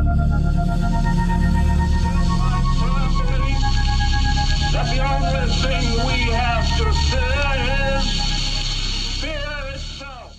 That the only thing we have to fear is fear itself.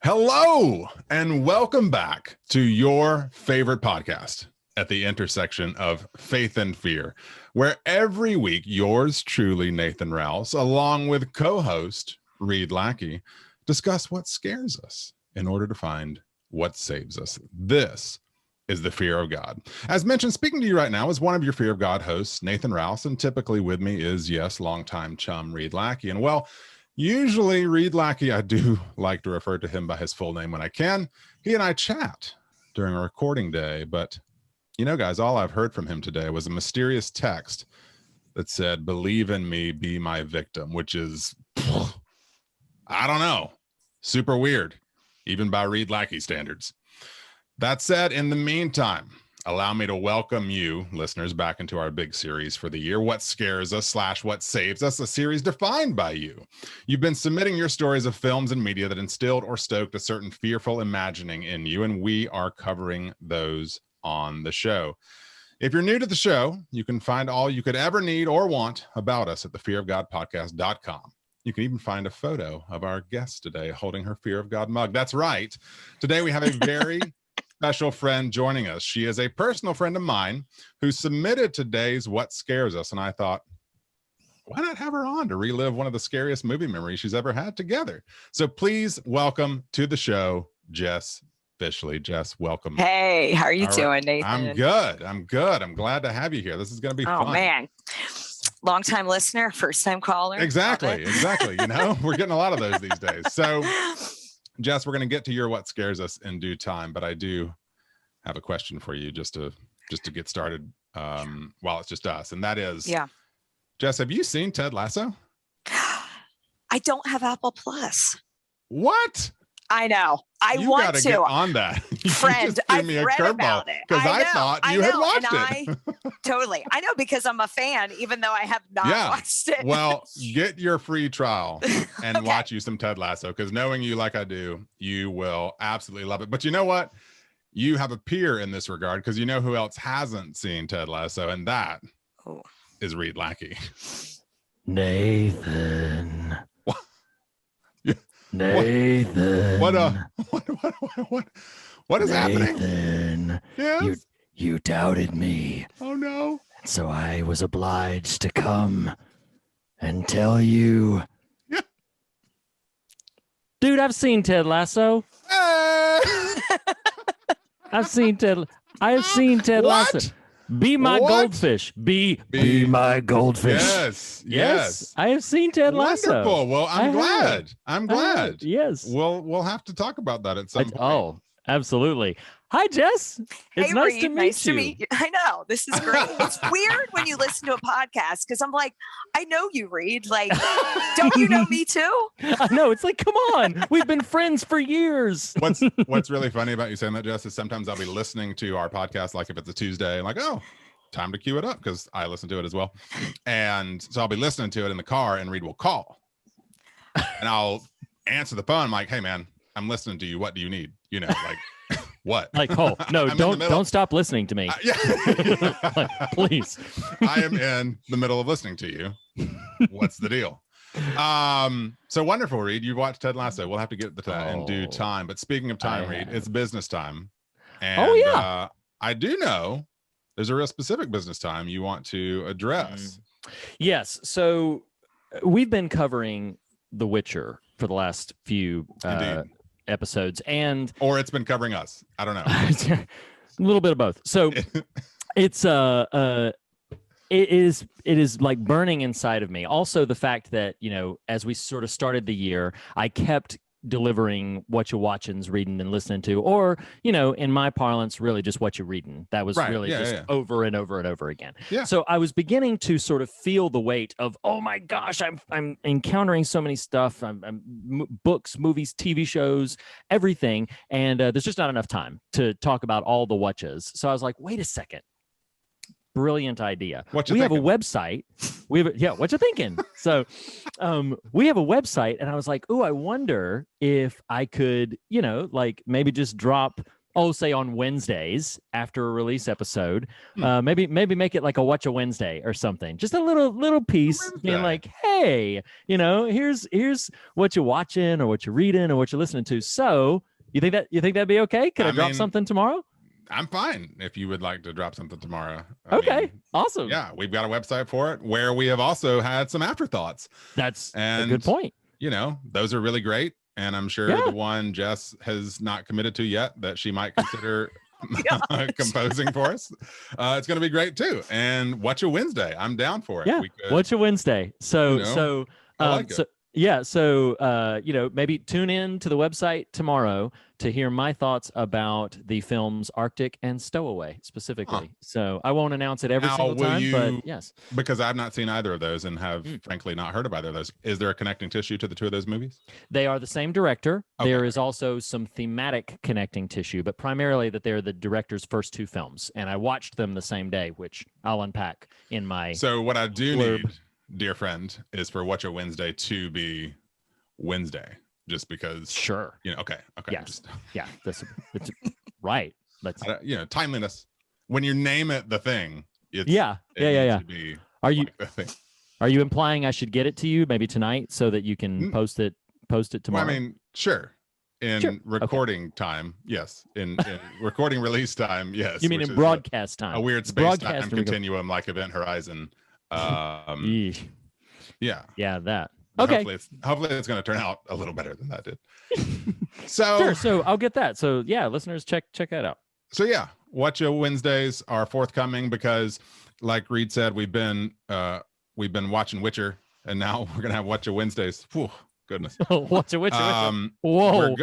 Hello, and welcome back to your favorite podcast at the intersection of faith and fear, where every week yours truly, Nathan Rouse, along with co-host Reed Lackey, discuss what scares us in order to find what saves us. This is the fear of God. As mentioned, speaking to you right now is one of your Fear of God hosts, Nathan Rouse, and typically with me is, yes, longtime chum Reed Lackey. And well, usually Reed Lackey, I do like to refer to him by his full name when I can. He and I chat during a recording day, but you know, guys, all I've heard from him today was a mysterious text that said, "Believe in me, be my victim," which is, I don't know, super weird, even by Reed Lackey standards. That said, in the meantime, allow me to welcome you, listeners, back into our big series for the year, What Scares Us / What Saves Us, a series defined by you. You've been submitting your stories of films and media that instilled or stoked a certain fearful imagining in you, and we are covering those on the show. If you're new to the show, you can find all you could ever need or want about us at thefearofgodpodcast.com. You can even find a photo of our guest today holding her Fear of God mug. That's right. Today we have a very special friend joining us. She is a personal friend of mine who submitted today's What Scares Us, and I thought, why not have her on to relive one of the scariest movie memories she's ever had together? So please welcome to the show, Jess Fischli. Jess, welcome. Hey, how are you doing, Nathan? I'm good. I'm glad to have you here. This is going to be fun. Oh, man. Long-time listener, first-time caller. Exactly. You know, we're getting a lot of those these days. So, Jess, we're going to get to your What Scares Us in due time, but I do have a question for you just to get started while it's just us. And that is, Jess, have you seen Ted Lasso? I don't have Apple Plus. What? I know. You want gotta to get on that. Friend, I've read about it. Because I thought you had watched it. Totally. I know, because I'm a fan, even though I have not watched it. Well, get your free trial and watch you some Ted Lasso, because knowing you like I do, you will absolutely love it. But you know what? You have a peer in this regard, because you know who else hasn't seen Ted Lasso, and that is Reed Lackey. Nathan. Nathan. What is happening? Nathan. Yes? You doubted me. Oh no. So I was obliged to come and tell you. Yeah. Dude, I've seen Ted Lasso. I've seen Ted Lasso. Be my goldfish. Be my goldfish. Yes. I have seen Ted Lasso. Wonderful. Well, I'm glad. Yes. We'll have to talk about that at some point. Oh, absolutely. Hi, Jess. It's nice Reed, to meet you. I know. This is great. It's weird when you listen to a podcast, because I'm like, I know you, Reed. Like, don't you know me too? I know. It's like, come on. We've been friends for years. What's really funny about you saying that, Jess, is sometimes I'll be listening to our podcast, like if it's a Tuesday, and like, oh, time to cue it up, because I listen to it as well. And so I'll be listening to it in the car, and Reed will call. And I'll answer the phone. I'm like, hey, man, I'm listening to you. What do you need? You know, like... What? Like, oh no, don't stop listening to me. Like, please. I am in the middle of listening to you. What's the deal? So wonderful, Reed. You watched Ted Lasso. We'll have to get to that in due time. But speaking of time, Reed, it's business time. And I do know there's a real specific business time you want to address. Yes. So we've been covering The Witcher for the last few episodes, or it's been covering us. I don't know. A little bit of both. So it's it is like burning inside of me. Also, the fact that, you know, as we sort of started the year, I kept delivering what you're watching, reading, and listening to, or, you know, in my parlance, really just what you're reading. That was over and over and over again. Yeah. So I was beginning to sort of feel the weight of, oh my gosh, I'm encountering so many stuff. Books, movies, TV shows, everything, and there's just not enough time to talk about all the Whatchas. So I was like, wait a second. Brilliant idea. We have a website. What you thinking? So we have a website, and I was like, oh, I wonder if I could, you know, like maybe just drop say on Wednesdays after a release episode, maybe make it like a Whatcha Wednesday or something. Just a little piece being like, hey, here's what you're watching or what you're reading or what you're listening to. So you think that'd be okay? Could I drop something tomorrow? I'm fine if you would like to drop something tomorrow. Awesome. Yeah, we've got a website for it where we have also had some afterthoughts. That's a good point. Those are really great. And I'm sure the one Jess has not committed to yet that she might consider composing for us. It's going to be great too. And Whatcha Wednesday, I'm down for it. Yeah, Whatcha Wednesday. So maybe tune in to the website tomorrow to hear my thoughts about the films Arctic and Stowaway specifically. So I won't announce it every single time, but yes. Because I've not seen either of those and have frankly not heard of either of those. Is there a connecting tissue to the two of those movies? They are the same director. Okay. There is also some thematic connecting tissue, but primarily that they're the director's first two films. And I watched them the same day, which I'll unpack in my So what I do blurb. need, dear friend, is for Whatcha Wednesday to be Wednesday. Just because, sure, okay, yes, that's right. Let's, timeliness. When you name it the thing, it's, Are you implying I should get it to you maybe tonight so that you can post it tomorrow? Well, I mean, sure. In recording time, yes. In recording release time, yes. You mean in broadcast time? A weird space-time continuum like Event Horizon. Yeah, that. But okay. Hopefully it's going to turn out a little better than that did. So sure. So I'll get that. So yeah, listeners, check that out. So yeah, Whatcha Wednesdays are forthcoming because, like Reed said, we've been watching Witcher, and now we're gonna have Whatcha Wednesdays. Whew, goodness. Whatcha Witcher. Whoa.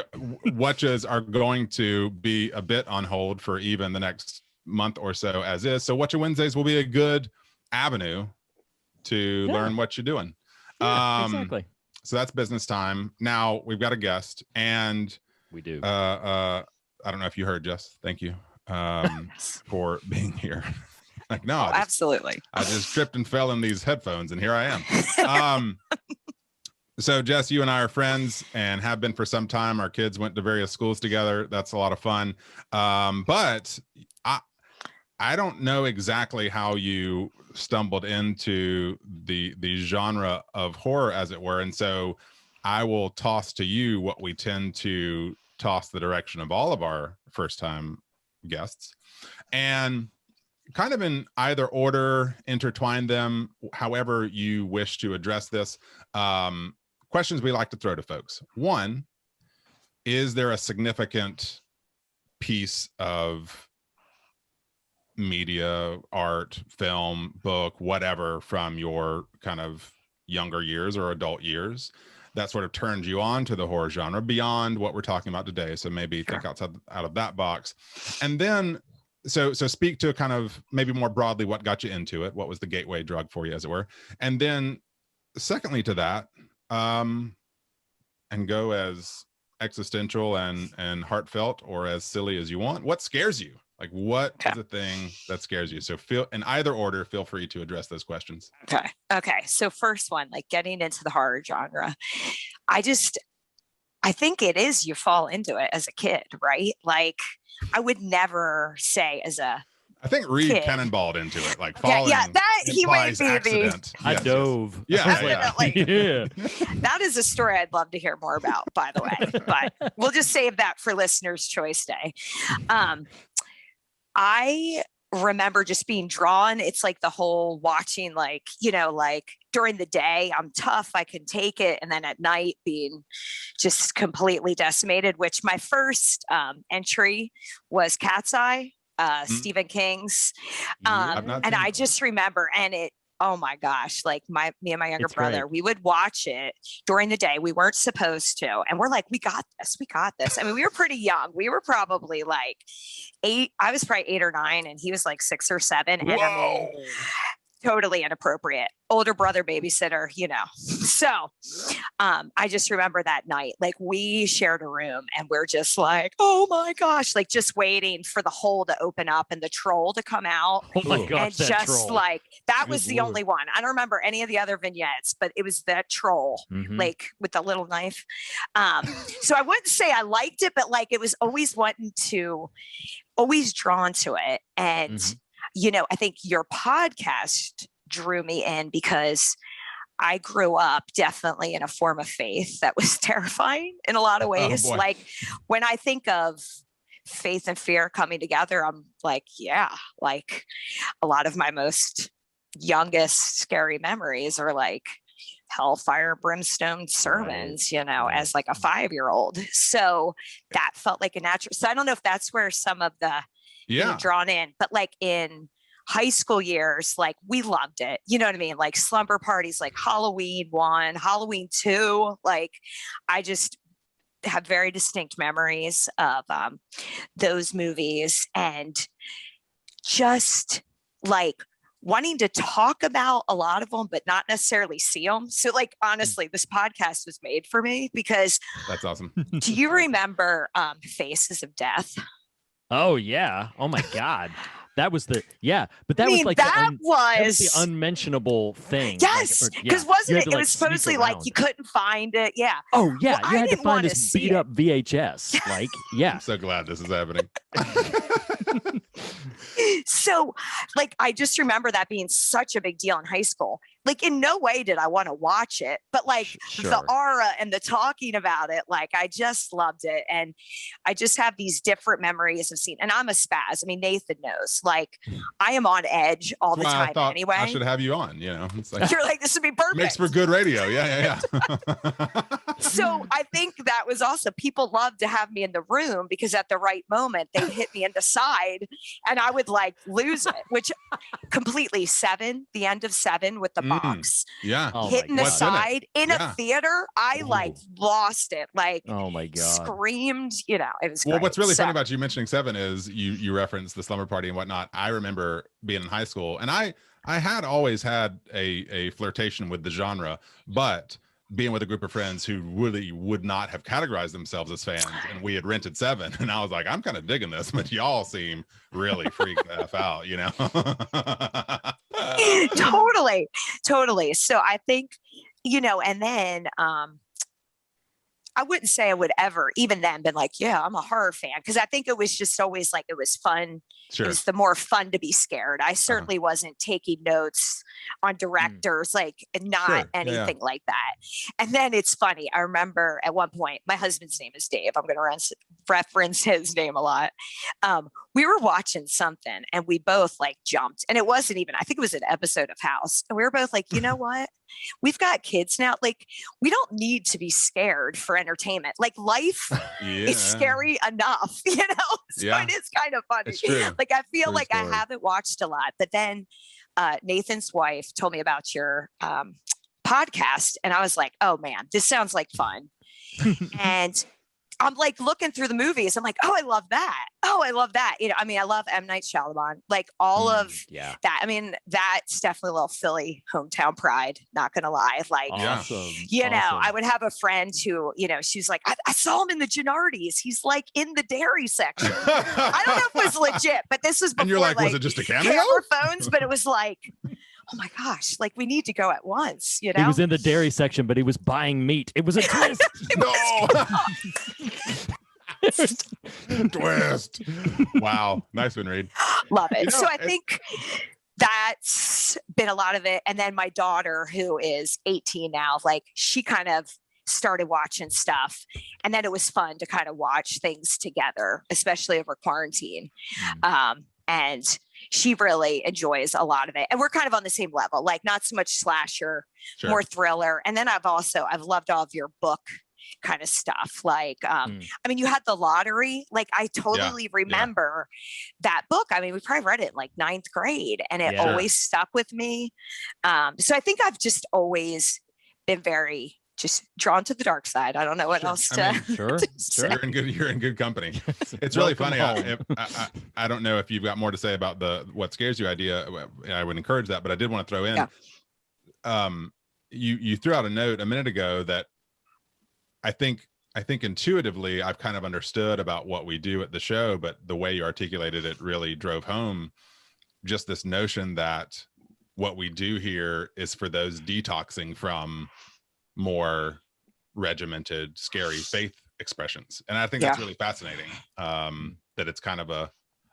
Whatchas are going to be a bit on hold for even the next month or so as is. So Whatcha Wednesdays will be a good avenue to learn what you're doing. Exactly. So that's business time. Now we've got a guest, and we do. I don't know if you heard, Jess. Thank you for being here. Like, no, absolutely. I just tripped and fell in these headphones, and here I am. So Jess, you and I are friends and have been for some time. Our kids went to various schools together. That's a lot of fun. But I don't know exactly how you stumbled into the genre of horror, as it were, and so I will toss to you what we tend to toss the direction of all of our first time guests, and kind of in either order, intertwine them however you wish to address this. Questions we like to throw to folks. One, is there a significant piece of media, art, film, book, whatever from your kind of younger years or adult years that sort of turned you on to the horror genre beyond what we're talking about today? So maybe think out of that box. And then so speak to kind of maybe more broadly what got you into it, what was the gateway drug for you, as it were. And then secondly to that, and go as existential and heartfelt or as silly as you want. What scares you? Like, what is the thing that scares you? So in either order, feel free to address those questions. Okay. So first one, like getting into the horror genre. I think it is, you fall into it as a kid, right? Like I would never say I think Reed cannonballed into it, like falling. Yeah, that he might be accident. I dove. Yeah. That is a story I'd love to hear more about, by the way. But we'll just save that for Listener's Choice Day. I remember just being drawn. It's like the whole watching, like during the day, I'm tough, I can take it. And then at night being just completely decimated, which my first entry was Cat's Eye, Stephen King's. And I just remember, and it, oh my gosh, like me and my younger brother, we would watch it during the day. We weren't supposed to. And we're like, we got this. I mean, we were pretty young. We were probably like 8. I was probably 8 or 9 and he was like 6 or 7. And I mean, totally inappropriate. Older brother babysitter, you know. So I just remember that night, like we shared a room and we're just like, oh my gosh, like just waiting for the hole to open up and the troll to come out. Oh my Ooh. gosh, And that just troll. like that Good was the Lord. only one. I don't remember any of the other vignettes, but it was that troll, Mhm. like with the little knife. So I wouldn't say I liked it, but like it was always always drawn to it. And Mhm. you know, I think your podcast drew me in because I grew up definitely in a form of faith that was terrifying in a lot of ways. boy. Like when I think of faith and fear coming together, I'm like, yeah, like a lot of my most youngest scary memories are like hellfire brimstone sermons, you know, right. as like a 5-year-old. So that felt like a natural. So I don't know if that's where some of the being Yeah. drawn in, but like in high school years, like we loved it. You know what I mean? Like slumber parties, like Halloween 1, Halloween 2. Like I just have very distinct memories of those movies and just like wanting to talk about a lot of them, but not necessarily see them. So like, honestly, this podcast was made for me because That's awesome. do you remember Faces of Death? Oh yeah. Oh my God. That was but that I was mean, like that that was the was unmentionable thing. yes, because wasn't it? It was sneak supposedly like around. you couldn't find it. Yeah. Oh yeah, Well, you I had to didn't find wanna this see beat it. up VHS. Like, yeah. I'm so glad this is happening. So, like, I just remember that being such a big deal in high school. Like, in no way did I want to watch it, but like Sure. the aura and the talking about it, like, I just loved it. And I just have these different memories of seeing, and I'm a spaz. I mean, Nathan knows, like, I am on edge all the That's why I time thought anyway. I should have you on, you know. It's like You're like, this would be perfect. makes for good radio. Yeah. So I think that was also people loved to have me in the room because at the right moment they hit me in the side and I would like lose it, which completely the end of 7 with the box Yeah. Oh my hitting the God. What's in it? side in Yeah. a theater. I like lost it, like Oh my God. screamed, you know, it was Well, great. what's really So- funny about you mentioning 7 is you referenced the slumber party and whatnot. I remember being in high school, and I had always had a flirtation with the genre, but being with a group of friends who really would not have categorized themselves as fans, and we had rented 7, and I was like, I'm kind of digging this, but y'all seem really freaked the F out, you know? totally. So I think, you know, and then I wouldn't say I would ever, even then, been like, yeah, I'm a horror fan. Because I think it was just always like, it was fun. Sure. It was the more fun to be scared. I certainly wasn't taking notes on directors, like not Sure. Yeah. anything like that. And then it's funny. I remember at one point, my husband's name is Dave. I'm going to reference his name a lot. We were watching something and we both like jumped. And it wasn't even, I think it was an episode of House. And we were both like, you know what? We've got kids now. Like, we don't need to be scared for entertainment. Like, life Yeah. is scary enough, you know? So Yeah. it is kind of funny. It's true. Like, I feel True like story. I haven't watched a lot. But then Nathan's wife told me about your podcast. And I was like, oh, man, this sounds like fun. And I'm like looking through the movies. I'm like, oh, I love that. Oh, I love that. You know, I mean, I love M. Night Shyamalan. Like all of yeah. that. I mean, that's definitely a little Philly hometown pride. Not gonna lie. Like, Yeah. Awesome. you know, Awesome. I would have a friend who, you know, she's like, I saw him in the Gennardi's. He's like in the dairy section. I don't know if it was legit, but this was before And you're like, was it just a cameo? camera phones? But it was like, oh my gosh, like we need to go at once. You know, He was in the dairy section, but he was buying meat. It was a twist. No. Twist. Wow. Nice one, Reed. Love it. You know, So I think that's been a lot of it. And then my daughter, who is 18 now, like she kind of started watching stuff. And then it was fun to kind of watch things together, especially over quarantine. And she really enjoys a lot of it. And we're kind of on the same level, like not so much slasher, Sure. more thriller. And then I've loved all of your book kind of stuff. Like, I mean, you had The Lottery. Like, I totally remember that book. I mean, we probably read it in like 9th grade and it always stuck with me. So I think I've just always been very just drawn to the dark side. I don't know what Sure. else I to. mean, Sure, to sure. say. You're in good company. It's really Welcome funny. home. I don't know if you've got more to say about the what scares you idea. I would encourage that, but I did want to throw in. Yeah. You threw out a note a minute ago that I think intuitively I've kind of understood about what we do at the show, but the way you articulated it really drove home just this notion that what we do here is for those detoxing from more regimented, scary faith expressions. And I think that's really fascinating, that it's kind of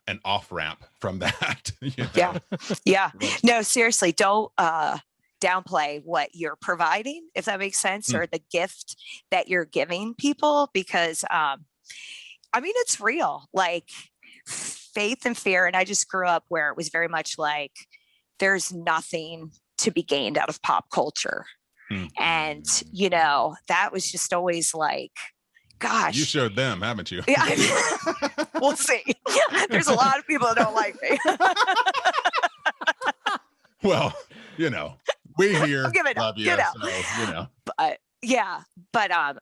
an off ramp from that. You know? Yeah. No, seriously, don't downplay what you're providing, if that makes sense, or the gift that you're giving people, because I mean, it's real, like faith and fear. And I just grew up where it was very much like there's nothing to be gained out of pop culture. And, you know, that was just always like, gosh. You showed them, haven't you? Yeah, we'll see. There's a lot of people that don't like me. Well, you know, we here love you, you know. so, you know. But I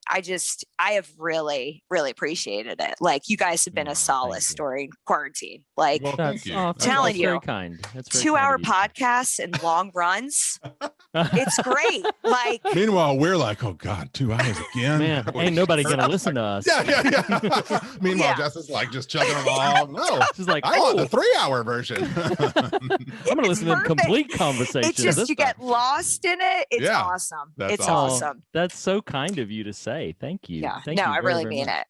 have really, really appreciated it. Like, you guys have been a solace during quarantine. Like, Well, thank you. telling you, very kind. That's very 2-hour kind of you. podcasts and long runs. It's great. Like, meanwhile, we're like, oh God, 2 hours again. Man, ain't nobody gonna listen to us. Yeah. Meanwhile, Jess is like just chugging along. No, She's like, I want the 3-hour version. I'm gonna listen to the complete conversation. it's just, you get lost in it. It's Yeah, awesome. that's It's awesome. awesome. That's so kind of you to say. Thank you. Yeah. Thank No, you I very, really very mean much.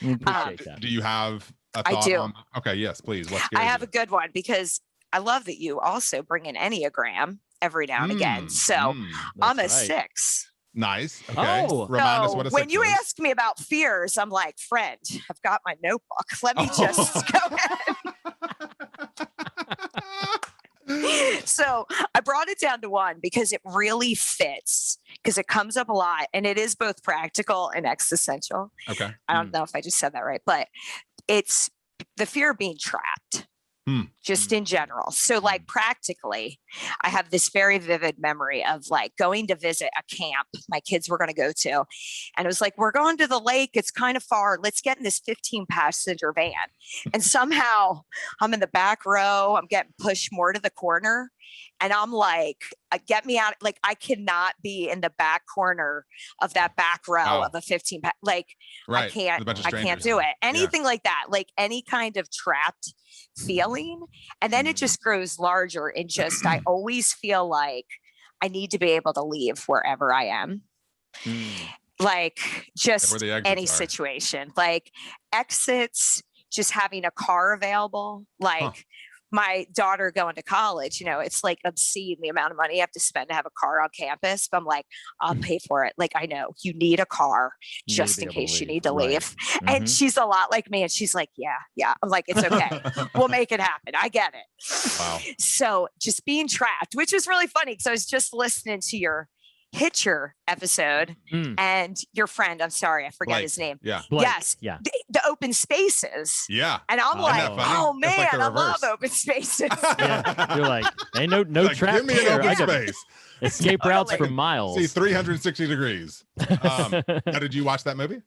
it. We appreciate that. Do you have a I thought do. on? Okay, yes, please. What I scares have you? a good one, because I love that you also bring an Enneagram every now and again. So I'm a That's right. 6. Nice. Okay. Oh. Remind us what a 6 when you is. ask me about fears, I'm like, friend, I've got my notebook. Let me just go ahead. So I brought it down to 1 because it really fits, because it comes up a lot, and it is both practical and existential. Okay. I don't know if I just said that right, but it's the fear of being trapped. Just in general. So, like, practically, I have this very vivid memory of like going to visit a camp my kids were going to go to. And it was like, we're going to the lake. It's kind of far. Let's get in this 15-passenger van. And somehow I'm in the back row. I'm getting pushed more to the corner. And I'm like, get me out. Like, I cannot be in the back corner of that back row of a 15 pack. Like, Right. I can't Strangers. do it. Anything like that, like any kind of trapped feeling. And then it just grows larger, and just, I always feel like I need to be able to leave wherever I am. Like, just Where the exits any are. situation, like exits, just having a car available, like my daughter going to college, you know, it's like obscene the amount of money you have to spend to have a car on campus. But I'm like, I'll pay for it. Like, I know you need a car just in case you need to leave. And she's a lot like me. And she's like, yeah. I'm like, it's okay. We'll make it happen. I get it. Wow. So just being trapped, which is really funny, because I was just listening to your Hitcher episode and your friend, I'm sorry, I forget Blake. his name. Yeah. Blake. Yes. Yeah. The open spaces. Yeah. And I'm Oh, like, isn't that funny? oh It's man, like the I love reverse. open spaces. Yeah. You're like, ain't no Like, trap give me an here. open I got space. escape routes for miles. See 360 degrees. Now, did you watch that movie?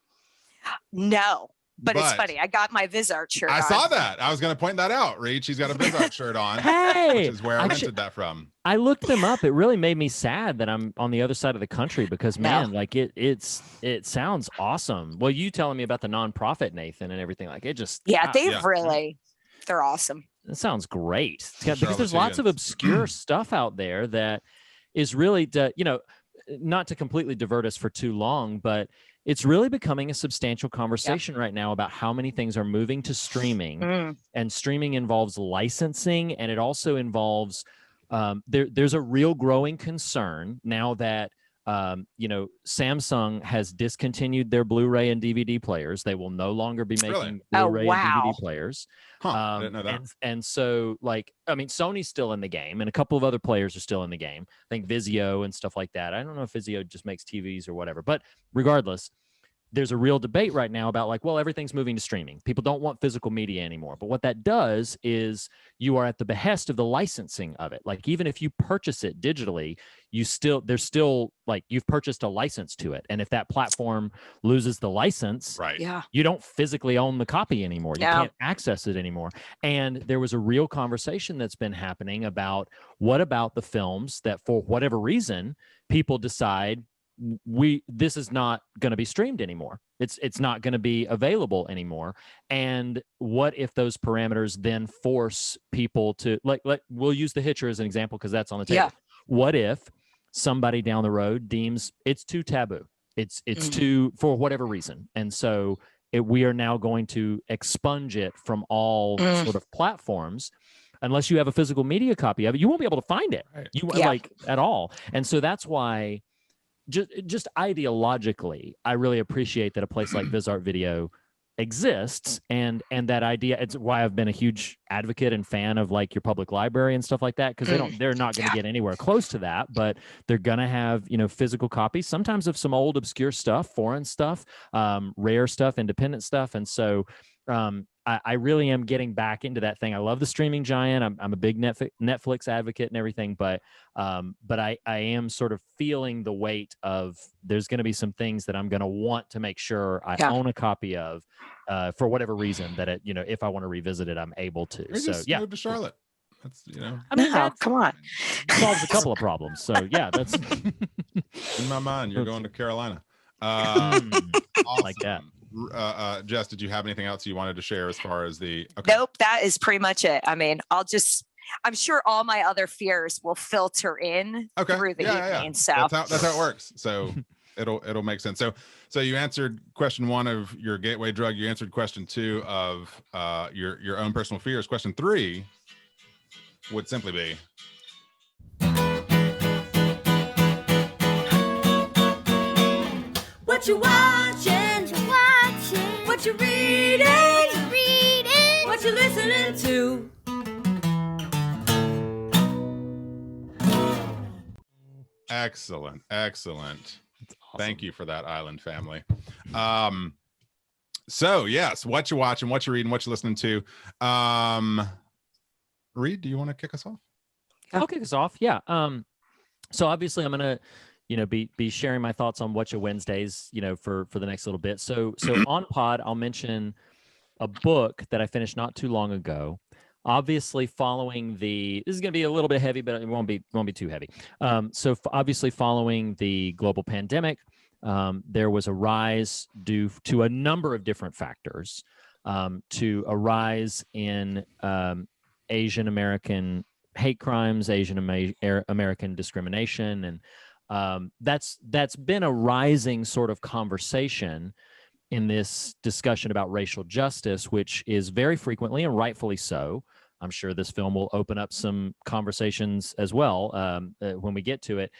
No, but it's But- funny. I got my Vizart shirt I on. saw that. I was going to point that out. Reed, she's got a Vizart shirt on, Hey, which is where I actually- rented that from. I looked them up. It really made me sad that I'm on the other side of the country, because man, like it sounds awesome. Well, you telling me about the nonprofit, Nathan, and everything, like it just They're awesome. it sounds great. Because Charlotte there's lots of Higgins. obscure stuff out there that is really, not to completely divert us for too long, but it's really becoming a substantial conversation right now about how many things are moving to streaming, and streaming involves licensing, and it also involves there's a real growing concern now that Samsung has discontinued their Blu-ray and DVD players. They will no longer be making Really? Blu-ray and DVD wow. players. I didn't know that. And so, like, I mean, Sony's still in the game, and a couple of other players are still in the game. I think Vizio and stuff like that. I don't know if Vizio just makes TVs or whatever, but regardless, there's a real debate right now about like, well, everything's moving to streaming. People don't want physical media anymore. But what that does is you are at the behest of the licensing of it. Like even if you purchase it digitally, there's still like you've purchased a license to it. And if that platform loses the license, Right. Yeah. you don't physically own the copy anymore. You No. can't access it anymore. And there was a real conversation that's been happening about what about the films that for whatever reason people decide this is not going to be streamed anymore. It's not going to be available anymore. And what if those parameters then force people to like we'll use The Hitcher as an example because that's on the table. Yeah. What if somebody down the road deems it's too taboo? It's too for whatever reason. And so we are now going to expunge it from all sort of platforms. Unless you have a physical media copy of it, you won't be able to find it. Right. Like at all. And so that's why just ideologically, I really appreciate that a place like VizArt Video exists, and that idea. It's why I've been a huge advocate and fan of like your public library and stuff like that, because they're not going to get anywhere close to that, but they're going to have physical copies, sometimes of some old obscure stuff, foreign stuff, rare stuff, independent stuff, and so. I really am getting back into that thing. I love the streaming giant. I'm a big Netflix advocate and everything, but I am sort of feeling the weight of there's going to be some things that I'm going to want to make sure I own a copy of for whatever reason that if I want to revisit it, I'm able to. Or just move to Charlotte. That's I mean, come on. Solves a couple of problems. So yeah, that's in my mind. You're going to Carolina. awesome. Like that. Jess, did you have anything else you wanted to share as far as the? Okay. Nope, that is pretty much it. I mean, I'm sure all my other fears will filter in through the evening. Yeah. So that's how it works. So it'll make sense. So you answered question 1 of your gateway drug. You answered question 2 of your own personal fears. Question 3 would simply be. What you watching? What you reading? What you listening to? Excellent. Awesome. Thank you for that, Island family. So yes, what you watching, what you reading, what you listening to. Reed, do you want to kick us off? I'll kick us off. Yeah. So obviously I'm gonna be sharing my thoughts on Whatcha Wednesdays, for the next little bit. So on pod, I'll mention a book that I finished not too long ago. Obviously, following this is going to be a little bit heavy, but it won't be too heavy. Obviously, following the global pandemic, there was a rise due to a number of different factors, to a rise in Asian American hate crimes, Asian American discrimination, and that's been a rising sort of conversation in this discussion about racial justice, which is very frequently and rightfully so. I'm sure this film will open up some conversations as well when we get to it,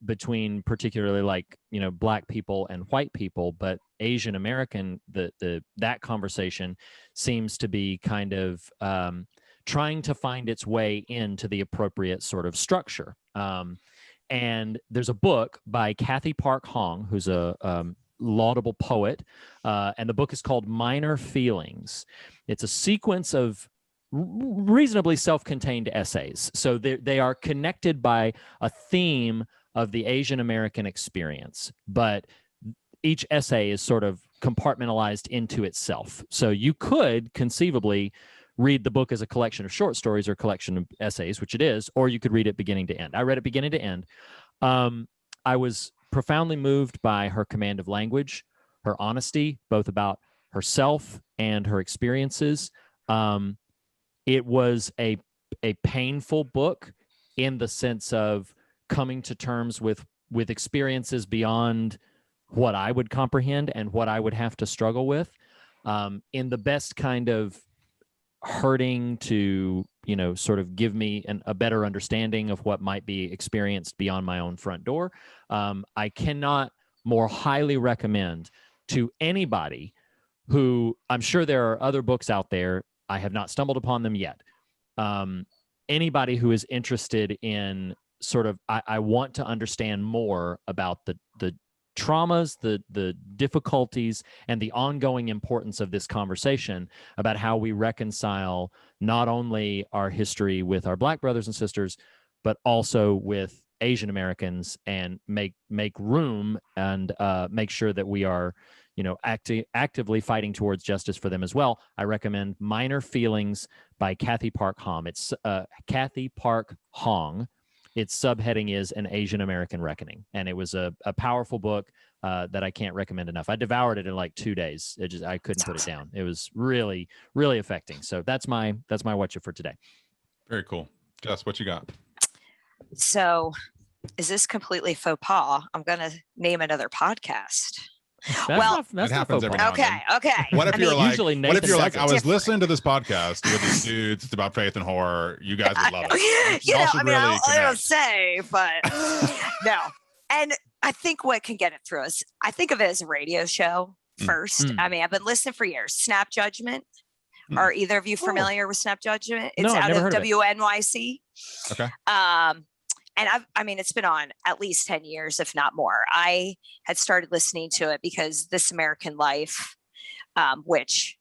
between particularly Black people and white people, but Asian American, that conversation seems to be kind of trying to find its way into the appropriate sort of structure. And there's a book by Kathy Park Hong, who's a laudable poet, and the book is called Minor Feelings. It's a sequence of reasonably self-contained essays. So they are connected by a theme of the Asian American experience, but each essay is sort of compartmentalized into itself. So you could conceivably read the book as a collection of short stories or a collection of essays, which it is, or you could read it beginning to end. I read it beginning to end. I was profoundly moved by her command of language, her honesty, both about herself and her experiences. It was a painful book in the sense of coming to terms with experiences beyond what I would comprehend and what I would have to struggle with, in the best kind of hurting to, sort of give me a better understanding of what might be experienced beyond my own front door. I cannot more highly recommend to anybody who, I'm sure there are other books out there, I have not stumbled upon them yet. Anybody who is interested in sort of, I want to understand more about the traumas, the difficulties, and the ongoing importance of this conversation about how we reconcile not only our history with our Black brothers and sisters, but also with Asian Americans, and make room and make sure that we are, actively fighting towards justice for them as well. I recommend Minor Feelings by Kathy Park Hong. It's Kathy Park Hong. Its subheading is An Asian American Reckoning, and it was a powerful book that I can't recommend enough. I devoured it in like 2 days. I couldn't put it down. It was really, really affecting. So that's my Whatcha for today. Very cool. Jess, what you got? So is this completely faux pas? I'm going to name another podcast. That's it happens faux every pas. now and then. Okay. What if you're like, what if you're like, I was different. listening to this podcast with these dudes. It's about faith and horror. You guys would love it. You Y'all know, should I mean, really I don't connect. say, but no. And I think what can get it through is I think of it as a radio show first. I mean, I've been listening for years. Snap Judgment. Are either of you familiar with Snap Judgment? It's No, I've out never of heard of it. WNYC. Okay. And it's been on at least 10 years, if not more. I had started listening to it because This American Life, which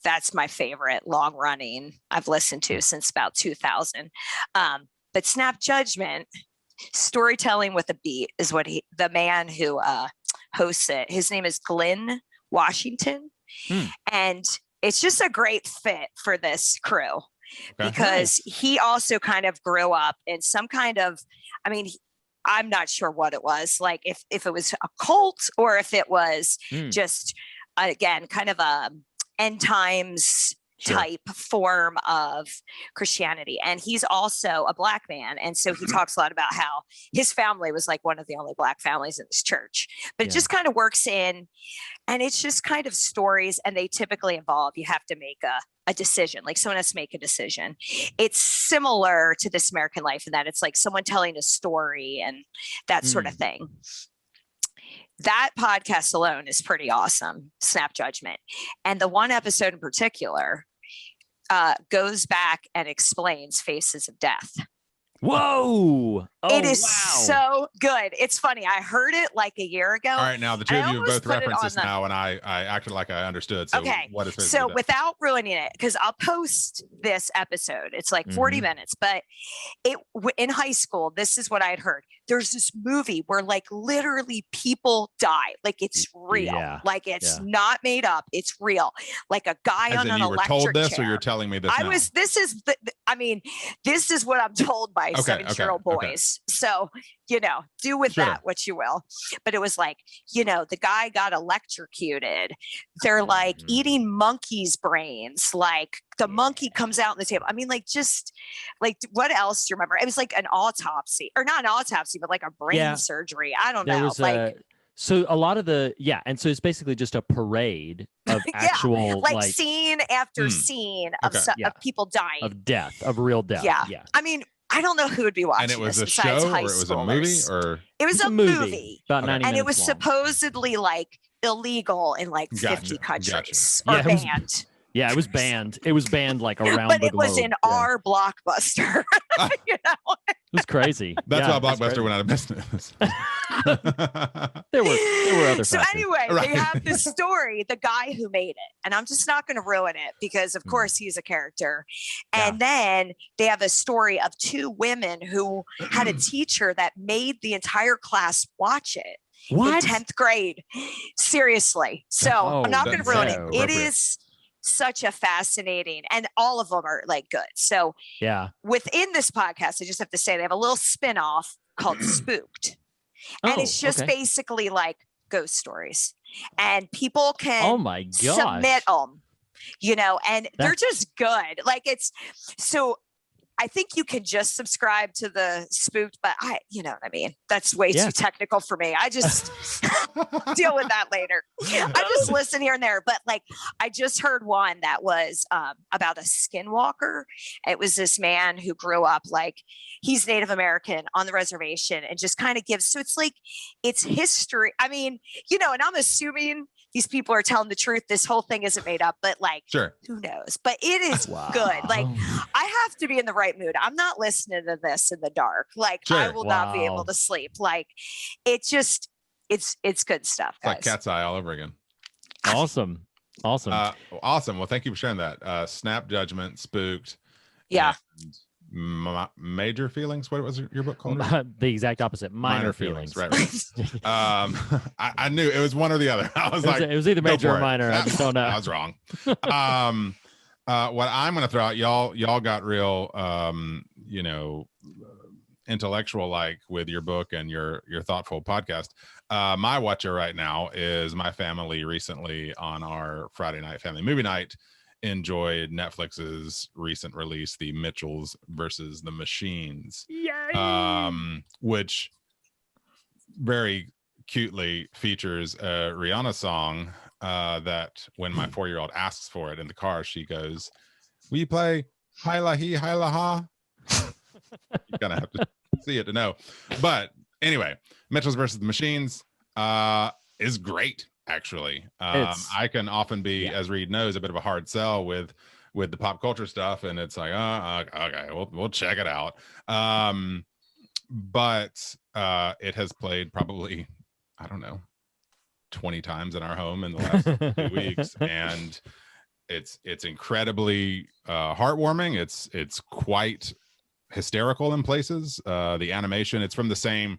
that's my favorite long running I've listened to since about 2000. But Snap Judgment, storytelling with a beat, is what the man who hosts it, his name is Glenn Washington. And it's just a great fit for this crew. Because he also kind of grew up in some kind of, I'm not sure what it was, like if it was a cult or if it was just, again, kind of a end times type form of Christianity. And he's also a Black man. And so he talks a lot about how his family was like one of the only Black families in this church. But it just kind of works in, and it's just kind of stories, and they typically involve, you have to make a decision, like someone has to make a decision. It's similar to This American Life in that it's like someone telling a story and that sort of thing. That podcast alone is pretty awesome, Snap Judgment. And the one episode in particular goes back and explains Faces of Death. Whoa! Oh, it is so good. It's funny. I heard it like a year ago. All right, now the two of you have both referenced this now, and I acted like I understood. So okay. What is so without ruining it, because I'll post this episode. It's like 40 minutes, but in high school, this is what I had heard. There's this movie where like literally people die. Like it's real. Yeah. Like it's not made up. It's real. Like a guy on an you were electric told this, chair. or you're telling me this? This is what I'm told by 17-year-old boys. So, do with that what you will. But it was like, the guy got electrocuted. They're like eating monkeys' brains. Like the monkey comes out on the table. Just like, what else do you remember? It was like an autopsy, or not an autopsy, but like a brain surgery. I don't know. So a lot of and so it's basically just a parade of actual like scene after scene of people dying, of real death. Yeah. I don't know who would be watching. And it was this a show, high or it was a movie, or it was a movie about 90 and minutes it was long. supposedly like illegal in like 50 countries or Yeah, banned. It was banned. It was banned like around the globe. But it was in our Blockbuster. It was crazy. That's why Blockbuster went out of business. There were other So factors. anyway, they have this story, the guy who made it, and I'm just not going to ruin it because of course he's a character. And then they have a story of two women who had a teacher that made the entire class watch it. What? In 10th grade. Seriously. So I'm not going to ruin it. appropriate. It is such a fascinating, and all of them are like good. So within this podcast, I just have to say they have a little spin-off called Spooked. And it's just basically like ghost stories. And people can submit them, and they're just good. Like I think you can just subscribe to the Spooked, but you know what I mean? That's way too technical for me. I just deal with that later. I just listen here and there, but like, I just heard one that was about a skinwalker. It was this man who grew up, like he's Native American on the reservation and just kind of gives, so it's like, it's history. And I'm assuming these people are telling the truth. This whole thing isn't made up, but like, who knows? But it is good. Like, I have to be in the right mood. I'm not listening to this in the dark. Like, I will not be able to sleep. Like, it's it's good stuff, It's like guys. Cat's Eye all over again. Awesome. Awesome. Well, thank you for sharing that. Snap Judgment, Spooked. Yeah. And Major Feelings. What was your book called? The exact opposite. Minor feelings. Right. I knew it was one or the other. I was like, it was either go major for or it. minor. I just don't know. I was wrong. What I'm going to throw out, y'all got real, intellectual like with your book and your thoughtful podcast. My Whatcha right now is my family recently on our Friday night family movie night enjoyed Netflix's recent release, The Mitchells versus the Machines. Yay! Which very cutely features a Rihanna song that when my 4-year-old asks for it in the car, she goes, "Will you play Hyla He Hyla Ha?" You kind of have to see it to know. But anyway, Mitchells versus the Machines is great, actually. I can often be, as Reed knows, a bit of a hard sell with the pop culture stuff, and it's like, okay, we'll check it out. But it has played probably, I don't know, 20 times in our home in the last 2 weeks, and it's incredibly heartwarming. It's quite hysterical in places. The animation, it's from the same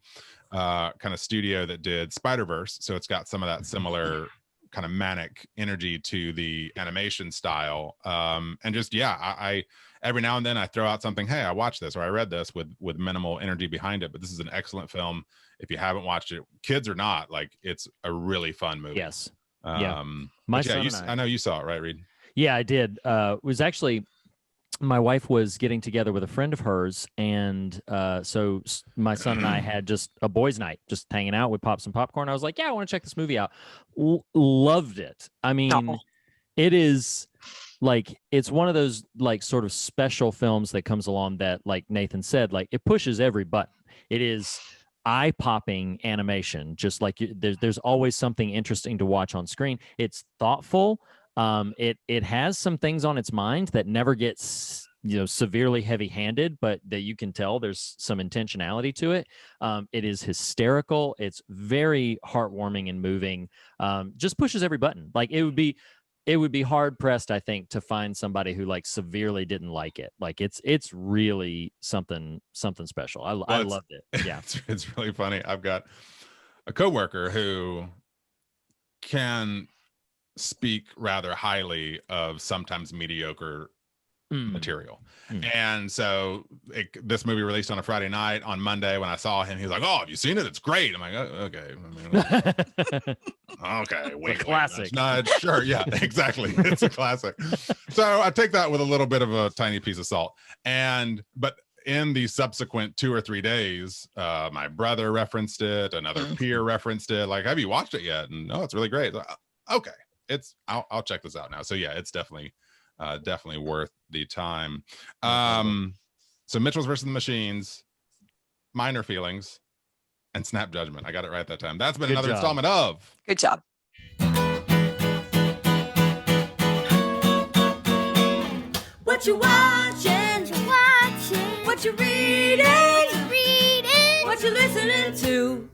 kind of studio that did Spider-Verse, so it's got some of that similar kind of manic energy to the animation style. And just I every now and then I throw out something, hey, I watched this or I read this with minimal energy behind it, but this is an excellent film. If you haven't watched it, kids or not, like, it's a really fun movie. Yes. My son I know you saw it, right, Reed? Yeah, I did. It was actually, my wife was getting together with a friend of hers, and so my son and I had just a boys' night, just hanging out. We popped some popcorn. I was like, yeah, I want to check this movie out. Loved it. I mean, it is like, it's one of those like sort of special films that comes along that, like Nathan said, like, it pushes every button. It is eye-popping animation, just like there's always something interesting to watch on screen. It's thoughtful. It has some things on its mind that never gets severely heavy-handed, but that you can tell there's some intentionality to it. It is hysterical. It's very heartwarming and moving. Just pushes every button. Like, it would be hard pressed, I think, to find somebody who like severely didn't like it. Like, it's really something special. I loved it. Yeah, it's really funny. I've got a coworker who can speak rather highly of sometimes mediocre material. And so this movie released on a Friday night. On Monday, when I saw him, he was like, "Oh, have you seen it? It's great." I'm like, "Oh, okay." Okay, wait, classic. Sure, yeah, exactly. It's a classic. So I take that with a little bit of a tiny piece of salt. But in the subsequent 2 or 3 days, my brother referenced it, another peer referenced it. Like, "Have you watched it yet?" And, "Oh, it's really great." Like, okay, I'll check this out now. So yeah, it's definitely worth the time. So Mitchells versus the Machines, Minor Feelings, and Snap Judgment. I got it right that time. That's been Good another job. installment of Good job. What you watching? What you reading? What you listening to?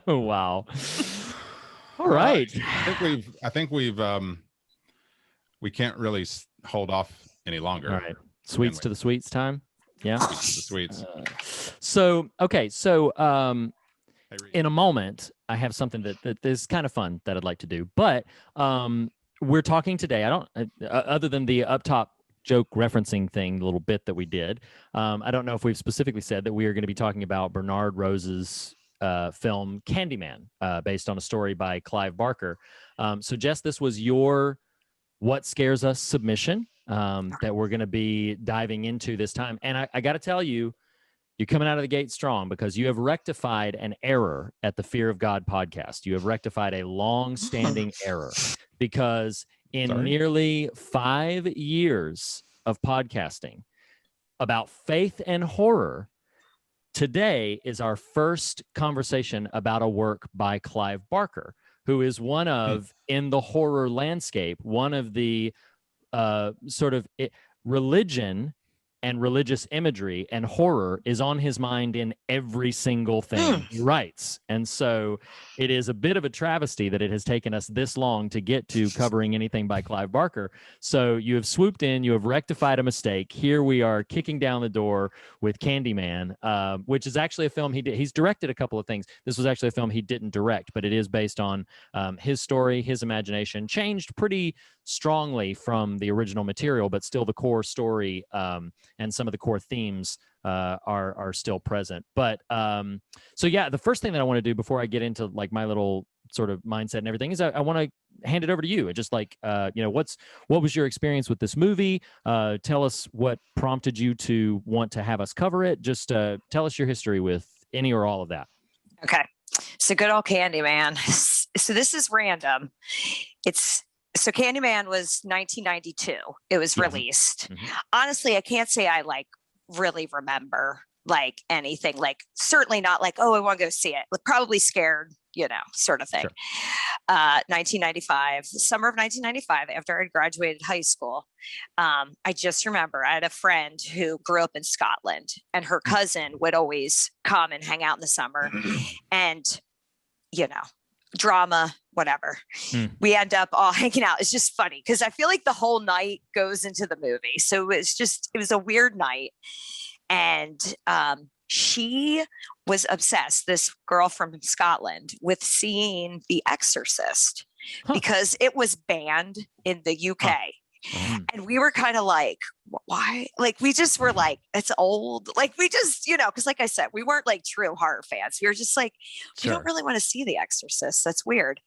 Wow. All right. I think we've we can't really hold off any longer. All right. Sweets to the sweets time. Yeah. The sweets. So Hey, Reed. in a moment, I have something that is kind of fun that I'd like to do. But we're talking today. I don't, other than the up top joke referencing thing, the little bit that we did, I don't know if we've specifically said that we are going to be talking about Bernard Rose's film Candyman, based on a story by Clive Barker. So Jess, this was your What Scares Us submission that we're going to be diving into this time. And I got to tell you, you're coming out of the gate strong, because you have rectified an error at the Fear of God podcast. You have rectified a long-standing error, because in nearly 5 years of podcasting about faith and horror, today is our first conversation about a work by Clive Barker, who is one of, in the horror landscape, one of the sort of religion and religious imagery and horror is on his mind in every single thing he writes. And so it is a bit of a travesty that it has taken us this long to get to covering anything by Clive Barker. So you have swooped in, you have rectified a mistake. Here we are kicking down the door with Candyman, which is actually a film he did. He's directed a couple of things. This was actually a film he didn't direct, but it is based on his story, his imagination, changed pretty strongly from the original material, but still the core story and some of the core themes are still present. But so yeah, the first thing that I want to do before I get into like my little sort of mindset and everything is I want to hand it over to you. Just like what was your experience with this movie? Tell us what prompted you to want to have us cover it. Just tell us your history with any or all of that. Okay. So good old Candyman. So this is random. So Candyman was 1992. It was released. Mm-hmm. Honestly, I can't say I like really remember like anything, like certainly not like, oh, I want to go see it. Like, probably scared, sort of thing. Sure. 1995, summer of 1995, after I graduated high school. I just remember I had a friend who grew up in Scotland, and her cousin would always come and hang out in the summer, and, drama, whatever. We end up all hanging out. It's just funny because I feel like the whole night goes into the movie. So it was a weird night. And she was obsessed, this girl from Scotland, with seeing The Exorcist because it was banned in the UK. And we were kind of like, why? Like, we just were like, it's old. Like, we just, because like I said, we weren't like true horror fans. We were just like, we don't really want to see The Exorcist. That's weird.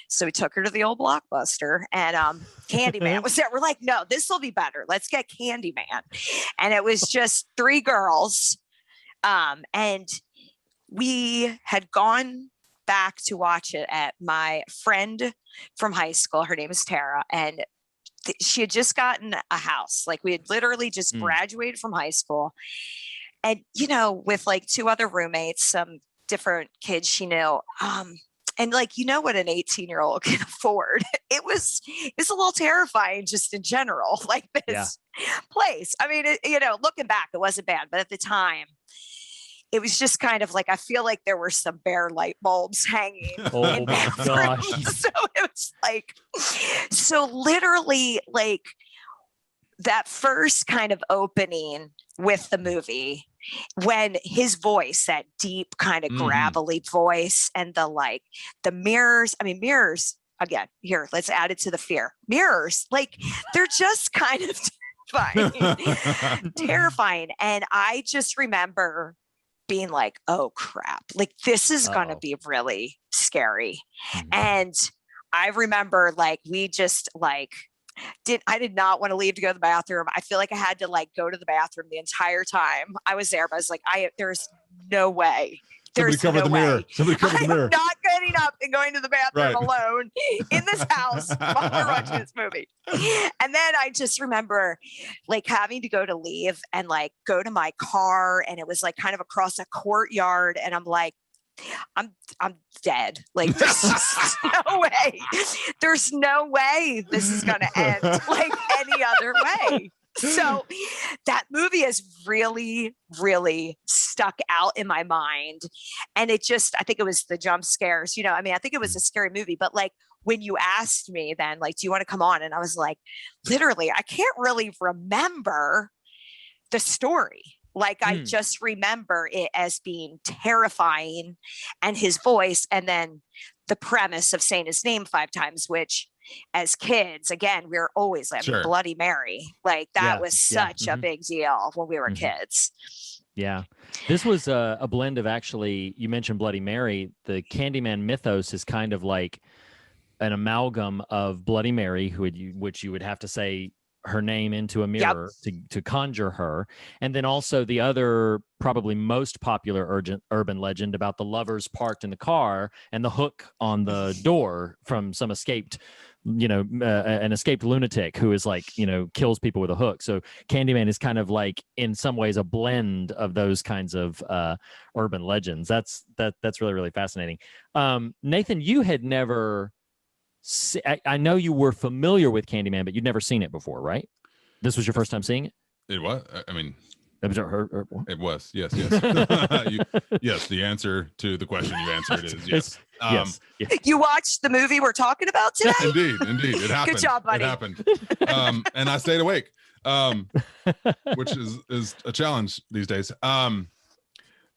So we took her to the old Blockbuster, and Candyman was there. We're like, no, this will be better. Let's get Candyman. And it was just three girls. And we had gone back to watch it at my friend from high school. Her name is Tara. And she had just gotten a house. Like, we had literally just graduated from high school, and with like two other roommates, some different kids she knew, and like, what an 18-year-old can afford. It was a little terrifying just in general, like this place. I mean, looking back, it wasn't bad, but at the time it was just kind of like, I feel like there were some bare light bulbs hanging. Oh in my that gosh. room. So it was like, so literally like that first kind of opening with the movie, when his voice, that deep kind of gravelly voice, and the mirrors, again, here, let's add it to the fear. Mirrors, like, they're just kind of terrifying. And I just remember being like, oh crap, like this is gonna be really scary. And I remember like we just like I did not want to leave to go to the bathroom. I feel like I had to like go to the bathroom the entire time I was there, but I was like, there's no way. Somebody cover the mirror. Somebody cover the mirror. I'm not getting up and going to the bathroom alone in this house while we're watching this movie. And then I just remember like having to go to leave and like go to my car, and it was like kind of across a courtyard, and I'm like, I'm dead. Like, there's just no way. There's no way this is gonna end like any other way. So that movie has really, really stuck out in my mind. And I think it was the jump scares, I think it was a scary movie, but like when you asked me then, like, do you want to come on? And I was like, literally, I can't really remember the story. Like, I just remember it as being terrifying, and his voice, and then the premise of saying his name 5 times, which as kids, again, we were always like Bloody Mary. Like, that was such a big deal when we were kids. Yeah. This was a blend of, actually, you mentioned Bloody Mary. The Candyman mythos is kind of like an amalgam of Bloody Mary, which you would have to say her name into a mirror to conjure her. And then also the other, probably most popular urban legend about the lovers parked in the car and the hook on the door from some escaped, an escaped lunatic who is like, kills people with a hook. So Candyman is kind of like, in some ways, a blend of those kinds of urban legends. That's really, really fascinating. Nathan, you had never... I know you were familiar with Candyman, but you'd never seen it before, right? This was your first time seeing it? It was. I mean, It was. Yes. Yes. The answer to the question you answered is yes. Yes. You watched the movie we're talking about today? Indeed. It happened. Good job, buddy. It happened. And I stayed awake, which is a challenge these days.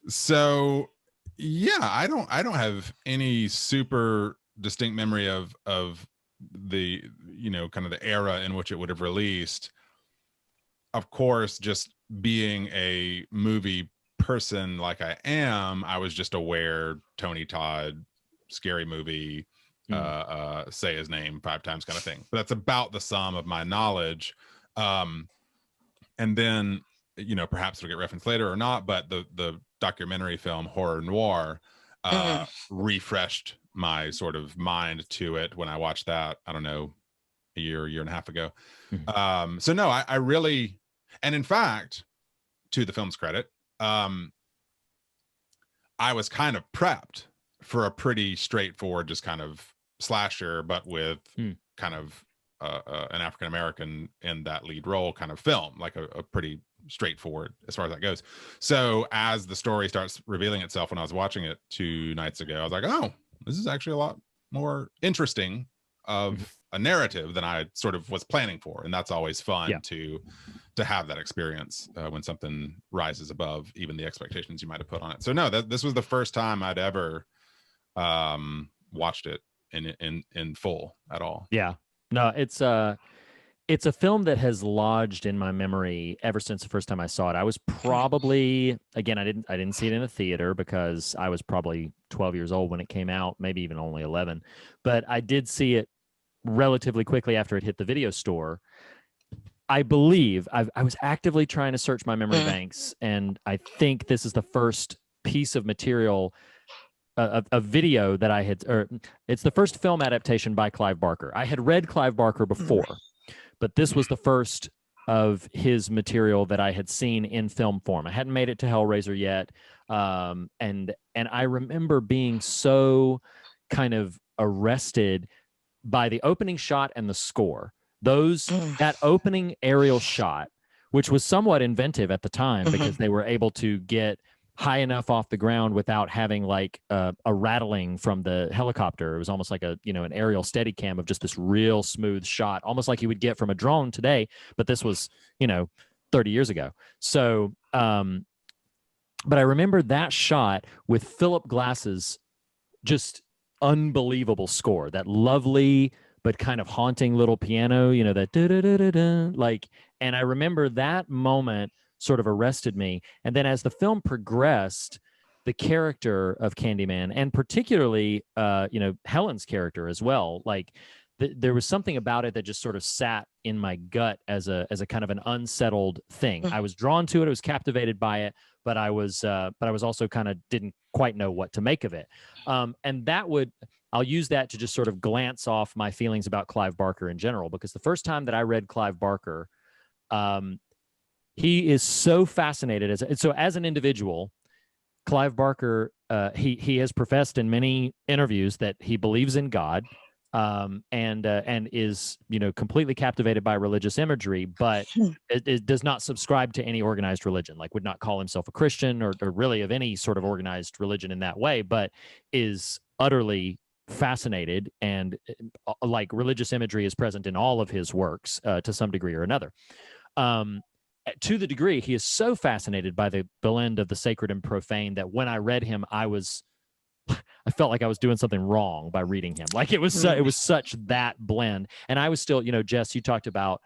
So yeah, I don't have any super distinct memory of the, kind of the era in which it would have released. Of course, just being a movie person like I am, I was just aware Tony Todd, scary movie, say his name 5 times kind of thing. But that's about the sum of my knowledge. And then, perhaps it'll get referenced later or not, but the documentary film Horror Noir refreshed my sort of mind to it when I watched that, I don't know, a year and a half ago. So no, I really, and in fact, to the film's credit, I was kind of prepped for a pretty straightforward, just kind of slasher, but with kind of an African-American in that lead role kind of film, like a pretty straightforward as far as that goes. So as the story starts revealing itself, when I was watching it 2 nights ago, I was like, oh, this is actually a lot more interesting of a narrative than I sort of was planning for. And that's always fun to have that experience when something rises above even the expectations you might have put on it. So no, this was the first time I'd ever watched it in full at all. Yeah. No, it's a film that has lodged in my memory ever since the first time I saw it. I was probably, again, I didn't see it in a theater because I was probably 12 years old when it came out, maybe even only 11. But I did see it relatively quickly after it hit the video store. I believe I was actively trying to search my memory banks, and I think this is the first piece of material, a video that I had, or it's the first film adaptation by Clive Barker. I had read Clive Barker before, but this was the first of his material that I had seen in film form. I hadn't made it to Hellraiser yet, and I remember being so kind of arrested by the opening shot and the score. That opening aerial shot, which was somewhat inventive at the time because they were able to get high enough off the ground without having like a rattling from the helicopter. It was almost like an aerial steady cam of just this real smooth shot, almost like you would get from a drone today, but this was 30 years ago. So but I remember that shot with Philip Glass's just unbelievable score, that lovely but kind of haunting little piano, that da-da-da-da-da, like, and I remember that moment sort of arrested me. And then as the film progressed, the character of Candyman, and particularly Helen's character as well, like there was something about it that just sort of sat in my gut as a kind of an unsettled thing. I was drawn to it, I was captivated by it, but I was also kind of didn't quite know what to make of it. And I'll use that to just sort of glance off my feelings about Clive Barker in general, because the first time that I read Clive Barker, he is so fascinated as an individual. Clive Barker, he has professed in many interviews that he believes in God, and is completely captivated by religious imagery, but it does not subscribe to any organized religion, like would not call himself a Christian or really of any sort of organized religion in that way, but is utterly fascinated, and like religious imagery is present in all of his works to some degree or another. To the degree he is so fascinated by the blend of the sacred and profane that when I read him, I felt like I was doing something wrong by reading him. Like it was such that blend. And I was still, Jess, you talked about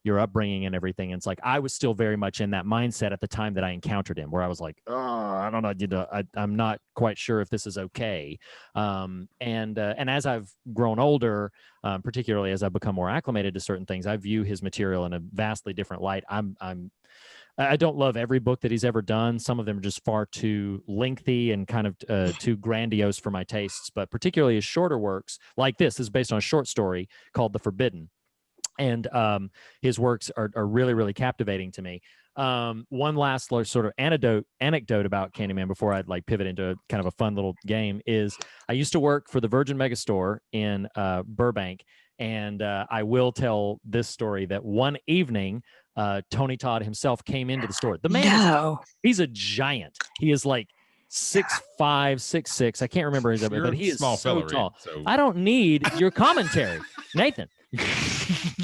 your upbringing and everything. And it's like, I was still very much in that mindset at the time that I encountered him, where I was like, oh, I don't know, I'm not quite sure if this is okay. And as I've grown older, particularly as I've become more acclimated to certain things, I view his material in a vastly different light. I don't love every book that he's ever done. Some of them are just far too lengthy and kind of too grandiose for my tastes, but particularly his shorter works, like this is based on a short story called The Forbidden. And his works are really, really captivating to me. one last sort of anecdote about Candyman before I'd like pivot into kind of a fun little game is I used to work for the Virgin Megastore in Burbank, and I will tell this story that one evening Tony Todd himself came into the store. The man, he's a giant. He is like 6'5", 6'6". I can't remember his name, but he is small so fella, tall. so- I don't need your commentary, Nathan.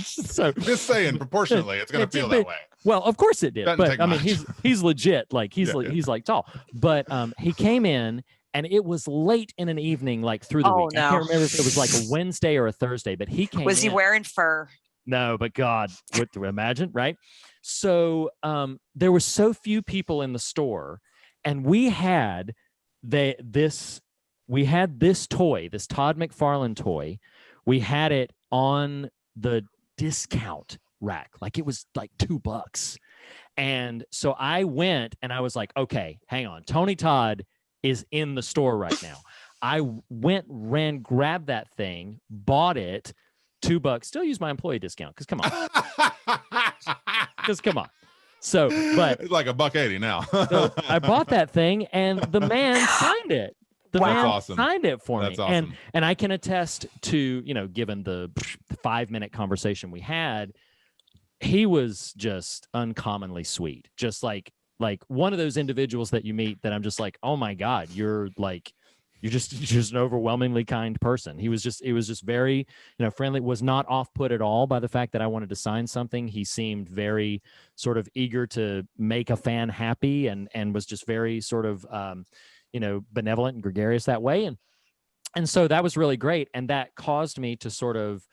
So just saying, proportionately, it's going to feel that way. Well, of course it did. Doesn't But take I mean, much. he's legit. Like he's like tall. But he came in and it was late in an evening, like through the week. No. I can't remember if it was like a Wednesday or a Thursday, but he came. Was he wearing fur? No, but God, what to imagine, right? So there were so few people in the store, and we had this toy, this Todd McFarlane toy. We had it on the discount rack, like it was like $2. And so I went and I was like, okay, hang on, Tony Todd is in the store right now. I grabbed that thing, bought it, $2, still use my employee discount because come on. So, but it's like $1.80 now. so I bought that thing and the man signed it. The man awesome. signed it for That's me. awesome. And I can attest to, given the 5-minute conversation we had, he was just uncommonly sweet. Just like one of those individuals that you meet that I'm just like, oh my God, you're just an overwhelmingly kind person. He was just very, friendly, was not off-put at all by the fact that I wanted to sign something. He seemed very sort of eager to make a fan happy and was just very sort of, benevolent and gregarious that way. And so that was really great. And that caused me to sort of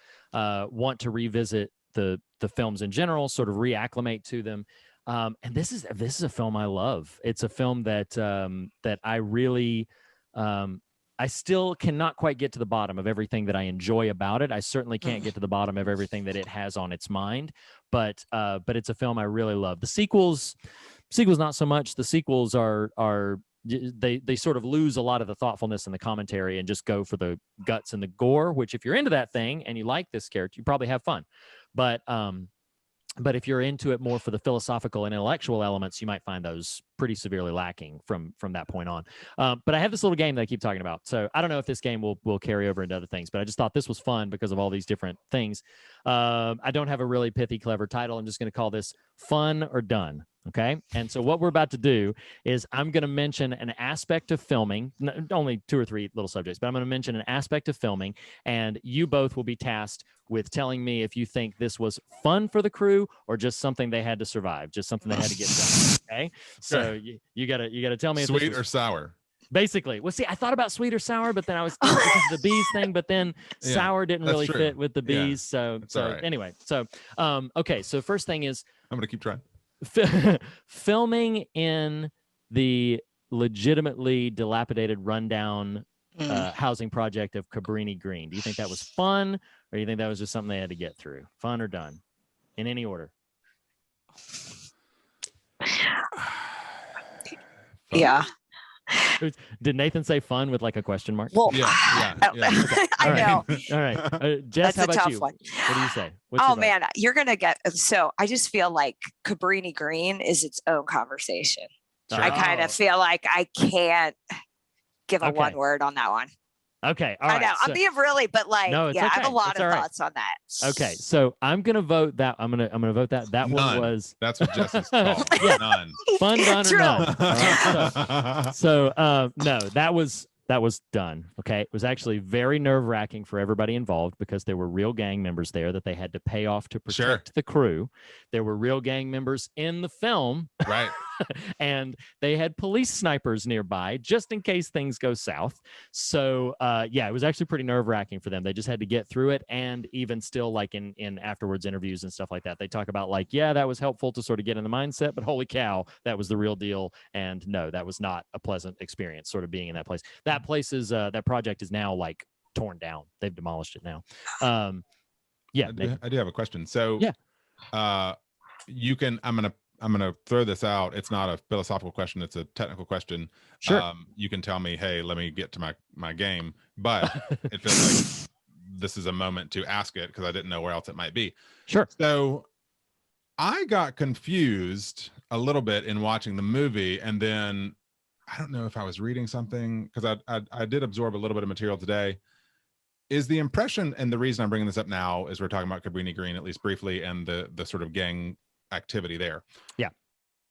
want to revisit the films in general, sort of reacclimate to them. And this is a film I love. It's a film that I really, I still cannot quite get to the bottom of everything that I enjoy about it. I certainly can't get to the bottom of everything that it has on its mind, but it's a film I really love. The sequels not so much. The sequels are they sort of lose a lot of the thoughtfulness and the commentary and just go for the guts and the gore, which if you're into that thing and you like this character, you probably have fun. But if you're into it more for the philosophical and intellectual elements, you might find those pretty severely lacking from that point on. But I have this little game that I keep talking about. So I don't know if this game will carry over into other things, but I just thought this was fun because of all these different things. I don't have a really pithy, clever title. I'm just going to call this Fun or Done. Okay. And so what we're about to do is I'm going to mention an aspect of filming, only 2 or 3 little subjects, but I'm going to mention an aspect of filming, and you both will be tasked with telling me if you think this was fun for the crew or just something they had to survive, just something they had to get done. Okay. So you gotta tell me if Sweet this was, or sour. basically. Well, see, I thought about sweet or sour, but then I was because of the bees thing, but then sour didn't that's really true. fit with the Yeah, bees. So right. Anyway, so okay. So first thing is I'm going to keep trying. filming in the legitimately dilapidated, rundown housing project of Cabrini Green. Do you think that was fun, or do you think that was just something they had to get through? Fun or done? In any order. Yeah. Did Nathan say fun with like a question mark? Well, Yeah. I know. All right. Jess, That's how a about tough you? one. What do you say? What's your vote? Man, you're going to get. So I just feel like Cabrini Green is its own conversation. Sure. I kind of feel like I can't give a Okay. one word on that one. Okay. All I right. know. So, I'm being really, but like, No, it's I have okay. a lot It's of all right. thoughts on that. okay. So I'm gonna vote that. I'm gonna vote that. That one None. was That's what Jess is called. Yeah. None. fun, done, or True. none. All right, so no, that was done. Okay. It was actually very nerve-wracking for everybody involved because there were real gang members there that they had to pay off to protect the crew. There were real gang members in the film. Right. And they had police snipers nearby just in case things go south. So it was actually pretty nerve-wracking for them. They just had to get through it. And even still, like in afterwards interviews and stuff like that, they talk about like, yeah, that was helpful to sort of get in the mindset, but holy cow, that was the real deal. And no, that was not a pleasant experience sort of being in that place. That place is that project is now like torn down. They've demolished it now. I do have a question. So you can, I'm gonna throw this out. It's not a philosophical question, it's a technical question. Sure. You can tell me, hey, let me get to my game, but it feels like this is a moment to ask it because I didn't know where else it might be. Sure. So I got confused a little bit in watching the movie, and then I don't know if I was reading something, because I did absorb a little bit of material today. Is the impression, and the reason I'm bringing this up now is we're talking about Cabrini Green, at least briefly, and the sort of gang activity there. Yeah.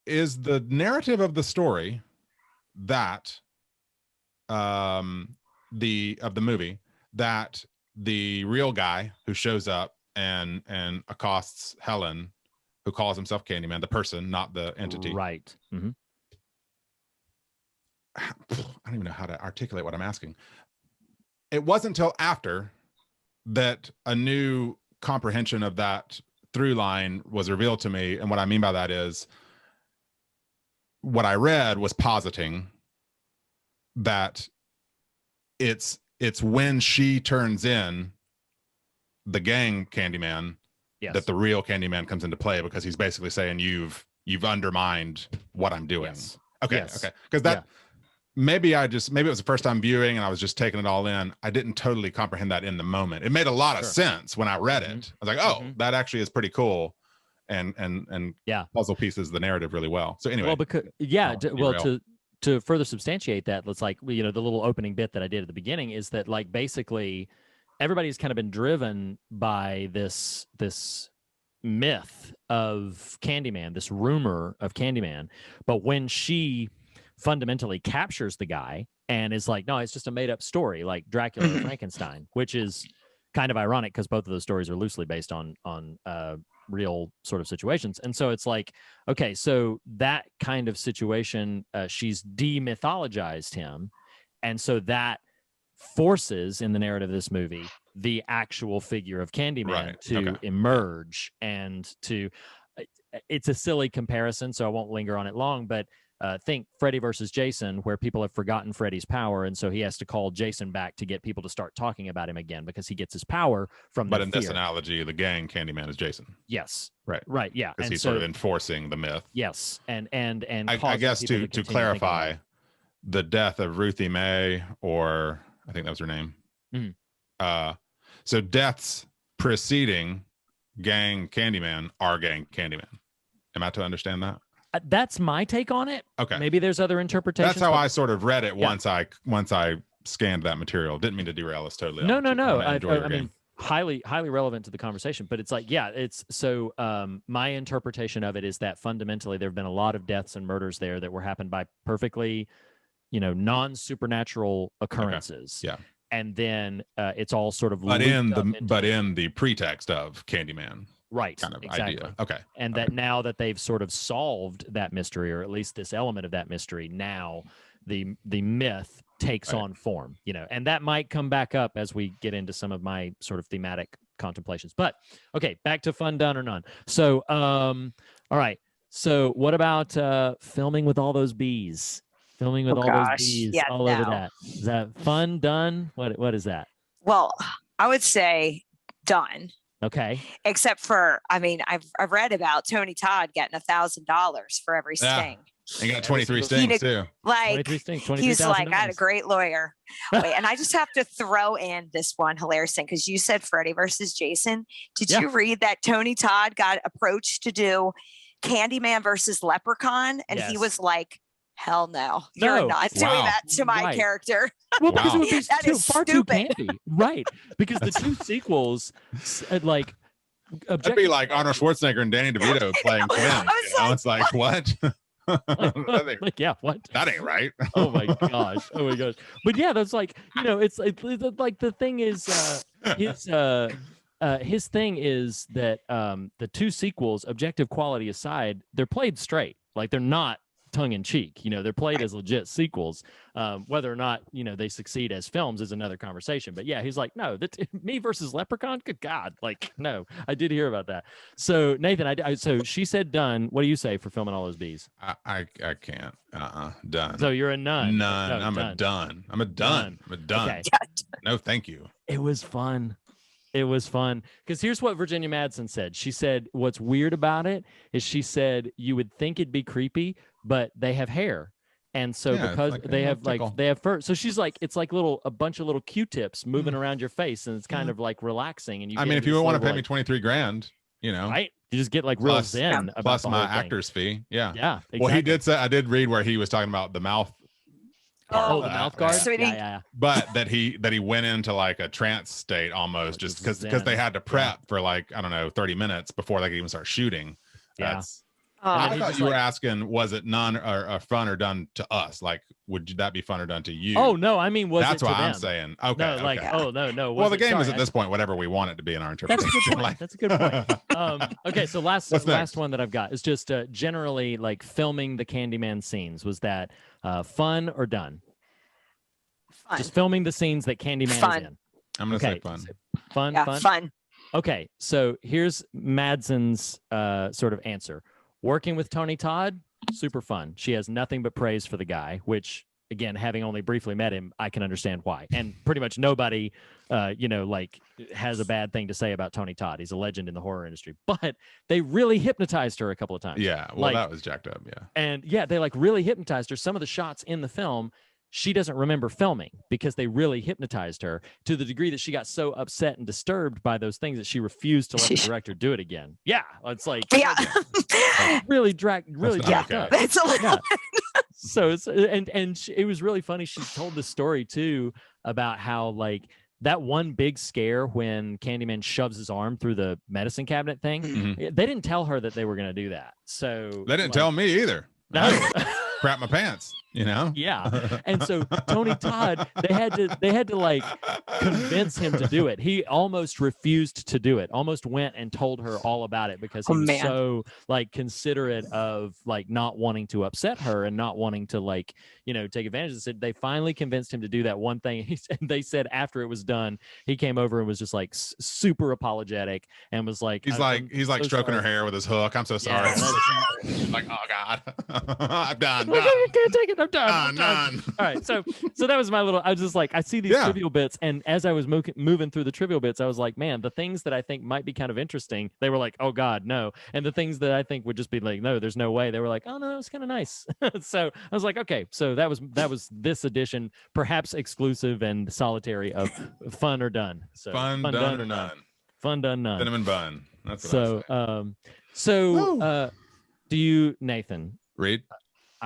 Is the narrative of the story that the movie that the real guy who shows up and accosts Helen, who calls himself Candyman, the person, not the entity. Right. Mm-hmm. I don't even know how to articulate what I'm asking. It wasn't until after that a new comprehension of that through line was revealed to me. And what I mean by that is what I read was positing that it's when she turns in the gang Candyman, Yes. that the real Candyman comes into play, because he's basically saying you've undermined what I'm doing. Yes. Okay. Yes. Okay. Because that maybe it was the first time viewing and I was just taking it all in. I didn't totally comprehend that in the moment. It made a lot of sense when I read it. I was like, oh, that actually is pretty cool. And puzzle pieces the narrative really well. So anyway. Well, because to further substantiate that, let's like, the little opening bit that I did at the beginning is that like basically everybody's kind of been driven by this myth of Candyman, this rumor of Candyman. But when she fundamentally captures the guy and is like, no, it's just a made up story, like Dracula or Frankenstein, which is kind of ironic because both of those stories are loosely based on real sort of situations. And so it's like, okay, so that kind of situation, she's demythologized him. And so that forces in the narrative of this movie the actual figure of Candyman to emerge and to it's a silly comparison, so I won't linger on it long, but think Freddy versus Jason, where people have forgotten Freddy's power, and so he has to call Jason back to get people to start talking about him again because he gets his power from But in this analogy, the gang Candyman is Jason. Yes. Right, yeah. Because he's sort of enforcing the myth. Yes, and I guess to clarify, the death of Ruthie Mae, or I think that was her name. Mm-hmm. So deaths preceding gang Candyman are gang Candyman. Am I to understand that? That's my take on it. Okay. Maybe there's other interpretations. That's how I sort of read it once I scanned that material. Didn't mean to derail us totally. No. I mean, highly relevant to the conversation, but it's like, it's so my interpretation of it is that fundamentally there have been a lot of deaths and murders there that were happened by perfectly, non-supernatural occurrences. Okay. Yeah. And then it's all sort of but in the pretext of Candyman. Right. Kind of exactly. idea. Okay. And that now that they've sort of solved that mystery, or at least this element of that mystery, now the myth takes on form, and that might come back up as we get into some of my sort of thematic contemplations. But okay, back to fun done or none. So, all right. So what about filming with all those bees? Filming with those bees all over that. Is that fun done? What is that? Well, I would say done. Okay. Except for, I've read about Tony Todd getting $1,000 for every sting. He got 23 stings too. Like 23 stings, he's like, I had a great lawyer. Wait, and I just have to throw in this one hilarious thing because you said Freddy versus Jason. Did you read that Tony Todd got approached to do Candyman versus Leprechaun, and he was like, "Hell no, you're not doing that to my character." Well, because it would be far too campy, right? Because the two sequels, like, that'd be like Arnold Schwarzenegger and Danny DeVito playing twins. It's like what? What? That ain't right. Oh my gosh. But that's like, it's like the thing is his thing is that the two sequels, objective quality aside, they're played straight. Like they're not tongue-in-cheek, they're played as legit sequels. Whether or not they succeed as films is another conversation, but he's like, no, me versus Leprechaun, good god, like, no. I did hear about that. So Nathan, so she said done. What do you say for filming all those bees? I can't. Done. So you're a none. No, I'm a done. Okay. No, thank you. It was fun because here's what Virginia Madsen said. She said what's weird about it is, she said, you would think it'd be creepy, but they have hair, and so because they have fur, so she's like, it's like a bunch of little Q-tips moving around your face, and it's kind of like relaxing. And you, if you want to pay me $23,000, right? You just get like real Plus- zen about plus the my whole thing. actor's fee. Yeah. Yeah, exactly. Well, he did say, I did read where he was talking about the mouth part Oh, of the that, mouth guard. So Yeah, he- yeah. but that he went into like a trance state almost just because Zen. they had to prep for like, I don't know, 30 minutes before they could even start shooting. Yeah. That's Oh, And I then he thought just, you were like- asking, was it none or fun or done to us? Like, would that be fun or done to you? Oh no, I mean, was that's it to what I'm them? saying. Okay, No, like, okay. oh no. Well, the was it- game sorry, is at I- this point whatever we want it to be in our That's a interpretation. good point. That's a good point. Okay, so What's last next? one that I've got is just generally like filming the Candyman scenes. Was that fun or done? fun. Just filming the scenes that Candyman is Fun. in. I'm gonna say fun. so fun, Yeah, fun. fun. Okay, so here's Madsen's sort of answer. Working with Tony Todd, super fun. She has nothing but praise for the guy, which again, having only briefly met him, I can understand why. And pretty much nobody, like has a bad thing to say about Tony Todd. He's a legend in the horror industry. But they really hypnotized her a couple of times. Yeah, well, Like- that was jacked up. Yeah. And yeah, they like really hypnotized her. Some of the shots in the film, she doesn't remember filming because they really hypnotized her to the degree that she got so upset and disturbed by those things that she refused to let the director do it again. Yeah, it's like Yeah. really dragged not jacked okay. up. That's a Yeah. So it's it was really funny. She told the story too about how like that one big scare when Candyman shoves his arm through the medicine cabinet thing. Mhm. They didn't tell her that they were going to do that. So They didn't like, tell me either. No. Crap my pants, you know? Yeah. And so Tony Todd, they had to like convince him to do it. He almost refused to do it, almost went and told her all about it because he Oh, was man. so like considerate of like not wanting to upset her and not wanting to like, take advantage of it. They finally convinced him to do that one thing. And they said after it was done, he came over and was just like super apologetic and was like, He's I'm like so stroking sorry. her hair with his hook. I'm so sorry. Yeah, that's- Like, oh God. I'm done. Like, I can't take it. I'm done. I'm done. Done. All right, so that was my little. I was just like, I see these Yeah. trivial bits, and as I was moving through the trivial bits, I was like, man, the things that I think might be kind of interesting, they were like, oh God, no, and the things that I think would just be like, no, there's no way, they were like, oh no, it's kind of nice. So I was like, okay, so that was this edition, perhaps exclusive and solitary of fun or done. So Fun done or none. Fun done none. Cinnamon bun. That's what I So Woo. do you, Nathan? Read.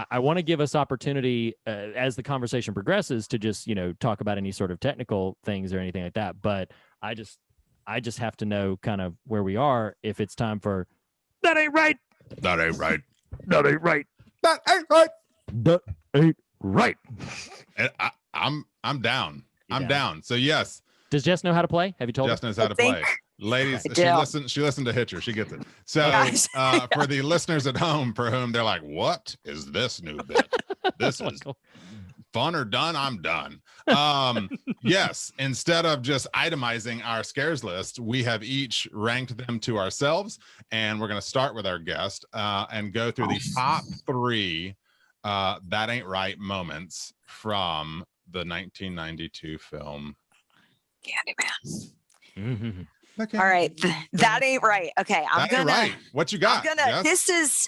I want to give us opportunity as the conversation progresses to just, talk about any sort of technical things or anything like that. But I just have to know kind of where we are if it's time for that ain't right. That ain't right. That ain't right. That ain't right. That ain't right. And I'm down. You're I'm down. So yes, Does Jess know how to play? Have you told Jess her? knows how to think play. Ladies, I do. she listened to Hitcher. She gets it. So Yes. for the listeners at home for whom they're like, what is this new bit? This is fun or done? I'm done. Yes, instead of just itemizing our scares list, we have each ranked them to ourselves, and we're going to start with our guest and go through the top 3 that ain't right moments from the 1992 film Candyman. Mhm. All right. That ain't right. Okay. I'm That gonna ain't right. What you got? I'm gonna Jess?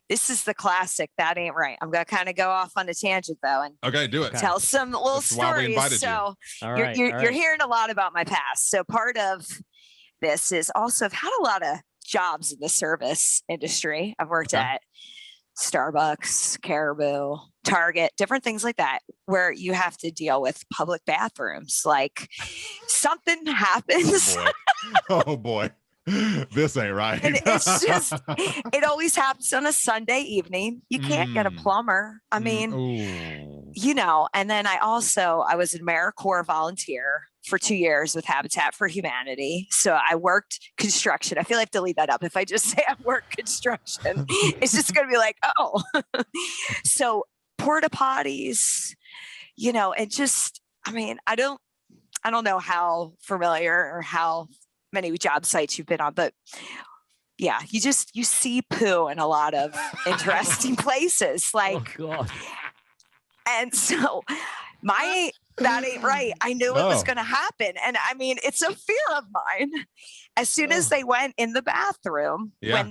this is the classic. That ain't right. I'm gonna kind of go off on a tangent though and Okay, do it. Okay. tell some little That's why we stories. invited you. So All you're right. you're, all you're right. hearing a lot about my past. So part of this is also I've had a lot of jobs in the service industry. I've worked Okay. at Starbucks, Caribou, Target, different things like that, where you have to deal with public bathrooms. Like something happens. Oh boy. This ain't right. And it's just, it always happens on a Sunday evening. You can't get a Mm. plumber. I mean, Ooh. and then I was an AmeriCorps volunteer for 2 years with Habitat for Humanity. So I worked construction. I feel like I have to leave that up. If I just say I worked construction, it's just going to be like, oh. So porta potties, and just, I don't know how familiar or how many job sites you've been on, but yeah, you see poo in a lot of interesting places. Like, Oh God. and so that ain't right. I knew it was Oh. going to happen. And it's a fear of mine. As soon as they went in the bathroom, Yeah.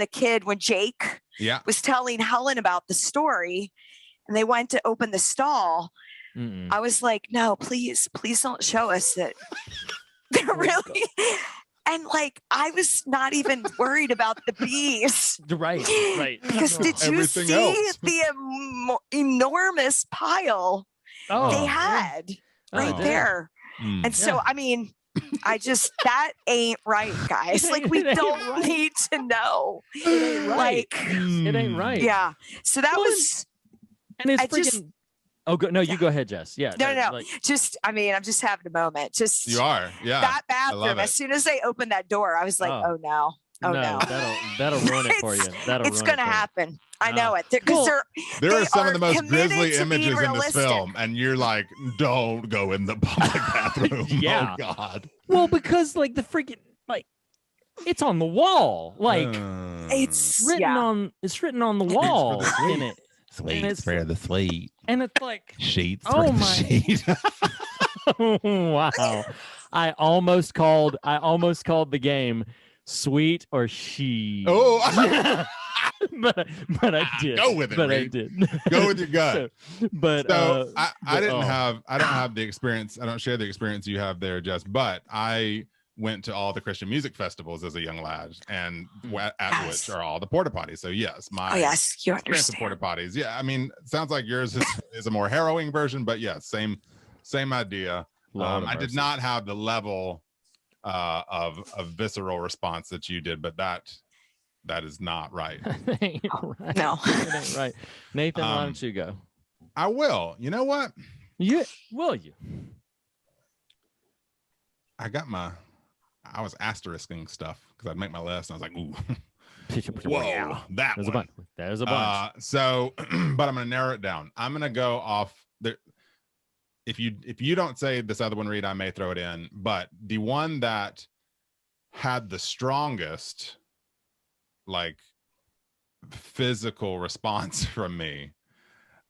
when Jake Yeah. was telling Helen about the story and they went to open the stall, Mm-mm. I was like, no, please don't show us that. They're really, And like, I was not even worried about the bees. Right. Because did you Everything see else. the enormous pile Oh, they yeah. had right Oh, yeah. there? Mm. And so, Yeah. I mean, that ain't right, guys. Like, we It ain't don't right. need to know. It ain't right. Like, It ain't right. yeah. So that Well, was And it's I freaking. just- Oh, no, you Yeah. go ahead, Jess. Yeah. no. Like, I'm just having a moment. Just You are, yeah. that I love bathroom. it. As soon as they opened that door, I was like, Oh. oh no. Oh no. That'll ruin it for you. That'll It's ruin it gonna for you. happen. I No. know it. Because Well, There they are some of the most committed grisly to being images in this realistic. film, and you're like, don't go in the public bathroom. Yeah. Oh God. Well, because like the freaking like, it's on the wall. Like It's written yeah. on. It's written on the wall the sweet. in it, sweet it's- for the sweet and it's like, sheets. Oh for the my- sheet. wow. I almost called the game sweet or she. Oh. but I did. Go with it, But I Reed. did. Go with your gut. But So I but, don't oh. have the experience. I don't share the experience you have there, Jess. But I went to all the Christian music festivals as a young lad, and at Yes. which are all the porta potties. So yes, my Oh yes, you experience of understand. porta potties. Yeah, I mean, sounds like yours is a more harrowing version, but yeah, same idea. Lord of I did mercy. not have the level of visceral response that you did, but that is not right. Ain't right. No. It ain't right. Nathan, why Um, don't you go? I will. You know what? Will you? I was asterisking stuff because I'd make my list, and I was like, ooh, Whoa, that There's a one. bunch. There's a bunch. So, but I'm going to narrow it down. I'm going to go off there. If you don't say this other one, Reed, I may throw it in. But the one that had the strongest, like, physical response from me,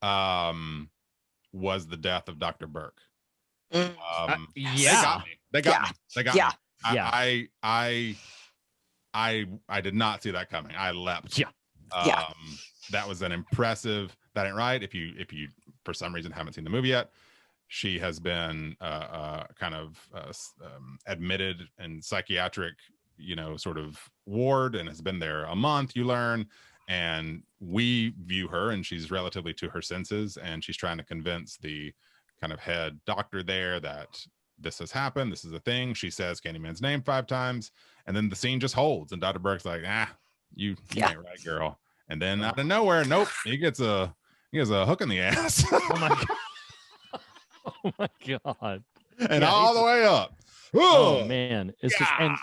was the death of Dr. Burke. Yeah. They got me. They got Yeah. me. I did not see that coming. I leapt. Yeah. Yeah. That was an impressive. That ain't right. If you for some reason haven't seen the movie yet, she has been kind of admitted in psychiatric, sort of ward, and has been there a month. You learn, and we view her, and she's relatively to her senses, and she's trying to convince the kind of head doctor there that this has happened. This is a thing. She says Candyman's name 5 times, and then the scene just holds, and Dr. Burke's like, you ain't right, girl. And then out of nowhere, nope, he gets a hook in the ass. Oh my god. Oh my god. And Yeah, all the way up. Oh man. It's just and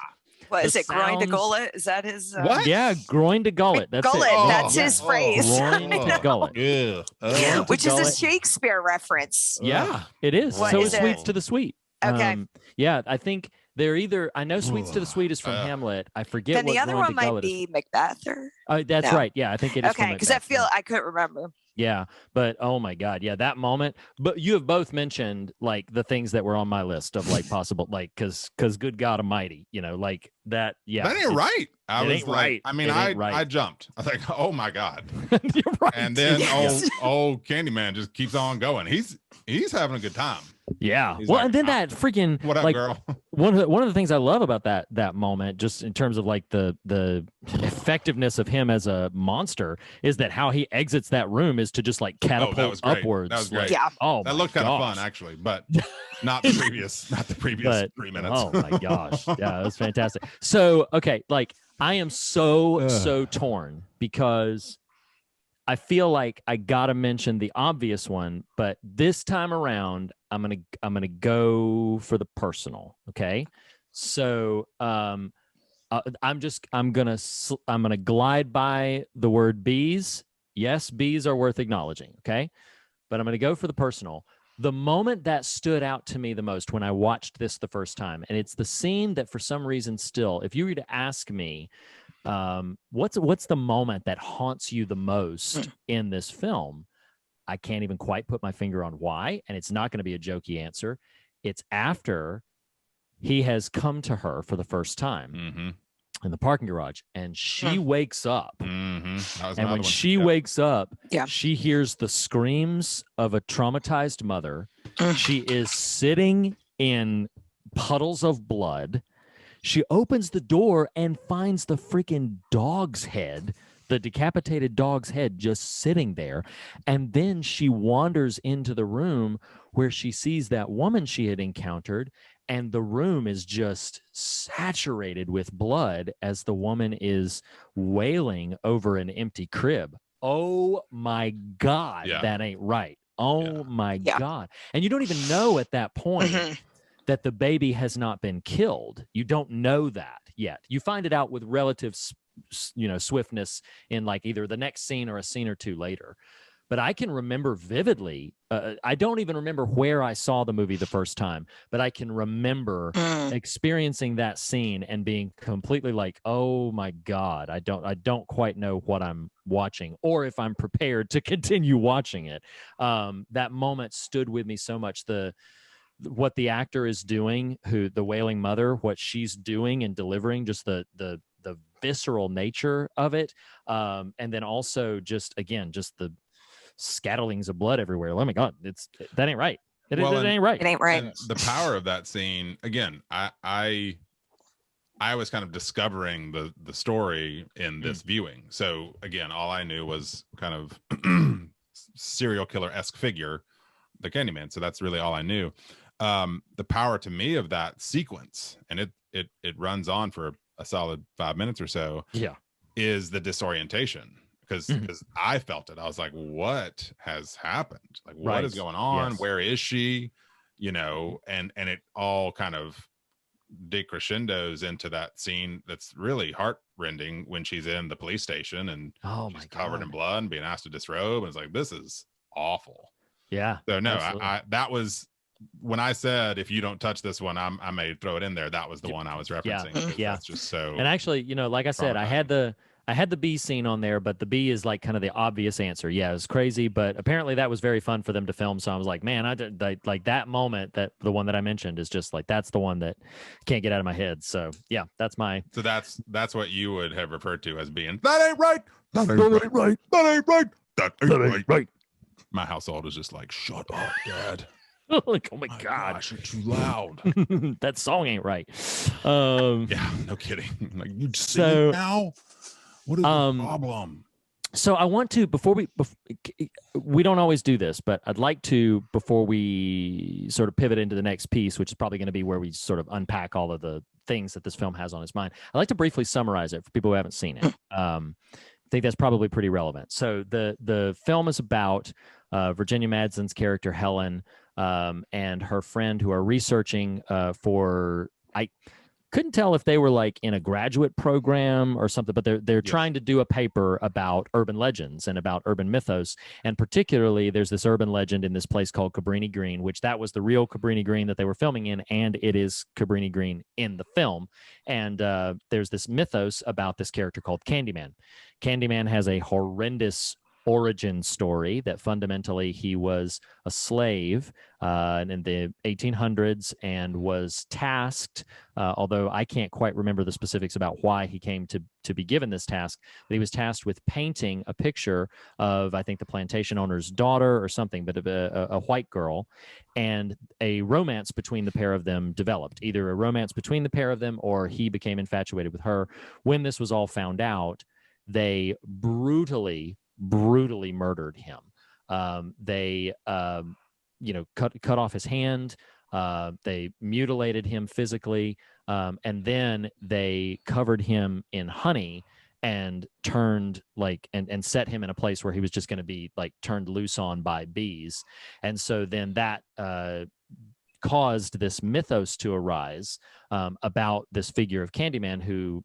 What is the it? Groin to sounds- gullet? Is that his? What? yeah, groin to gullet. That's Gullet. it. Oh, That's yeah. his phrase. Groin to gullet. Yeah. Groin to Which is a gullet. Shakespeare reference. Yeah, it is. What So is it's Sweets it? to the Sweet. Okay. Yeah, I think they're either. I know Sweets to the Sweet is from Hamlet. I forget Then what the other Groin one to might Gullet is. be Macbeth or. That's No. right. Yeah, I think it is. Okay, because I couldn't remember. Yeah, but oh my god, yeah, that moment. But you have both mentioned like the things that were on my list of like possible, like because good God Almighty, like that. Yeah, That ain't it's- right. I it was ain't like, right. I mean, It ain't right. I jumped. I was like, oh my God. You're right. And then Yes. old Candyman just keeps on going. He's having a good time. yeah. He's Well, like, and then that freaking What up, like girl? one of the things I love about that moment, just in terms of like the effectiveness of him as a monster, is that how he exits that room is to just like catapult was great. upwards. That was great. like, Yeah. oh, That my looked kind of gosh. fun, actually, but not the previous But 3 minutes. oh my gosh, yeah, it was fantastic. So okay, like I am so torn because I feel like I gotta mention the obvious one, but this time around I'm gonna go for the personal. Okay, so I'm gonna glide by the word bees. Yes, bees are worth acknowledging. Okay, but I'm gonna go for the personal. The moment that stood out to me the most when I watched this the first time, and it's the scene that for some reason still, if you were to ask me, what's the moment that haunts you the most in this film, I can't even quite put my finger on why, and it's not going to be a jokey answer. It's after he has come to her for the first time Mm-hmm. in the parking garage, and she wakes up. Mm-hmm. And when she wakes up, Yeah. she hears the screams of a traumatized mother. Mm. She is sitting in puddles of blood. She opens the door and finds the freaking dog's head, the decapitated dog's head, just sitting there. And then she wanders into the room where she sees that woman she had encountered, and the room is just saturated with blood as the woman is wailing over an empty crib. Oh my God, Yeah. that ain't right. Oh Yeah. my Yeah. God. And you don't even know at that point that the baby has not been killed. You don't know that yet. You find it out with relative swiftness in like either the next scene or a scene or two later. But I can remember vividly, I don't even remember where I saw the movie the first time, but I can remember experiencing that scene and being completely like, oh my God, I don't quite know what I'm watching or if I'm prepared to continue watching it. That moment stood with me so much. What the actor is doing, the wailing mother, what she's doing and delivering, just the visceral nature of it. And then also just the scatterings of blood everywhere. Oh my God, that ain't right. It ain't right. It ain't right. And the power of that scene, again, I was kind of discovering the story in this viewing. So again, all I knew was kind of serial killer-esque figure, the Candyman. So that's really all I knew. The power to me of that sequence, and it runs on for a solid 5 minutes or so, is the disorientation. Because I felt it. I was like, what has happened? Like, what is going on? Yes. Where is she? You know, and it all kind of decrescendos into that scene that's really heartrending when she's in the police station and she's covered in blood and being asked to disrobe. And it's like, this is awful. Yeah. So no, I that was when I said, if you don't touch this one, I may throw it in there. That was the one I was referencing. Yeah. That's just so. And actually, like I said, I had the bee scene on there, but the bee is like kind of the obvious answer. Yeah, it was crazy, but apparently that was very fun for them to film. So I was like, man, like that moment, that the one that I mentioned is just like, that's the one that can't get out of my head. So yeah, that's what you would have referred to as being, that ain't right. That ain't right. That ain't right. That ain't right. My household is just like, shut up, Dad. Like, oh my God, gosh, you're too loud. That song ain't right. Yeah, no kidding. Like, you sing now? What is the problem? So I want to, before we don't always do this, but I'd like to, before we sort of pivot into the next piece, which is probably going to be where we sort of unpack all of the things that this film has on its mind, I'd like to briefly summarize it for people who haven't seen it. I think that's probably pretty relevant. So the film is about Virginia Madsen's character, Helen, and her friend who are researching I couldn't tell if they were like in a graduate program or something, but they're trying to do a paper about urban legends and about urban mythos. And particularly there's this urban legend in this place called Cabrini Green, which that was the real Cabrini Green that they were filming in. And it is Cabrini Green in the film. And there's this mythos about this character called Candyman. Candyman has a horrendous origin story that fundamentally he was a slave in the 1800s and was tasked, although I can't quite remember the specifics about why he came to be given this task, but he was tasked with painting a picture of, I think, the plantation owner's daughter or something, but of a white girl, and a romance between the pair of them developed, either a romance between the pair of them or he became infatuated with her. When this was all found out, they brutally murdered him. They cut off his hand. They mutilated him physically, and then they covered him in honey and turned and set him in a place where he was just going to be like turned loose on by bees. And so then that caused this mythos to arise about this figure of Candyman who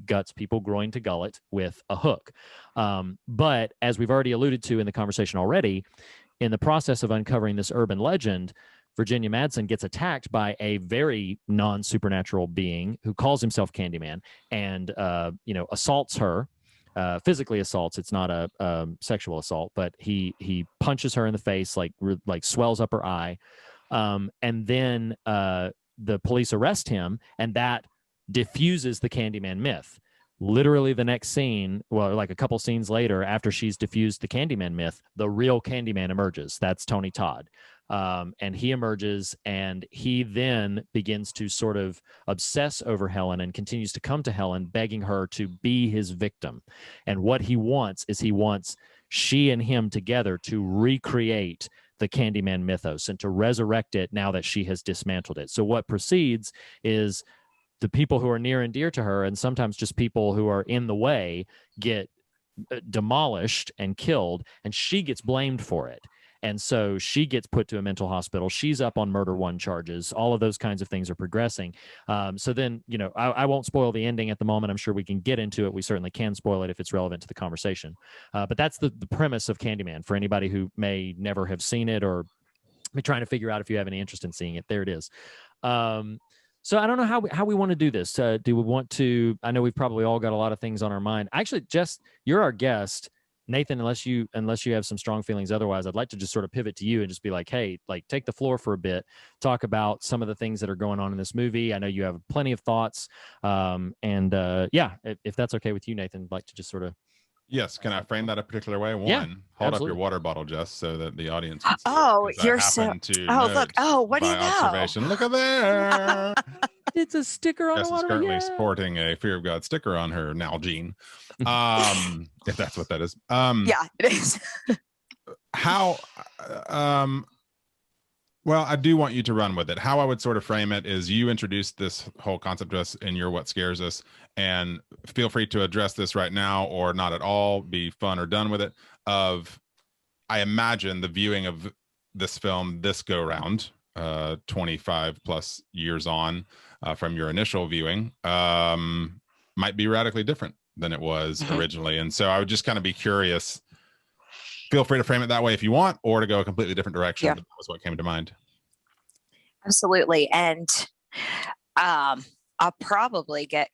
guts people groin to gullet with a hook. But as we've already alluded to in the conversation already, in the process of uncovering this urban legend, Virginia Madsen gets attacked by a very non-supernatural being who calls himself Candyman and, assaults her, physically assaults. It's not a sexual assault, but he punches her in the face, like swells up her eye. And then the police arrest him, and that diffuses the Candyman myth. Literally the next scene, well, like a couple scenes later, after she's diffused the Candyman myth, the real Candyman emerges. That's Tony Todd. And he emerges, and he then begins to sort of obsess over Helen and continues to come to Helen, begging her to be his victim. And what he wants is she and him together to recreate the Candyman mythos and to resurrect it now that she has dismantled it. So what proceeds is the people who are near and dear to her, and sometimes just people who are in the way, get demolished and killed, and she gets blamed for it. And so she gets put to a mental hospital. She's up on murder one charges. All of those kinds of things are progressing. So then, I won't spoil the ending at the moment. I'm sure we can get into it. We certainly can spoil it if it's relevant to the conversation. But that's the premise of Candyman for anybody who may never have seen it or be trying to figure out if you have any interest in seeing it. There it is. So I don't know how we want to do this. Do we want to? I know we've probably all got a lot of things on our mind. Actually, Jess, you're our guest. Nathan, unless you have some strong feelings otherwise, I'd like to just sort of pivot to you and just be like, hey, take the floor for a bit, talk about some of the things that are going on in this movie. I know you have plenty of thoughts. If that's okay with you, Nathan, I'd like to just sort of. Yes. Can I frame that a particular way? One, Yeah, hold absolutely. up your water bottle, Jess, so that the audience can see Oh, it, you're so. Oh, look. Oh, what do you know? Observation. Look at there. It's a sticker on Jess a water is currently bottle. sporting a Fear of God sticker on her Nalgene. If that's what that is. Yeah, it is. How well, I do want you to run with it. How I would sort of frame it is you introduced this whole concept to us in your What Scares Us, and feel free to address this right now or not at all, be fun or done with it. I imagine the viewing of this film this go round, 25 plus years on from your initial viewing, might be radically different than it was originally. And so I would just kind of be curious. Feel free to frame it that way if you want, or to go a completely different direction. Yeah. But that was what came to mind. Absolutely. And I'll probably get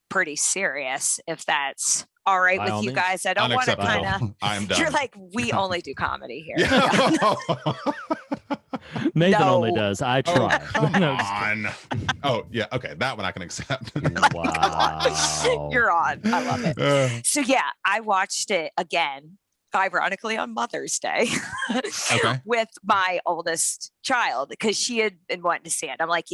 pretty serious if that's all right By with all you means. guys. I don't want to kind of. I'm done. You're like, we only do comedy here. Yeah. Nathan No. only does. I try. Come No, just kidding. on. Oh, yeah. Okay. That one I can accept. Wow. You're on. I love it. Uh, So yeah, I watched it again, ironically on Mother's Day Okay. with my oldest child because she had been wanting to see it. I'm like,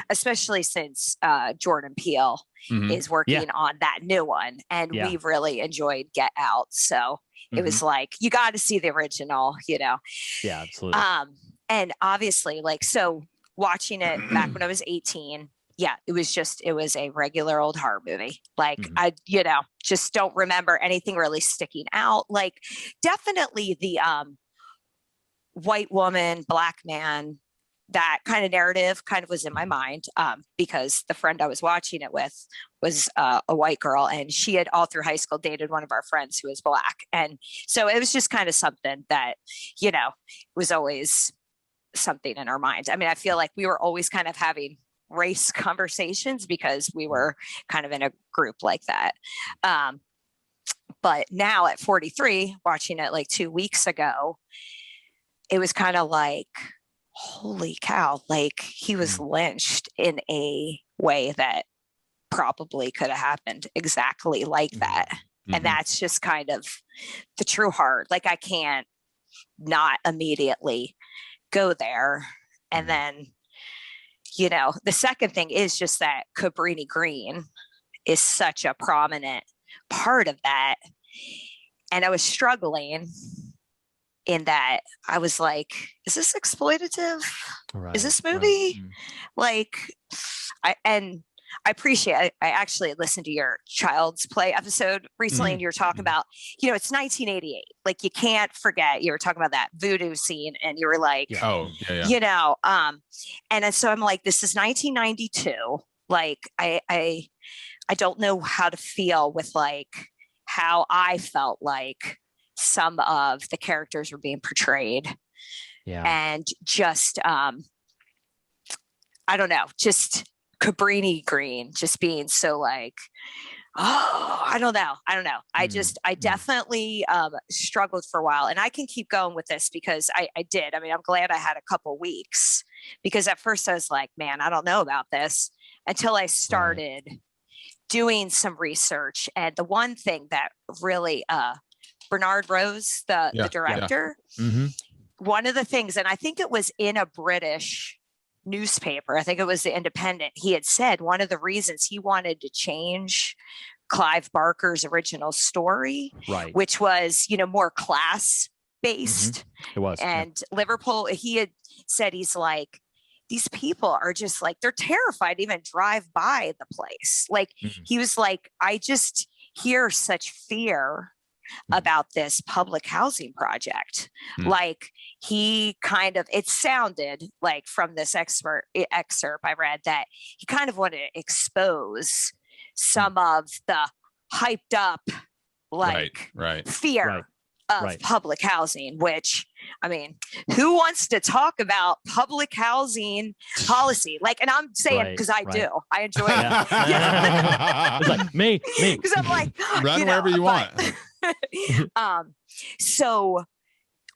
especially since Jordan Peele mhm. is working on that new one, and Yeah. we've really enjoyed Get Out. So it was like, you got to see the original, Yeah, absolutely. and obviously, so watching it back when I was 18, it was a regular old horror movie. I just don't remember anything really sticking out. Definitely the white woman, black man, that kind of narrative kind of was in my mind because the friend I was watching it with was a white girl, and she had all through high school dated one of our friends who was black. And so it was just kind of something that, was always something in our mind. I mean, I feel like we were always kind of having race conversations because we were kind of in a group like that. But now at 43, watching it 2 weeks ago, it was kind of like, holy cow, he was lynched in a way that probably could have happened exactly like that. And that's just kind of the true heart. I can't not immediately go there. And then, the second thing is just that Cabrini Green is such a prominent part of that. And I was struggling in that I was like, is this exploitative? Right, Is this movie? right. I appreciate it. I actually listened to your Child's Play episode recently, and you were talking about, it's 1988. You can't forget, you were talking about that voodoo scene, and you were like, Oh, yeah. And so I'm like, this is 1992. I don't know how to feel with how I felt like some of the characters were being portrayed. Yeah. And just, I don't know, just Cabrini Green just being so I don't know. I definitely struggled for a while, and I can keep going with this because I did. I mean, I'm glad I had a couple weeks, because at first I was like, man, I don't know about this, until I started doing some research. And the one thing that really, Bernard Rose, the director, one of the things, and I think it was in a British newspaper, I think it was the Independent, he had said one of the reasons he wanted to change Clive Barker's original story, Right. which was, more class based. It was. And Liverpool, he had said, he's like, these people are just like, they're terrified to even drive by the place. Like, he was like, I just hear such fear about this public housing project. Like, he kind of, it sounded like from this excerpt I read that he kind of wanted to expose some of the hyped up, like, fear of public housing, which, I mean, who wants to talk about public housing policy? Like, and I'm saying, because I do, I enjoy it. It's like me. Because I'm like, run wherever you want. So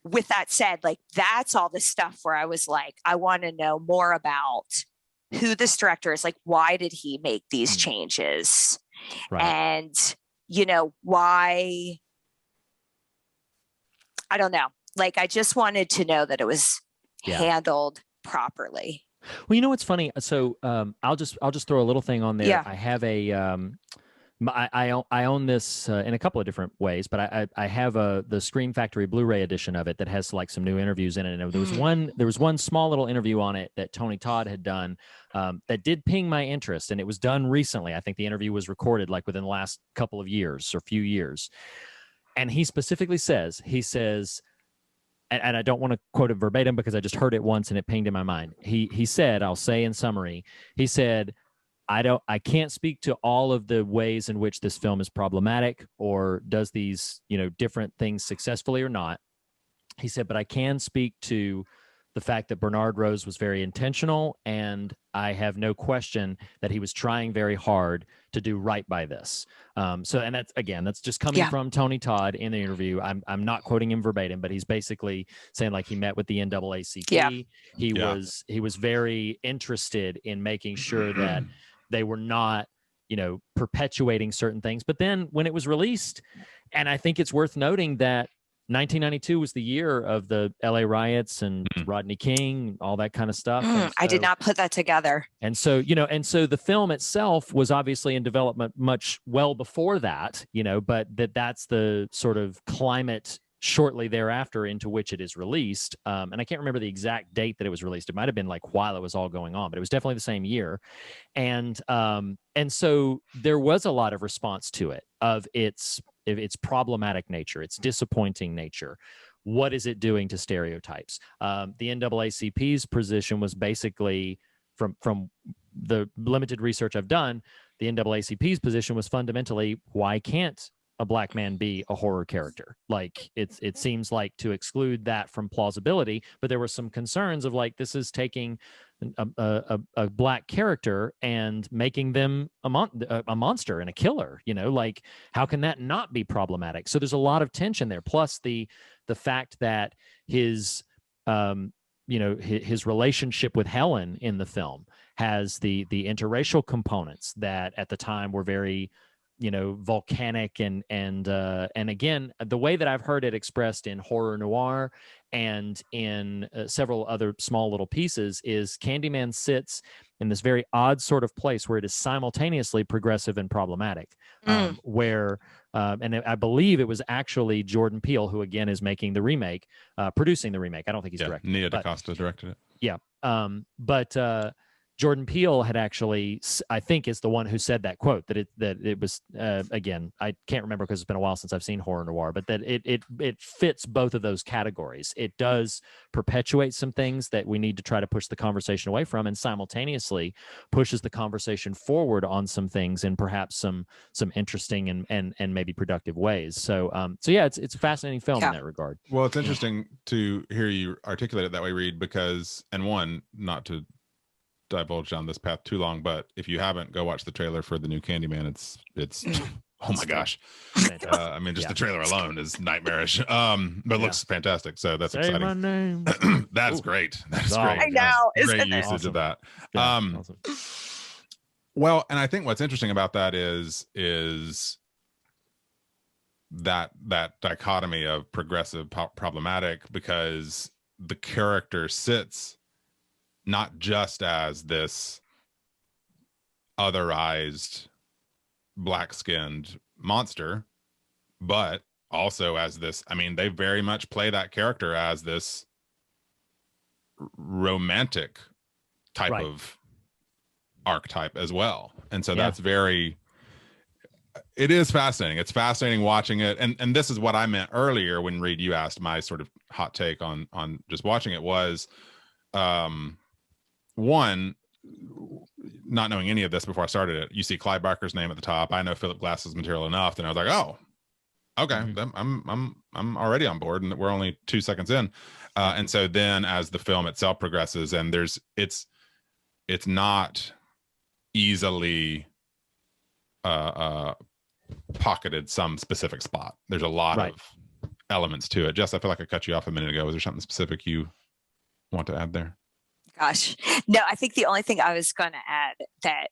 with that said, like, that's all the stuff where I was like, I want to know more about who this director is, like, why did he make these changes? And, why, I don't know. Like, I just wanted to know that it was handled properly. Well, you know what's funny? So I'll just throw a little thing on there. Yeah. I have a I own this in a couple of different ways, but I have the Scream Factory Blu-ray edition of it that has like some new interviews in it. And there was one small little interview on it that Tony Todd had done that did ping my interest, and it was done recently. I think the interview was recorded like within the last couple of years or few years. And he specifically says, and I don't want to quote it verbatim because I just heard it once and it pinged in my mind. He said, I'll say in summary, he said, I can't speak to all of the ways in which this film is problematic or does these, different things successfully or not. He said, but I can speak to the fact that Bernard Rose was very intentional, and I have no question that he was trying very hard to do right by this. And that's just coming from Tony Todd in the interview. I'm not quoting him verbatim, but he's basically saying like he met with the NAACP. Yeah. He was very interested in making sure that they were not, perpetuating certain things. But then when it was released, and I think it's worth noting that 1992 was the year of the LA riots and Rodney King, all that kind of stuff. I did not put that together. And so, so the film itself was obviously in development much well before that, but that's the sort of climate shortly thereafter into which it is released. And I can't remember the exact date that it was released. It might have been like while it was all going on, but it was definitely the same year. And so there was a lot of response to it of its problematic nature, its disappointing nature. What is it doing to stereotypes? The NAACP's position was basically, from the limited research I've done, the NAACP's position was fundamentally, why can't a black man be a horror character? Like, it seems like to exclude that from plausibility, but there were some concerns of like, this is taking a black character and making them a monster and a killer, like, how can that not be problematic? So there's a lot of tension there. Plus the fact that his relationship with Helen in the film has the interracial components that at the time were very, volcanic and again, the way that I've heard it expressed in horror noir and in several other small little pieces is Candyman sits in this very odd sort of place where it is simultaneously progressive and problematic, where and I believe it was actually Jordan Peele, who again is making the remake, producing the remake. I don't think he's directing. Nia DaCosta directed it. Yeah. But Jordan Peele had actually, I think, is the one who said that quote, that it was, again, I can't remember because it's been a while since I've seen horror noir, but that it fits both of those categories. It does perpetuate some things that we need to try to push the conversation away from, and simultaneously pushes the conversation forward on some things in perhaps some interesting and maybe productive ways. So yeah, it's a fascinating film in that regard. Well, it's interesting to hear you articulate it that way, Reed, because, and one, not to divulge down this path too long, but if you haven't, go watch the trailer for the new Candyman. It's oh my gosh. I mean, just the trailer alone is nightmarish. But it looks fantastic. So that's exciting. My name. That's great. That's great. I know. Great usage of that. Awesome. Well, and I think what's interesting about that is that dichotomy of progressive problematic, because the character sits not just as this otherized, black-skinned monster, but also as this, I mean, they very much play that character as this romantic type of archetype as well. And so that's it is fascinating. It's fascinating watching it. And this is what I meant earlier when Reed, you asked my sort of hot take on just watching it was, one, not knowing any of this before I started it, you see Clive Barker's name at the top. I know Philip Glass's material enough, and I was like, oh, okay, I'm already on board, and we're only 2 seconds in. And so then as the film itself progresses, and it's not easily pocketed some specific spot. There's a lot of elements to it. Jess, I feel like I cut you off a minute ago. Was there something specific you want to add there? Gosh, no, I think the only thing I was going to add that,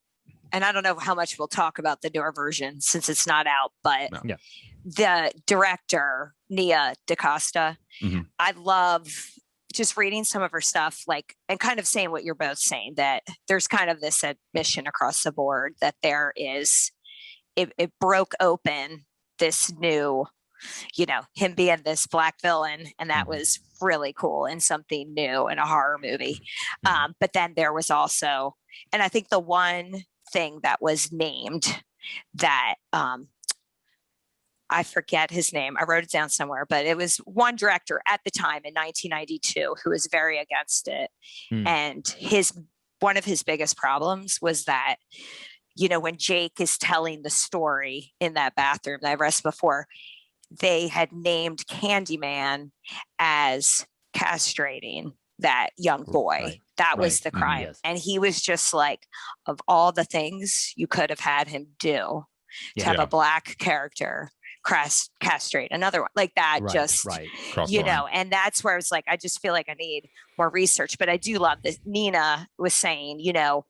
and I don't know how much we'll talk about the newer version since it's not out, but the director, Nia DaCosta, I love just reading some of her stuff, like, and kind of saying what you're both saying, that there's kind of this admission across the board that there is, it broke open this new, you know, him being this black villain, and that was really cool and something new in a horror movie. But then there was also, and I think the one thing that was named that I forget his name, I wrote it down somewhere, but it was one director at the time in 1992 who was very against it. And one of his biggest problems was that, you know, when Jake is telling the story in that bathroom that I read before, they had named Candyman as castrating that young boy. That was the crime. And he was just like, of all the things you could have had him do to have a black character castrate another one like that, you know, and that's where I was like, I just feel like I need more research. But I do love this. Nina was saying, you know,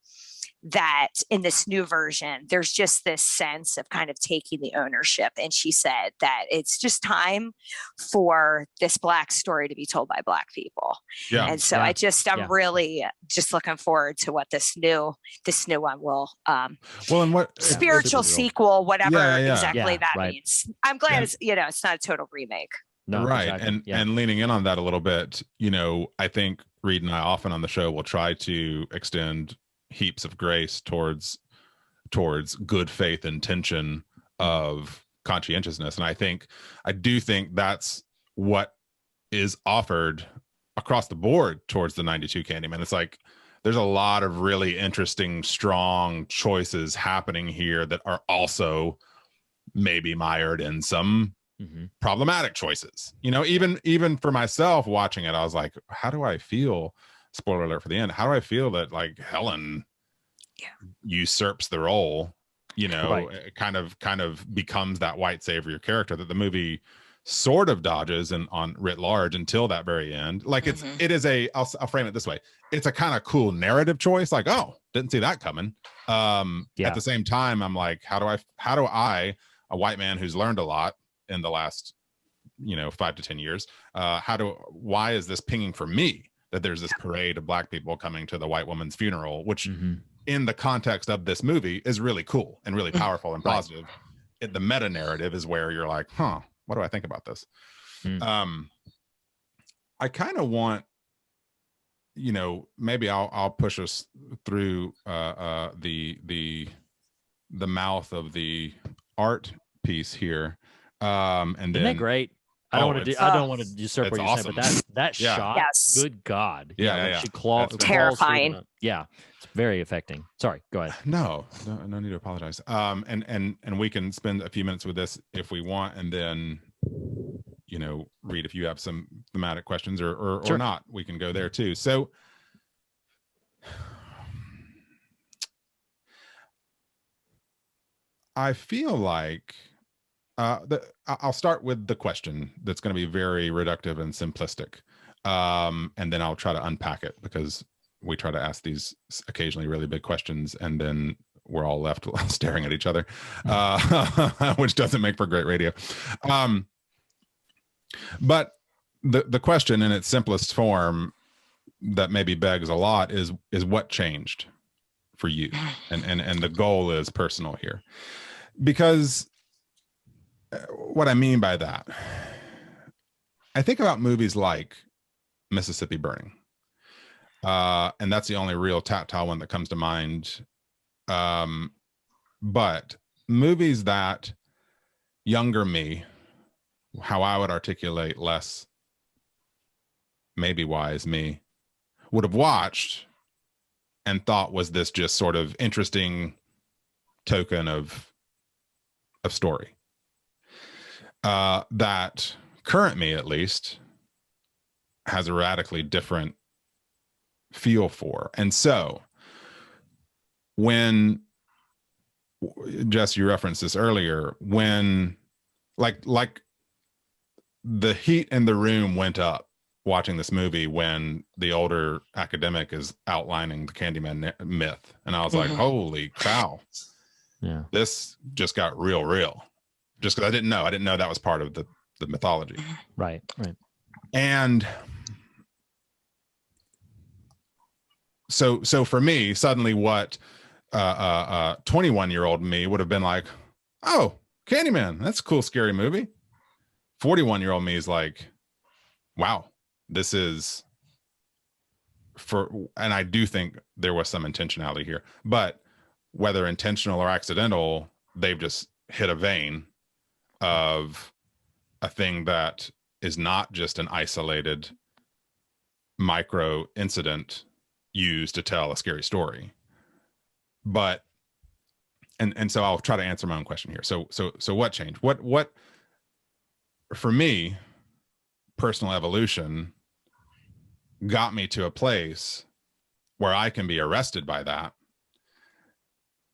that in this new version, there's just this sense of kind of taking the ownership. And she said that it's just time for this black story to be told by black people. And so I'm really just looking forward to what this new one will, and what spiritual sequel, whatever exactly that means. I'm glad it's, you know, it's not a total remake. No, and leaning in on that a little bit, you know, I think Reed and I often on the show will try to extend heaps of grace towards good faith intention of conscientiousness, and I do think that's what is offered across the board towards the 92 Candyman. It's like there's a lot of really interesting, strong choices happening here that are also maybe mired in some problematic choices. You know, even for myself watching it, I was like, how do I feel? Spoiler alert for the end. How do I feel that like Helen usurps the role, you know, kind of becomes that white savior character that the movie sort of dodges and on writ large until that very end. Like it is I'll frame it this way. It's a kind of cool narrative choice. Like, oh, didn't see that coming. At the same time, I'm like, how do I, a white man who's learned a lot in the last, you know, 5 to 10 years, why is this pinging for me? That there's this parade of black people coming to the white woman's funeral, which in the context of this movie is really cool and really powerful and positive. The meta narrative is where you're like, what do I think about this? I kind of want, you know, maybe I'll push us through the mouth of the art piece here. And then, isn't that great? I don't want to usurp what you're saying, but that shot, good God. She terrifying. It's very affecting. Sorry, go ahead. No need to apologize. And we can spend a few minutes with this if we want, and then, you know, Reed, if you have some thematic questions or not, we can go there too. So I feel like I'll start with the question that's going to be very reductive and simplistic. And then I'll try to unpack it, because we try to ask these occasionally really big questions and then we're all left staring at each other, which doesn't make for great radio. But the question in its simplest form that maybe begs a lot is what changed for you? And the goal is personal here, because what I mean by that, I think about movies like Mississippi Burning, and that's the only real tactile one that comes to mind. But movies that younger me, how I would articulate less maybe wise me, would have watched and thought, was this just sort of interesting token of story, that current me at least has a radically different feel for. And so when, Jess, you referenced this earlier, when like the heat in the room went up watching this movie when the older academic is outlining the Candyman myth, and I was like, holy cow, Yeah. this just got real, just because I didn't know that was part of the mythology. Right. And so for me, suddenly what 21-year-old me would have been like, oh, Candyman, that's a cool, scary movie. 41-year-old me is like, wow, this is and I do think there was some intentionality here, but whether intentional or accidental, they've just hit a vein of a thing that is not just an isolated micro incident used to tell a scary story, but and so I'll try to answer my own question here. So what changed? What for me, personal evolution got me to a place where I can be arrested by that.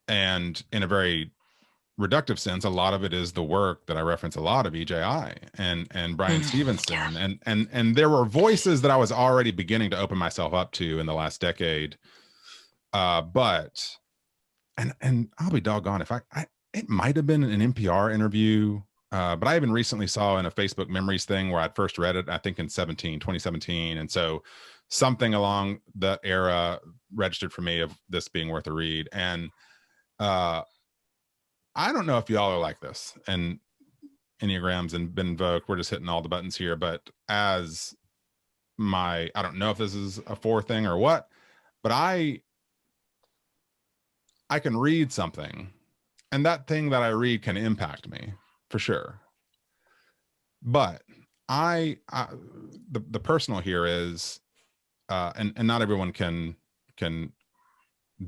And in a very reductive sense, a lot of it is the work that I reference a lot of EJI and Brian Stevenson. And there were voices that I was already beginning to open myself up to in the last decade. But I'll be doggone if it might have been an NPR interview, but I even recently saw in a Facebook memories thing where I'd first read it, I think in 2017. And so something along that era registered for me of this being worth a read. And I don't know if y'all are like this, and Enneagrams and been invoked, we're just hitting all the buttons here, but as I don't know if this is a 4 thing or what, but I can read something and that thing that I read can impact me for sure. But the personal here is, and not everyone can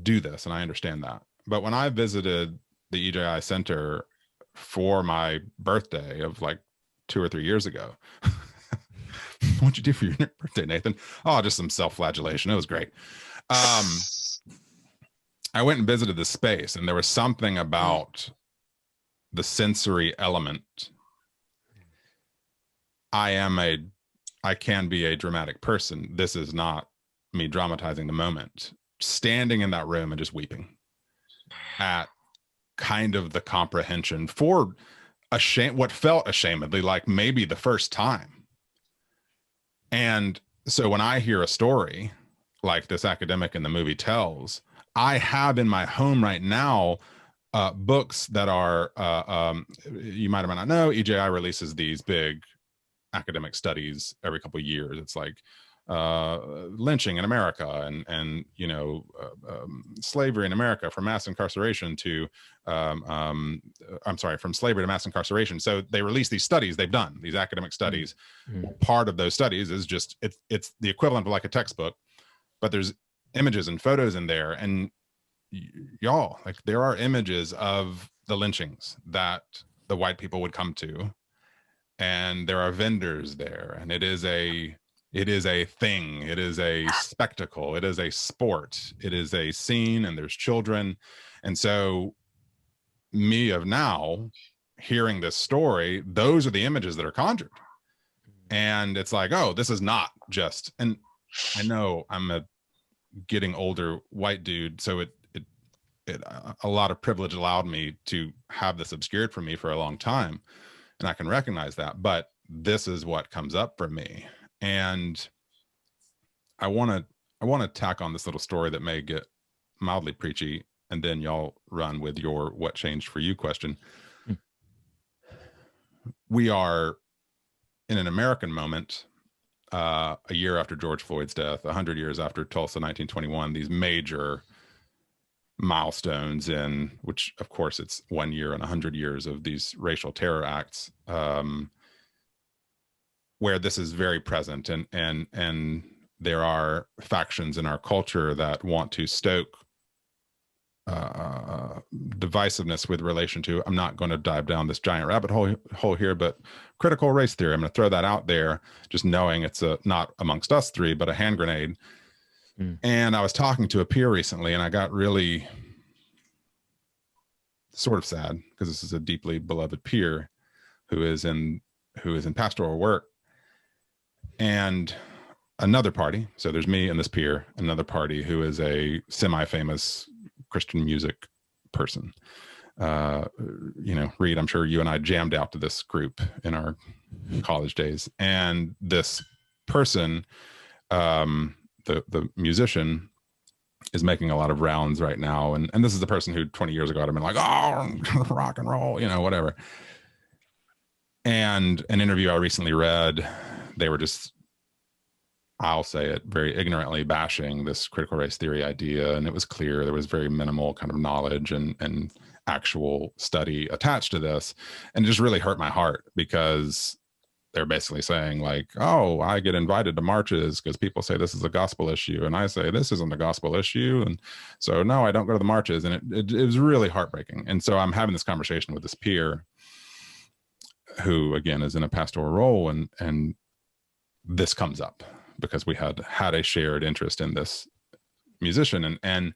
do this, and I understand that. But when I visited the EJI Center for my birthday of like 2 or 3 years ago, what'd you do for your birthday, Nathan? Oh, just some self-flagellation. It was great. I went and visited the space, and there was something about the sensory element. I can be a dramatic person. This is not me dramatizing the moment. Standing in that room and just weeping at kind of the comprehension for what felt ashamedly like maybe the first time. And so when I hear a story like this academic in the movie tells, I have in my home right now books that are, you might or might not know, EJI releases these big academic studies every couple of years. It's like lynching in America and slavery in America, from mass incarceration to from slavery to mass incarceration. So they release these studies they've done, these academic studies. Part of those studies is just it's the equivalent of like a textbook, but there's images and photos in there, and y'all, like, there are images of the lynchings that the white people would come to, and there are vendors there, and it is a thing, it is a spectacle, it is a sport, it is a scene, and there's children. And so me of now hearing this story, those are the images that are conjured, and it's like, oh, this is not just, and I know I'm a getting older white dude, so it a lot of privilege allowed me to have this obscured from me for a long time, and I can recognize that. But this is what comes up for me. And I want to tack on this little story that may get mildly preachy, and then y'all run with your what changed for you question. We are in an American moment, a year after George Floyd's death, 100 years after Tulsa, 1921, these major milestones in which, of course, it's 1 year and 100 years of these racial terror acts, where this is very present, and there are factions in our culture that want to stoke divisiveness with relation to, I'm not going to dive down this giant rabbit hole here, but critical race theory. I'm going to throw that out there, just knowing it's not amongst us three, but a hand grenade. And I was talking to a peer recently, and I got really sort of sad, because this is a deeply beloved peer who is in pastoral work, and another party. So there's me and this peer, another party who is a Christian music person. Reed, I'm sure you and I jammed out to this group in our college days. And this person, the musician, is making a lot of rounds right now. And this is the person who 20 years ago had been like, oh, rock and roll, whatever. And an interview I recently read, they were just, I'll say it, very ignorantly bashing this critical race theory idea. And it was clear there was very minimal kind of knowledge and actual study attached to this. And it just really hurt my heart, because they're basically saying like, oh, I get invited to marches because people say this is a gospel issue. And I say, this isn't a gospel issue. And so, no, I don't go to the marches. And it was really heartbreaking. And so I'm having this conversation with this peer who, again, is in a pastoral role. And this comes up because we had a shared interest in this musician. And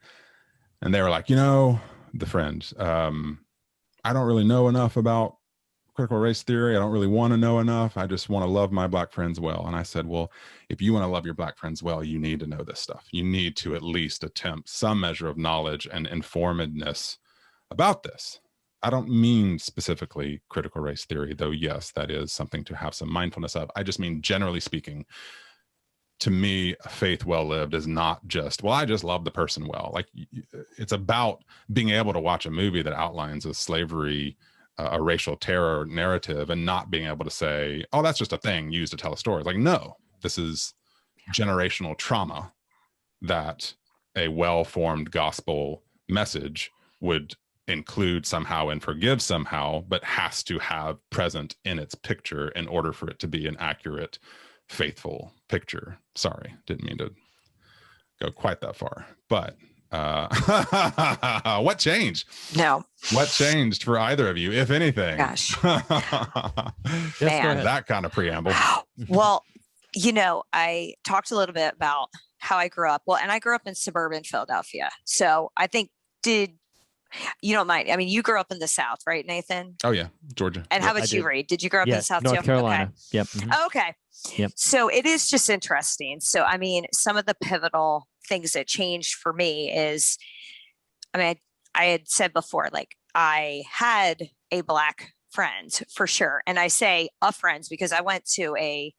they were like, the friend, I don't really know enough about critical race theory. I don't really want to know enough. I just want to love my Black friends well. And I said, well, if you want to love your Black friends well, you need to know this stuff. You need to at least attempt some measure of knowledge and informedness about this. I don't mean specifically critical race theory, though. Yes, that is something to have some mindfulness of. I just mean, generally speaking, to me, a faith well lived is not just, well, I just love the person well. Like, it's about being able to watch a movie that outlines a slavery, a racial terror narrative, and not being able to say, oh, that's just a thing used to tell a story. Like, no, this is generational trauma that a well-formed gospel message would include somehow and forgive somehow, but has to have present in its picture in order for it to be an accurate, faithful picture. Sorry, didn't mean to go quite that far, but what changed? No. What changed for either of you, if anything? Gosh. Man. That kind of preamble. Well, I talked a little bit about how I grew up. Well, and I grew up in suburban Philadelphia. So I think, you don't mind. I mean, you grew up in the South, right, Nathan? Oh, yeah. Georgia. And how about you, Reed? Did you grow up in the South North too? Carolina. Okay. Yep. Mm-hmm. Okay. Yep. So it is just interesting. So, I mean, some of the pivotal things that changed for me is, I had said before, like, I had a Black friend for sure. And I say a friend because I went to a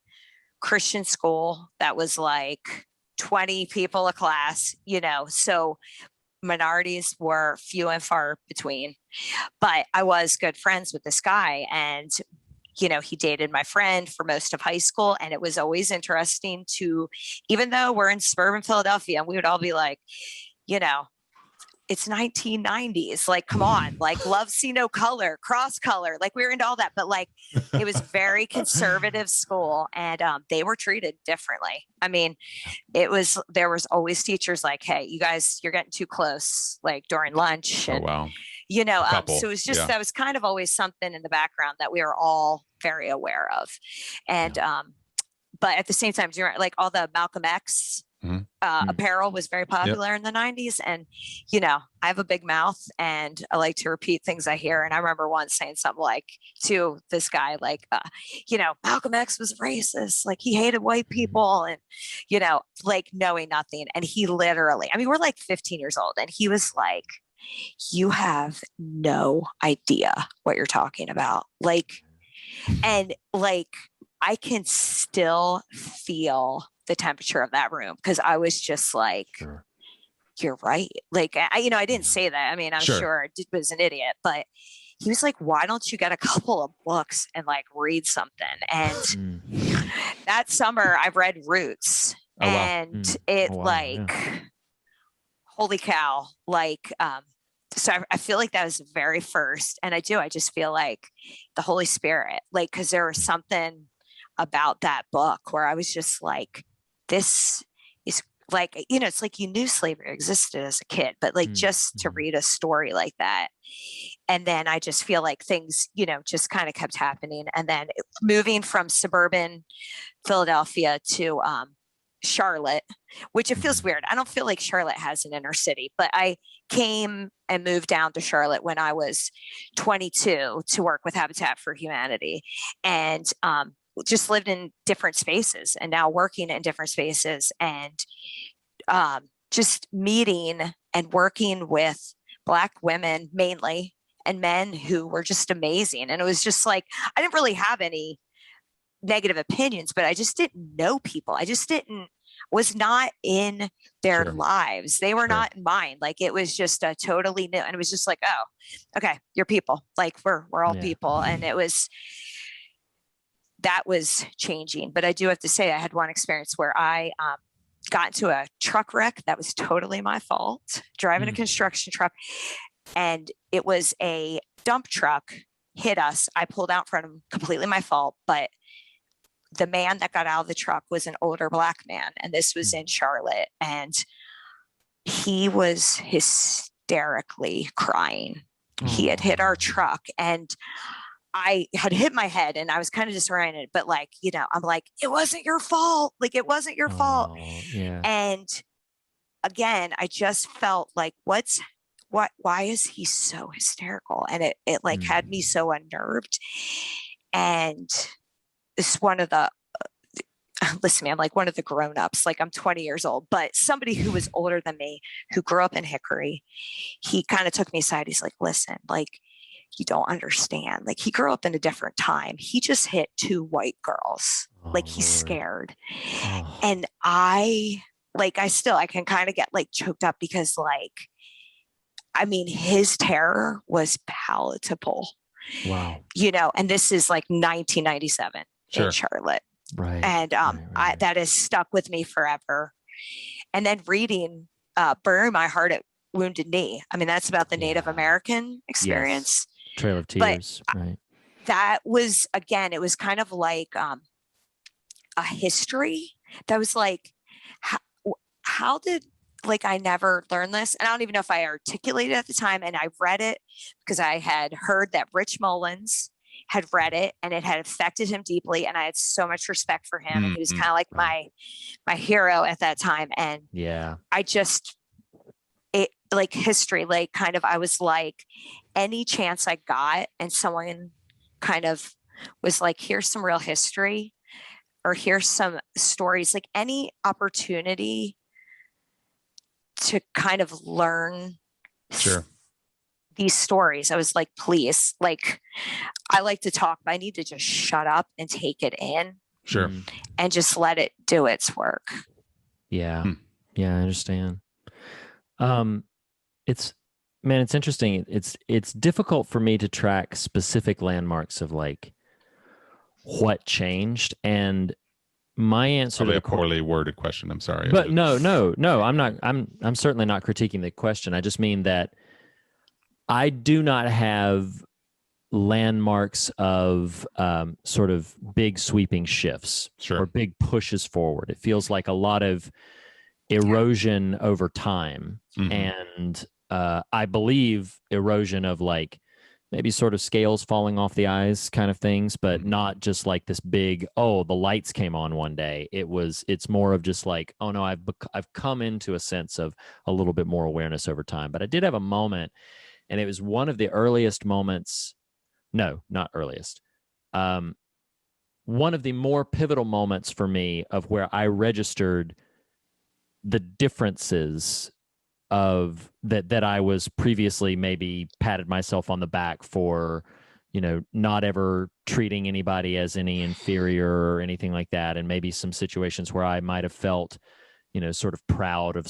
Christian school that was like 20 people a class, so minorities were few and far between, but I was good friends with this guy, and he dated my friend for most of high school. And it was always interesting to, even though we're in suburban Philadelphia, and we would all be like, it's 1990s, like, come on, like, love see no color, cross color, like, we were into all that, but like, it was very conservative school, and they were treated differently. I mean, there was always teachers like, hey, you guys, you're getting too close, like, during lunch. And, oh, wow. So it was just, that was kind of always something in the background that we were all very aware of. And, but at the same time, you're like, all the Malcolm X apparel was very popular in the 90s. And, I have a big mouth and I like to repeat things I hear. And I remember once saying something like to this guy, like, Malcolm X was racist. Like, he hated white people, and, like, knowing nothing. And he literally, I mean, we're like 15 years old, and he was like, you have no idea what you're talking about. Like, and like, I can still feel the temperature of that room because I was just like, Sure. you're right. Like, I didn't say that. I mean, I'm Sure. sure I was an idiot, but he was like, why don't you get a couple of books and like read something? And that summer I've read Roots, Oh, wow. and it Oh, wow. like, holy cow. Like, so I feel like that was the very first. And I just feel like the Holy Spirit, like, cause there was something about that book where I was just like, this is like, it's like you knew slavery existed as a kid, but like just to read a story like that. And then I just feel like things, just kind of kept happening. And then moving from suburban Philadelphia to Charlotte, which it feels weird. I don't feel like Charlotte has an inner city, but I came and moved down to Charlotte when I was 22 to work with Habitat for Humanity, and just lived in different spaces, and now working in different spaces, and just meeting and working with Black women mainly, and men who were just amazing. And it was just like, I didn't really have any negative opinions, but I just didn't know people. I just was not in their lives. They were not in mine. Like, it was just a totally new, and it was just like, oh, okay, you're people. Like, we're all people. And that was changing. But I do have to say, I had one experience where I got into a truck wreck that was totally my fault, driving a construction truck. And it was a dump truck hit us. I pulled out in front of him, completely my fault. But the man that got out of the truck was an older Black man. And this was in Charlotte. And he was hysterically crying. He had hit our truck, and I had hit my head, and I was kind of disoriented, but like, I'm like, it wasn't your fault. Like, it wasn't your fault. Yeah. And again, I just felt like, why is he so hysterical? And it like had me so unnerved. And it's one of the, listen, man, like one of the grown-ups, like I'm 20 years old, but somebody who was older than me, who grew up in Hickory, he kind of took me aside. He's like, listen, like, you don't understand. Like, he grew up in a different time. He just hit 2 white girls. Like, he's scared. And I can kind of get like choked up because, like, I mean, his terror was palatable. Wow. And this is like 1997 in Charlotte. Right. And that has stuck with me forever. And then reading Bury My Heart at Wounded Knee. I mean, that's about the Native American experience. Yes. Trail of Tears. Right. That was, again, it was kind of like a history that was like, how did, like, I never learned this, and I don't even know if I articulated it at the time. And I read it because I had heard that Rich Mullins had read it, and it had affected him deeply. And I had so much respect for him. And he was kind of like my hero at that time. And I just, like history, like kind of, I was like, any chance I got, and someone kind of was like, here's some real history, or here's some stories, like any opportunity to kind of learn these stories. I was like, please, like, I like to talk, but I need to just shut up and take it in. And just let it do its work. Yeah. Yeah, I understand. It's interesting. It's difficult for me to track specific landmarks of like what changed, and my answer Probably to a poorly worded question. I'm sorry. But no, I'm not. I'm certainly not critiquing the question. I just mean that I do not have landmarks of sort of big sweeping shifts or big pushes forward. It feels like a lot of erosion over time, and I believe erosion of like maybe sort of scales falling off the eyes kind of things, but not just like this big, oh, the lights came on one day. It's more of just like, oh no, I've come into a sense of a little bit more awareness over time. But I did have a moment, and it was one of the earliest moments. No, not earliest. One of the more pivotal moments for me of where I registered the differences of that I was previously maybe patted myself on the back for not ever treating anybody as any inferior or anything like that. And maybe some situations where I might have felt, sort of proud of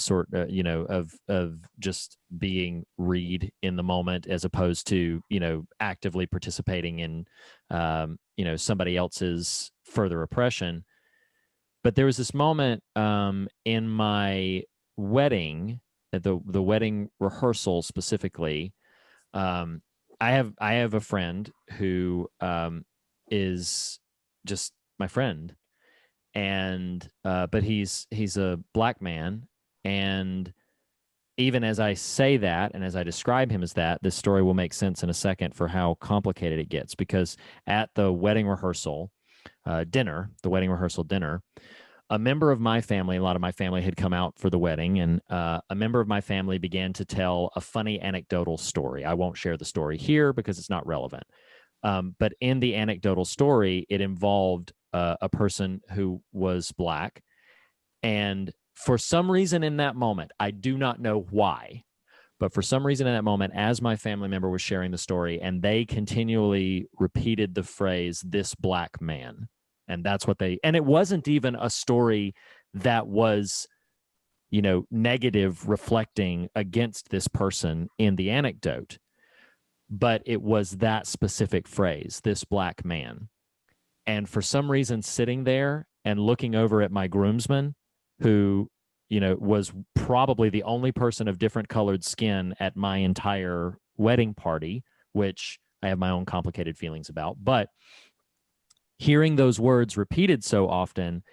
of just being Reed in the moment, as opposed to, actively participating in, somebody else's further oppression. But there was this moment in my wedding, at the wedding rehearsal specifically. I have a friend who is just my friend, and but he's a black man, and even as I say that and as I describe him as that, this story will make sense in a second for how complicated it gets. Because at the wedding rehearsal dinner, a member of my family, a lot of my family had come out for the wedding, and a member of my family began to tell a funny anecdotal story. I won't share the story here because it's not relevant. But in the anecdotal story, it involved a person who was black. And for some reason in that moment, I do not know why, but for some reason in that moment, as my family member was sharing the story, and they continually repeated the phrase, "this black man." And that's what and it wasn't even a story that was, negative, reflecting against this person in the anecdote, but it was that specific phrase, "this black man." And for some reason, sitting there and looking over at my groomsman, who, was probably the only person of different colored skin at my entire wedding party, which I have my own complicated feelings about, but hearing those words repeated so often,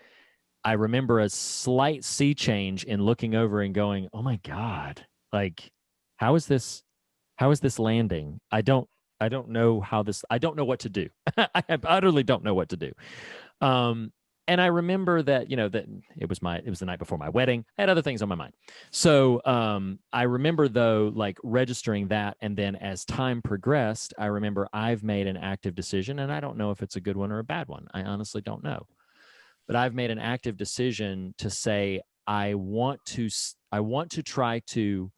I remember a slight sea change in looking over and going, "Oh my God, like, how is this landing? I don't know I don't know what to do." I utterly don't know what to do. And I remember that, that it was the night before my wedding. I had other things on my mind. So I remember, though, like, registering that. And then as time progressed, I remember I've made an active decision, and I don't know if it's a good one or a bad one. I honestly don't know. But I've made an active decision to say, I want to try to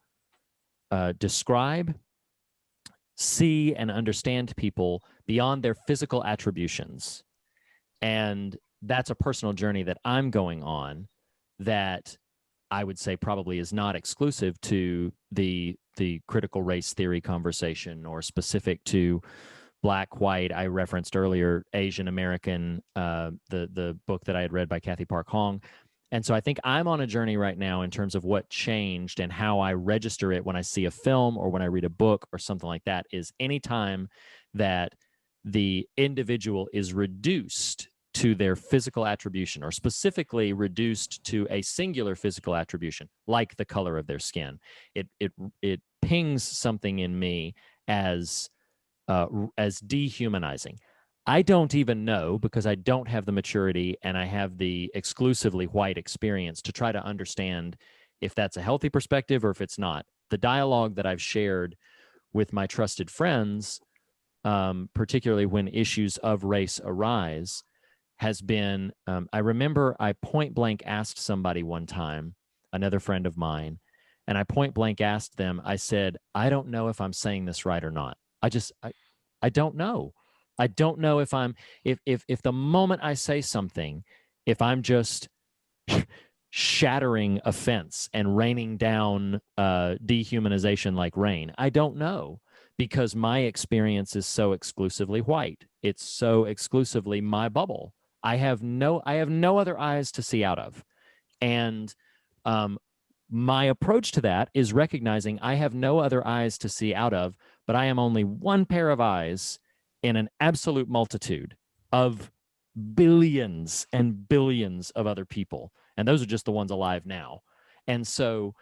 describe, see, and understand people beyond their physical attributions. And that's a personal journey that I'm going on that I would say probably is not exclusive to the critical race theory conversation, or specific to black, white. I referenced earlier Asian American, the book that I had read by Kathy Park Hong. And so I think I'm on a journey right now in terms of what changed and how I register it when I see a film or when I read a book or something like that, is anytime that the individual is reduced to their physical attribution, or specifically reduced to a singular physical attribution, like the color of their skin, it pings something in me as dehumanizing. I don't even know, because I don't have the maturity and I have the exclusively white experience to try to understand if that's a healthy perspective or if it's not. The dialogue that I've shared with my trusted friends, particularly when issues of race arise, has been, I remember I point blank asked somebody one time, another friend of mine, and I point blank asked them, I said, "I don't know if I'm saying this right or not. I don't know. I don't know if if the moment I say something, if I'm just shattering offense and raining down dehumanization like rain. I don't know, because my experience is so exclusively white. It's so exclusively my bubble. I have no other eyes to see out of. And my approach to that is recognizing I have no other eyes to see out of, but I am only one pair of eyes in an absolute multitude of billions and billions of other people. And those are just the ones alive now. And so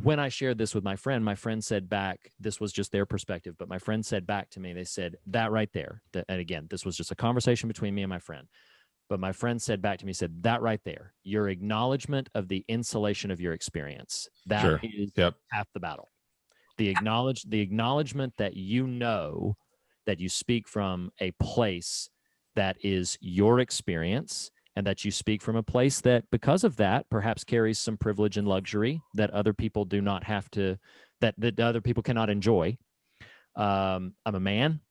when I shared this with my friend said back, this was just their perspective, but my friend said back to me, they said, "That right there," and again, this was just a conversation between me and my friend, but my friend said back to me, said, "That right there, your acknowledgement of the insulation of your experience, that is half the battle. The acknowledgement that that you speak from a place that is your experience, and that you speak from a place that, because of that, perhaps carries some privilege and luxury that other people do not have to, that other people cannot enjoy. I'm a man.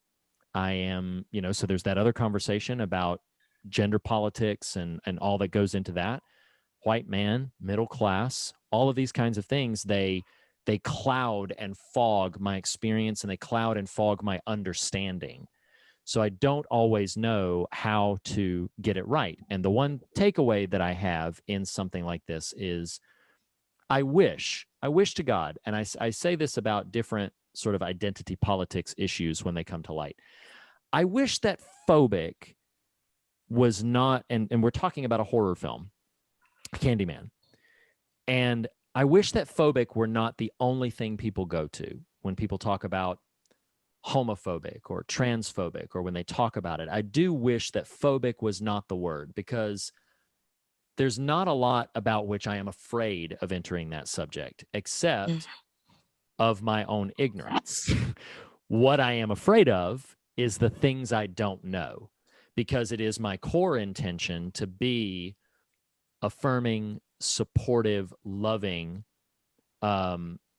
I am, so there's that other conversation about gender politics and all that goes into that. White man, middle class, all of these kinds of things, they cloud and fog my experience, and they cloud and fog my understanding. So I don't always know how to get it right. And the one takeaway that I have in something like this is I wish to God, and I say this about different sort of identity politics issues when they come to light. I wish that phobic was not, and we're talking about a horror film, Candyman. And I wish that phobic were not the only thing people go to when people talk about homophobic or transphobic, or when they talk about it. I do wish that phobic was not the word, because there's not a lot about which I am afraid of entering that subject, except of my own ignorance. What I am afraid of is the things I don't know, because it is my core intention to be affirming, supportive, loving,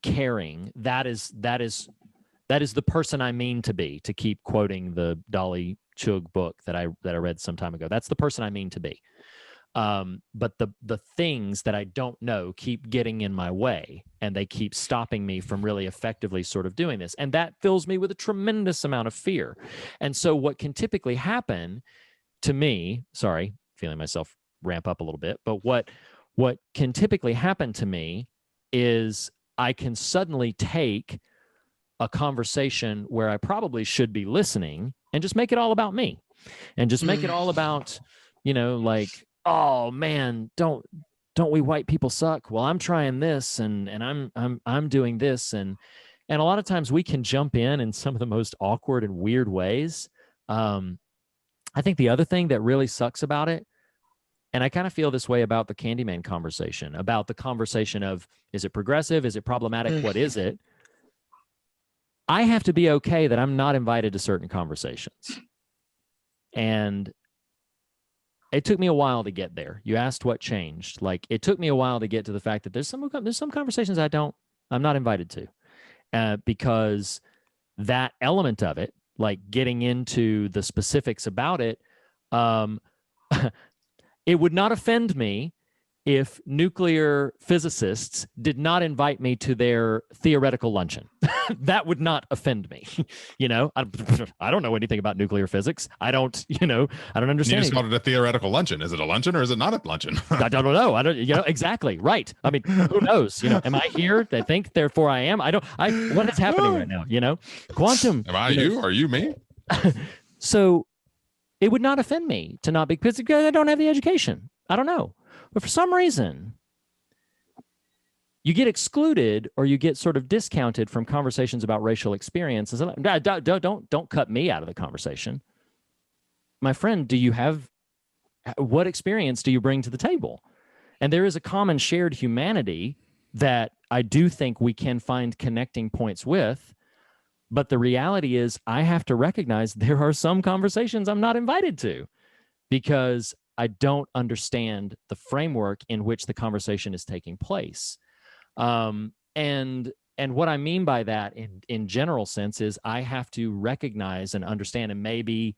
caring. That is the person I mean to be, to keep quoting the Dolly Chug book that I read some time ago. That's the person I mean to be. But the things that I don't know keep getting in my way, and they keep stopping me from really effectively sort of doing this. And that fills me with a tremendous amount of fear. And so what can typically happen to me, sorry, feeling myself ramp up a little bit, but what can typically happen to me is I can suddenly take a conversation where I probably should be listening and just make it all about me, and just make it all about, like, oh man, don't we white people suck? Well, I'm trying this and I'm doing this. And a lot of times we can jump in some of the most awkward and weird ways. I think the other thing that really sucks about it, and I kind of feel this way about the Candyman conversation, about the conversation of, is it progressive? Is it problematic? What is it? I have to be okay that I'm not invited to certain conversations. And it took me a while to get there. You asked what changed. Like, it took me a while to get to the fact that there's some conversations I'm not invited to, because that element of it, like getting into the specifics about it, it would not offend me if nuclear physicists did not invite me to their theoretical luncheon. That would not offend me. I don't know anything about nuclear physics. I don't understand. You just called it a theoretical luncheon. Is it a luncheon or is it not a luncheon? I don't know. Exactly. Right. I mean, who knows? Am I here? They think, therefore I am. What is happening right now? Quantum. Am I you? Are you me? So it would not offend me to not be, because I don't have the education. I don't know. But for some reason, you get excluded, or you get sort of discounted from conversations about racial experiences. Don't cut me out of the conversation. My friend, what experience do you bring to the table? And there is a common shared humanity that I do think we can find connecting points with. But the reality is, I have to recognize there are some conversations I'm not invited to, because I don't understand the framework in which the conversation is taking place. And what I mean by that in general sense is I have to recognize and understand, and maybe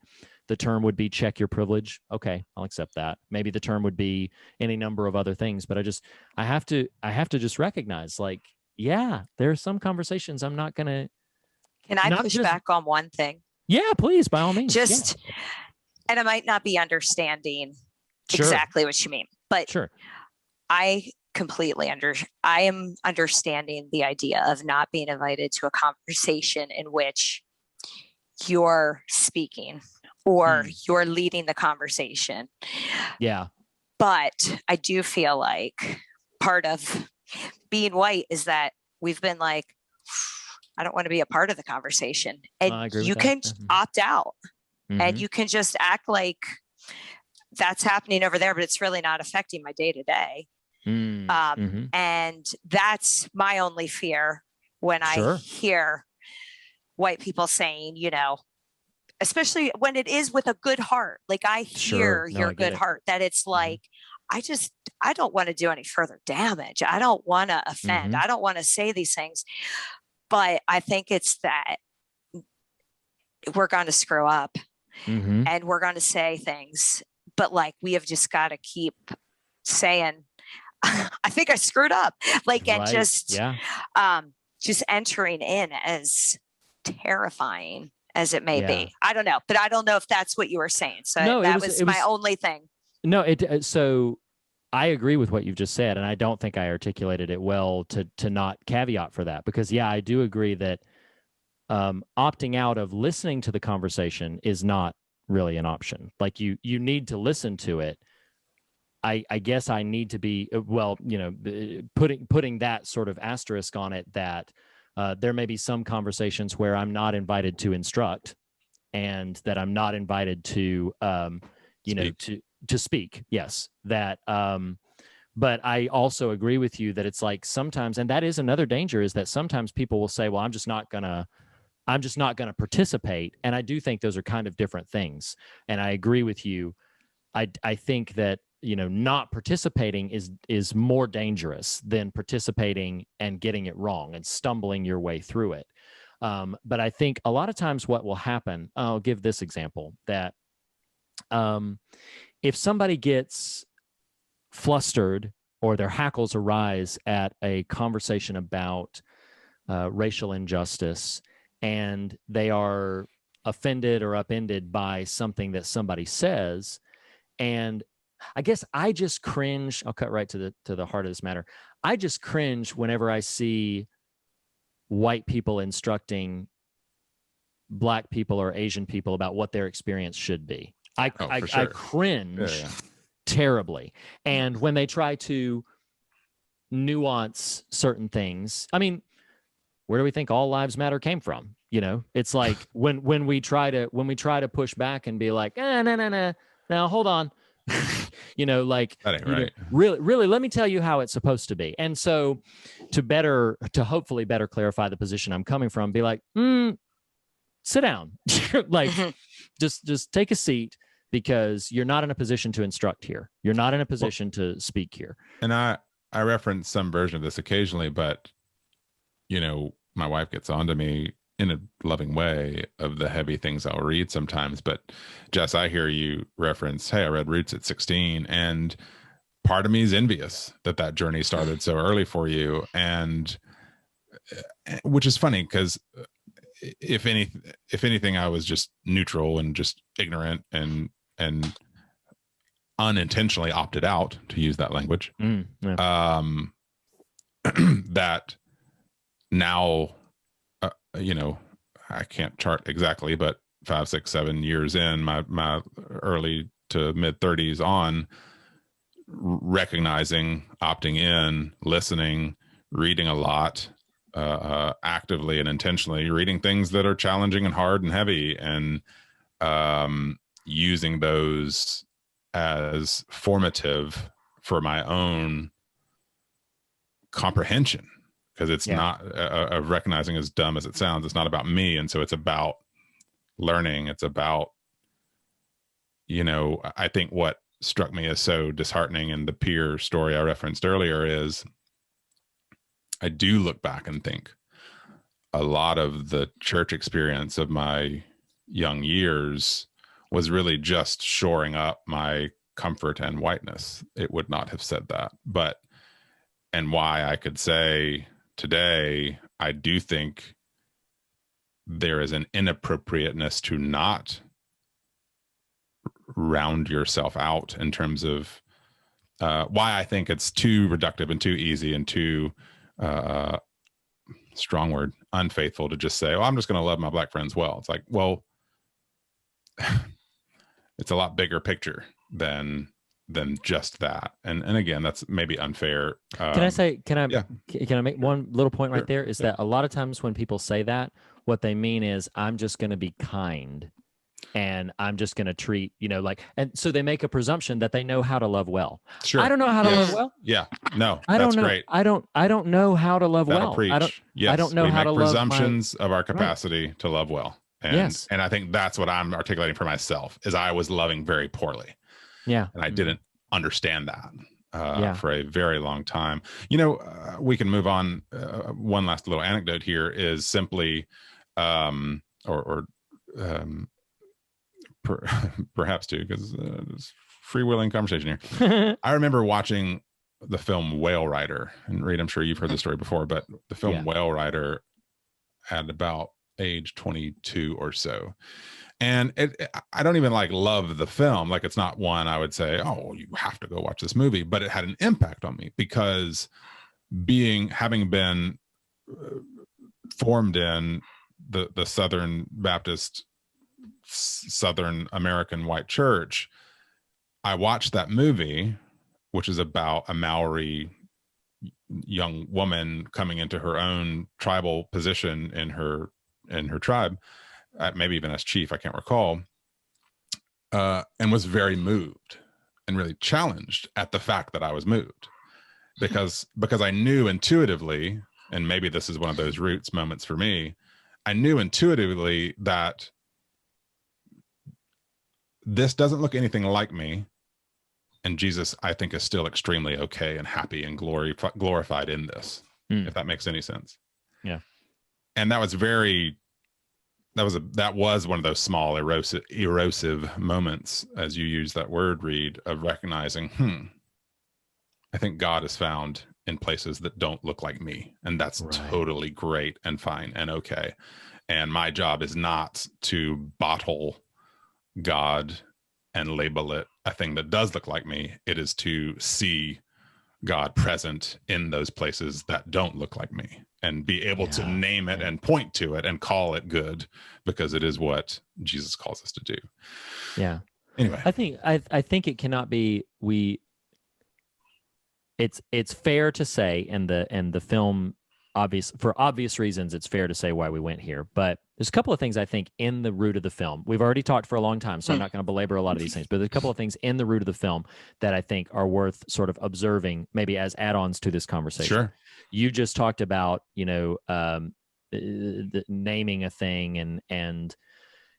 the term would be check your privilege. Okay, I'll accept that. Maybe the term would be any number of other things, but I have to just recognize, like, yeah, there are some conversations I'm not going to. Can I push back on one thing? Yeah, please, by all means. And I might not be understanding exactly what you mean, but sure. I am understanding the idea of not being invited to a conversation in which you're speaking or you're leading the conversation. Yeah. But I do feel like part of being white is that we've been like, I don't want to be a part of the conversation. And you can opt out, and you can just act like that's happening over there, but it's really not affecting my day to day. And that's my only fear when I hear white people saying, especially when it is with a good heart, like I hear your good heart, that it's like, I don't want to do any further damage. I don't want to offend. I don't want to say these things. But I think it's that we're going to screw up Mhm. and we're going to say things, but like, we have just got to keep saying, I think I screwed up. Like, and Right. just, Yeah. just entering in as terrifying as it may Yeah. be. I don't know, but I don't know if that's what you were saying. So No, that was my only thing. No, so I agree with what you've just said, and I don't think I articulated it well to not caveat for that, because yeah, I do agree that opting out of listening to the conversation is not really an option. Like you need to listen to it. I guess I need to be putting that sort of asterisk on it, that there may be some conversations where I'm not invited to instruct, and that I'm not invited to to speak. Yes, that but I also agree with you that it's like sometimes, and that is another danger, is that sometimes people will say, well, I'm just not gonna participate. And I do think those are kind of different things. And I agree with you. I think that, not participating is more dangerous than participating and getting it wrong and stumbling your way through it. But I think a lot of times what will happen, I'll give this example, that if somebody gets flustered or their hackles arise at a conversation about racial injustice, and they are offended or upended by something that somebody says, and I guess I just cringe. I'll cut right to the heart of this matter. I just cringe whenever I see white people instructing Black people or Asian people about what their experience should be. I cringe terribly. And when they try to nuance certain things, I mean, where do we think all lives matter came from? It's like when we try to push back and be like, no, hold on. Like, that ain't right. Really, let me tell you how it's supposed to be. And so to hopefully better clarify the position I'm coming from, be like, sit down, like, just take a seat, because you're not in a position to instruct here. You're not in a position to speak here. And I reference some version of this occasionally, but my wife gets onto me in a loving way of the heavy things I'll read sometimes. But Jess, I hear you reference, hey, I read Roots at 16, and part of me is envious that journey started so early for you. And which is funny, because if anything, I was just neutral and just ignorant and unintentionally opted out, to use that language. Yeah. That now, I can't chart exactly, but 5, 6, 7 years in, my early to mid 30s on, recognizing, opting in, listening, reading a lot, actively and intentionally reading things that are challenging and hard and heavy, and using those as formative for my own comprehension. Because it's not recognizing, as dumb as it sounds, it's not about me. And so it's about learning. It's about, I think what struck me as so disheartening in the peer story I referenced earlier is, I do look back and think a lot of the church experience of my young years was really just shoring up my comfort and whiteness. It would not have said that, and why I could say today, I do think there is an inappropriateness to not round yourself out in terms of why I think it's too reductive and too easy and too strong word, unfaithful, to just say, well, I'm just going to love my Black friends well. It's like, well, it's a lot bigger picture than just that. And again, that's maybe unfair. Can I make one little point right there? Is that a lot of times when people say that, what they mean is, I'm just going to be kind, and I'm just going to treat, and so they make a presumption that they know how to love well. Sure. I don't know how to love well. Yeah. No, I don't that's know. great. I don't know how to love well. Preach. I don't know how to love presumptions of our capacity to love well. And I think that's what I'm articulating for myself, is I was loving very poorly. Yeah. And I didn't understand that for a very long time. We can move on. One last little anecdote here is simply, or perhaps too, because it's freewheeling conversation here. I remember watching the film Whale Rider, and Reed, I'm sure you've heard the story before, but the film Whale Rider at about age 22 or so. And I don't even like love the film. Like, it's not one I would say, oh, you have to go watch this movie, but it had an impact on me because having been formed in the Southern Baptist, Southern American white church, I watched that movie, which is about a Maori young woman coming into her own tribal position in her tribe, maybe even as chief, I can't recall, and was very moved and really challenged at the fact that I was moved, because I knew intuitively, and maybe this is one of those roots moments for me, I knew intuitively that this doesn't look anything like me, and Jesus, I think, is still extremely okay and happy and glorified in this, if that makes any sense. Yeah. And that was one of those small erosive moments, as you use that word, Reed, of recognizing, I think God is found in places that don't look like me. And that's totally great and fine and okay. And my job is not to bottle God and label it a thing that does look like me. It is to see God present in those places that don't look like me, and be able to name it and point to it and call it good, because it is what Jesus calls us to do. Yeah. Anyway, I think it cannot be, it's fair to say, and the film, for obvious reasons, it's fair to say why we went here, but there's a couple of things I think in the root of the film. We've already talked for a long time, so I'm not going to belabor a lot of these things, but there's a couple of things in the root of the film that I think are worth sort of observing, maybe as add-ons to this conversation. Sure. You just talked about, naming a thing, and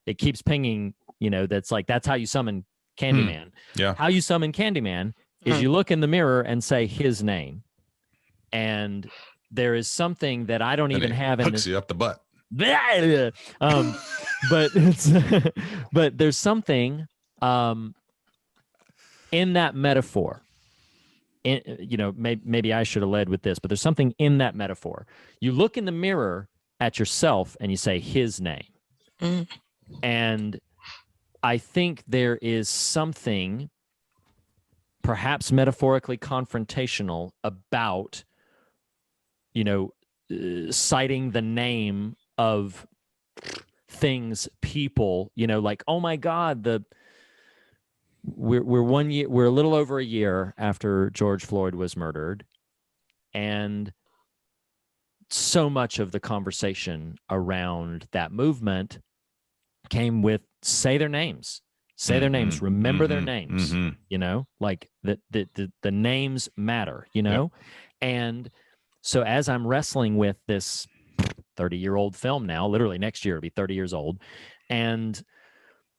it keeps pinging, that's how you summon Candyman. Yeah. How you summon Candyman is you look in the mirror and say his name. And there is something that I don't even have in hooks you up the butt. But there's something in that metaphor. Maybe I should have led with this, but there's something in that metaphor. You look in the mirror at yourself and you say his name. And I think there is something perhaps metaphorically confrontational about, citing the name of things, people, like, oh my God, we're 1 year, we're a little over a year after George Floyd was murdered, and so much of the conversation around that movement came with say their names, remember their names, like the names matter, and so as I'm wrestling with this 30-year-old film now, literally next year it'll be 30 years old, and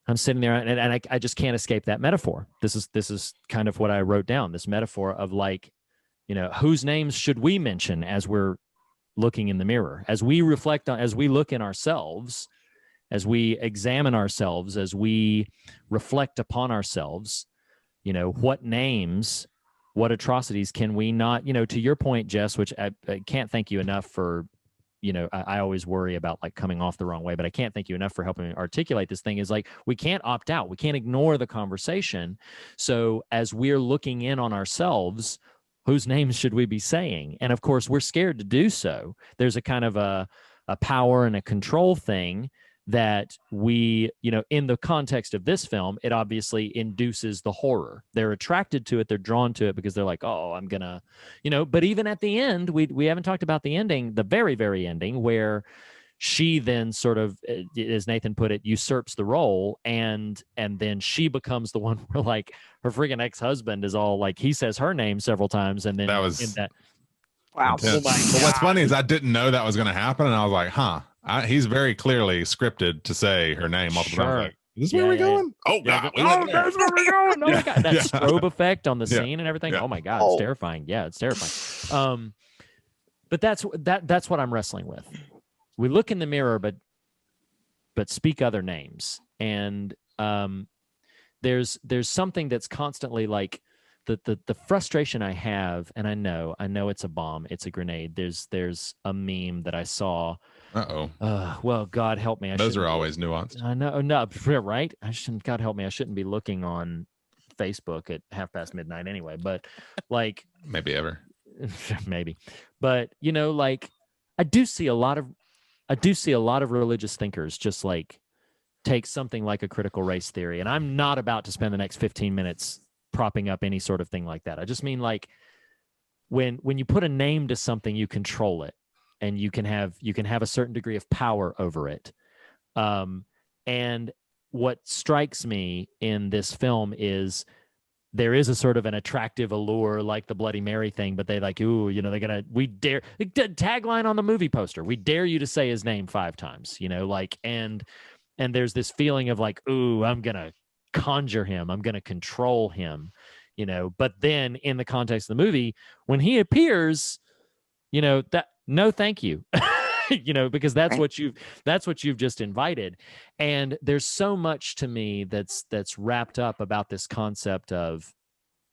I'm sitting there and I just can't escape that metaphor. This is kind of what I wrote down, this metaphor of, like, whose names should we mention as we're looking in the mirror, as we reflect on, as we look in ourselves, as we examine ourselves, as we reflect upon ourselves, what names, what atrocities can we not, to your point, Jess, which I can't thank you enough for, I always worry about, like, coming off the wrong way, but I can't thank you enough for helping me articulate this thing, is like, we can't opt out. We can't ignore the conversation. So as we're looking in on ourselves, whose names should we be saying? And of course, we're scared to do so. There's a kind of a power and a control thing that we, in the context of this film, it obviously induces the horror. They're attracted to it. They're drawn to it because they're like, oh, I'm gonna, but even at the end, we haven't talked about the ending, the very, very ending, where she then sort of, as Nathan put it, usurps the role, and then she becomes the one where, like, her freaking ex-husband is all like, he says her name several times, and then that was Wow. intense. But what's funny is I didn't know that was going to happen, and I was like, he's very clearly scripted to say her name multiple times. Like, is this where we're going? Oh, God. That's where we're going. Oh, my God. That strobe effect on the Yeah. scene and everything. Yeah. Oh, my God. It's terrifying. Yeah, it's terrifying. But that's what I'm wrestling with. We look in the mirror, but speak other names. And there's something that's constantly like the frustration I have, and I know it's a bomb, it's a grenade. There's a meme that I saw. Well, God help me. Those are always nuanced. I know, no, right? God help me. I shouldn't be looking on Facebook at midnight anyway, but like maybe ever. Maybe. But like I do see a lot of religious thinkers just like take something like a critical race theory, and I'm not about to spend the next 15 minutes propping up any sort of thing like that. I just mean like when you put a name to something, you control it, and you can have a certain degree of power over it. And what strikes me in this film is there is a sort of an attractive allure, like the Bloody Mary thing, but they like, ooh, we dare, tagline on the movie poster, we dare you to say his name 5 times, like, and there's this feeling of like, ooh, I'm going to conjure him, I'm going to control him, but then in the context of the movie, when he appears, that no, thank you. Because that's what you've just invited. And there's so much to me that's wrapped up about this concept of,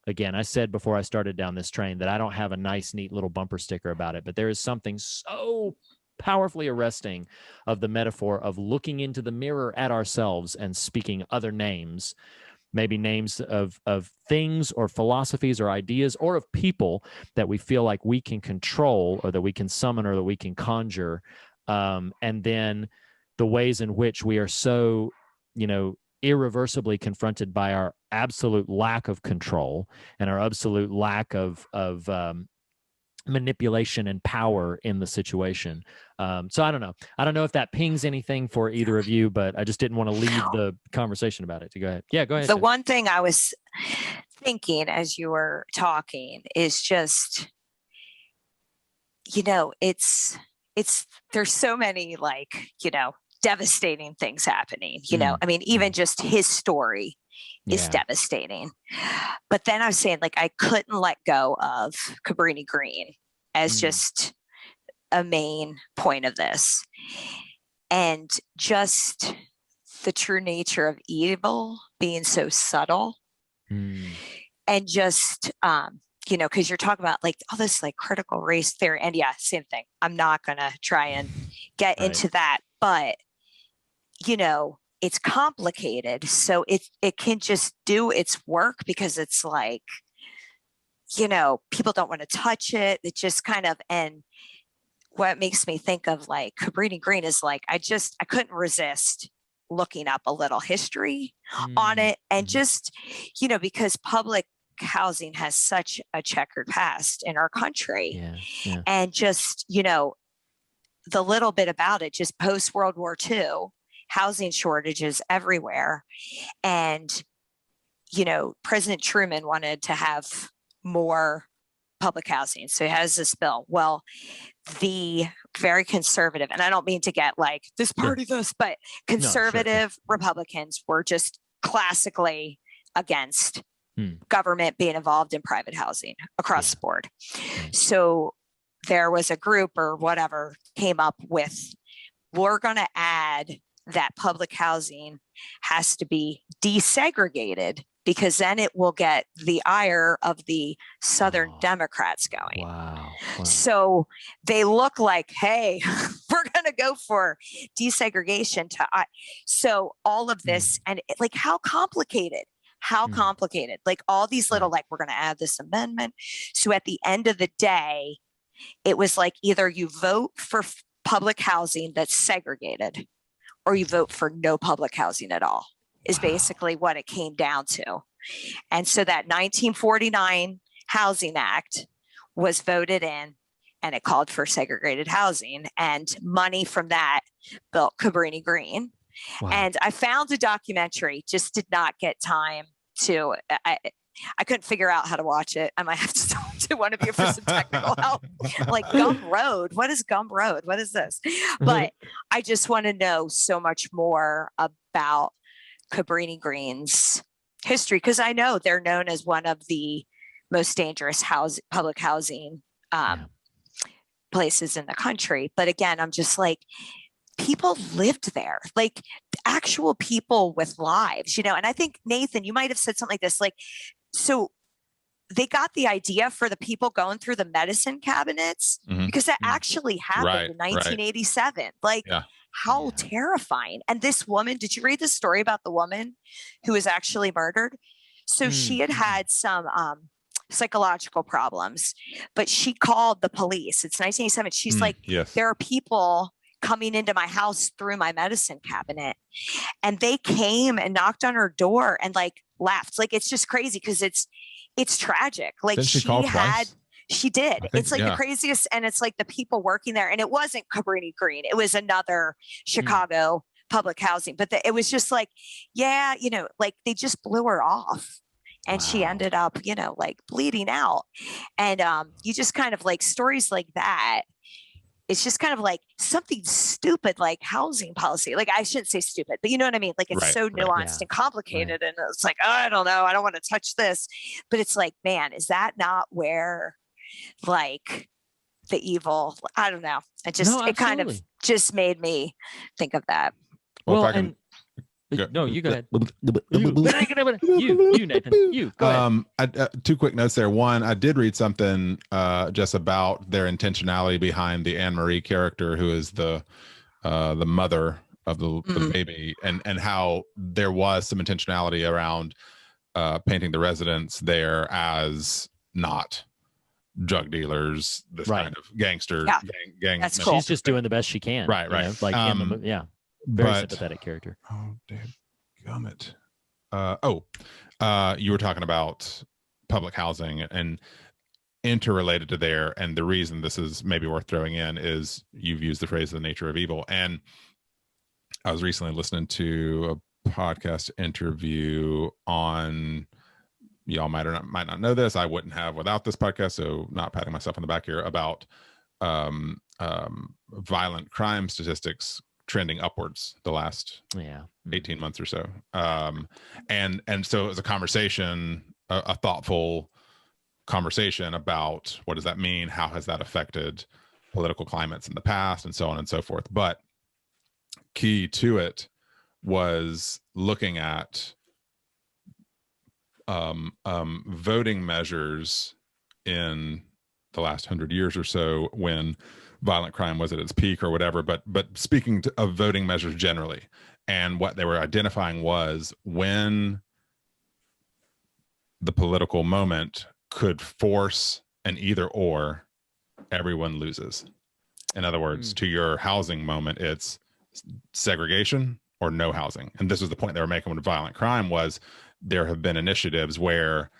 again, I said before I started down this train that I don't have a nice, neat little bumper sticker about it, but there is something so powerfully arresting of the metaphor of looking into the mirror at ourselves and speaking other names, maybe names of things or philosophies or ideas or of people that we feel like we can control or that we can summon or that we can conjure. And then the ways in which we are so, irreversibly confronted by our absolute lack of control and our absolute lack of manipulation and power in the situation. So I don't know. I don't know if that pings anything for either of you, but I just didn't want to leave the conversation about it. To go ahead. Yeah, go ahead. The one thing I was thinking as you were talking is just, it's there's so many like, devastating things happening, I mean, even just his story is devastating. But then I was saying, like, I couldn't let go of Cabrini Green as just a main point of this. And just the true nature of evil being so subtle. And just, because you're talking about like all this like critical race theory. And yeah, same thing. I'm not going to try and get into that. But, it's complicated, so it can just do its work because it's like, people don't want to touch it. It just kind of, and what makes me think of like Cabrini Green is like, I couldn't resist looking up a little history on it, and just, because public housing has such a checkered past in our country, and just, the little bit about it, just post World War II. Housing shortages everywhere. And, President Truman wanted to have more public housing. So he has this bill. Well, the very conservative, and I don't mean to get like this party, but conservative Republicans were just classically against government being involved in private housing across the board. So there was a group or whatever came up with, we're going to add that public housing has to be desegregated because then it will get the ire of the Southern Democrats going. Wow. So they look like, hey, we're going to go for desegregation so all of this, and like how complicated, like all these little, like, we're going to add this amendment. So at the end of the day, it was like either you vote for public housing that's segregated, or you vote for no public housing at all, is basically what it came down to. And so that 1949 Housing Act was voted in, and it called for segregated housing, and money from that built Cabrini Green. And I found a documentary, just did not get time to, I couldn't figure out how to watch it. I might have to talk to one of you for some technical help. Like Gump Road. What is Gump Road? What is this? But I just want to know so much more about Cabrini Green's history, because I know they're known as one of the most dangerous public housing places in the country. But again, I'm just like, people lived there, like actual people with lives, you know. And I think, Nathan, you might have said something like this, like, so they got the idea for the people going through the medicine cabinets because that actually happened in 1987. Like, how terrifying. And this woman, did you read the story about the woman who was actually murdered? So she had some psychological problems, but she called the police. It's 1987. She's like, there are people coming into my house through my medicine cabinet. And they came and knocked on her door and like left. Like, it's just crazy because it's tragic. Like, she did. It's like the craziest. And it's like the people working there. And it wasn't Cabrini Green. It was another Chicago public housing. But it was just like, you know, like they just blew her off. And she ended up, you know, like bleeding out. And you just kind of like stories like that. It's just kind of like something stupid like housing policy. Like, I shouldn't say stupid, but you know what I mean? Like, it's so nuanced and complicated. And it's like, oh, I don't know. I don't want to touch this. But it's like, man, is that not where like the evil, I don't know. It kind of just made me think of that. Well, and no, you go ahead. you, Nathan, you go ahead. Two quick notes there. One, I did read something just about their intentionality behind the Anne Marie character, who is the mother of the baby, and how there was some intentionality around painting the residents there as not drug dealers, this kind of gangster gang. That's cool. She's just doing the best she can. Right. You know? Like in the very sympathetic character. Oh, damn gummit. You were talking about public housing, and interrelated to there, and the reason this is maybe worth throwing in is you've used the phrase the nature of evil. And I was recently listening to a podcast interview on, y'all might not know this, I wouldn't have without this podcast, so not patting myself on the back here, about violent crime statistics trending upwards the last 18 months or so. And so it was a conversation, a thoughtful conversation about what does that mean? How has that affected political climates in the past, and so on and so forth. But key to it was looking at voting measures in the last 100 years or so when violent crime was at its peak or whatever, but speaking of voting measures generally, and what they were identifying was when the political moment could force an either or, everyone loses. In other words, to your housing moment, it's segregation or no housing. And this was the point they were making with violent crime, was there have been initiatives where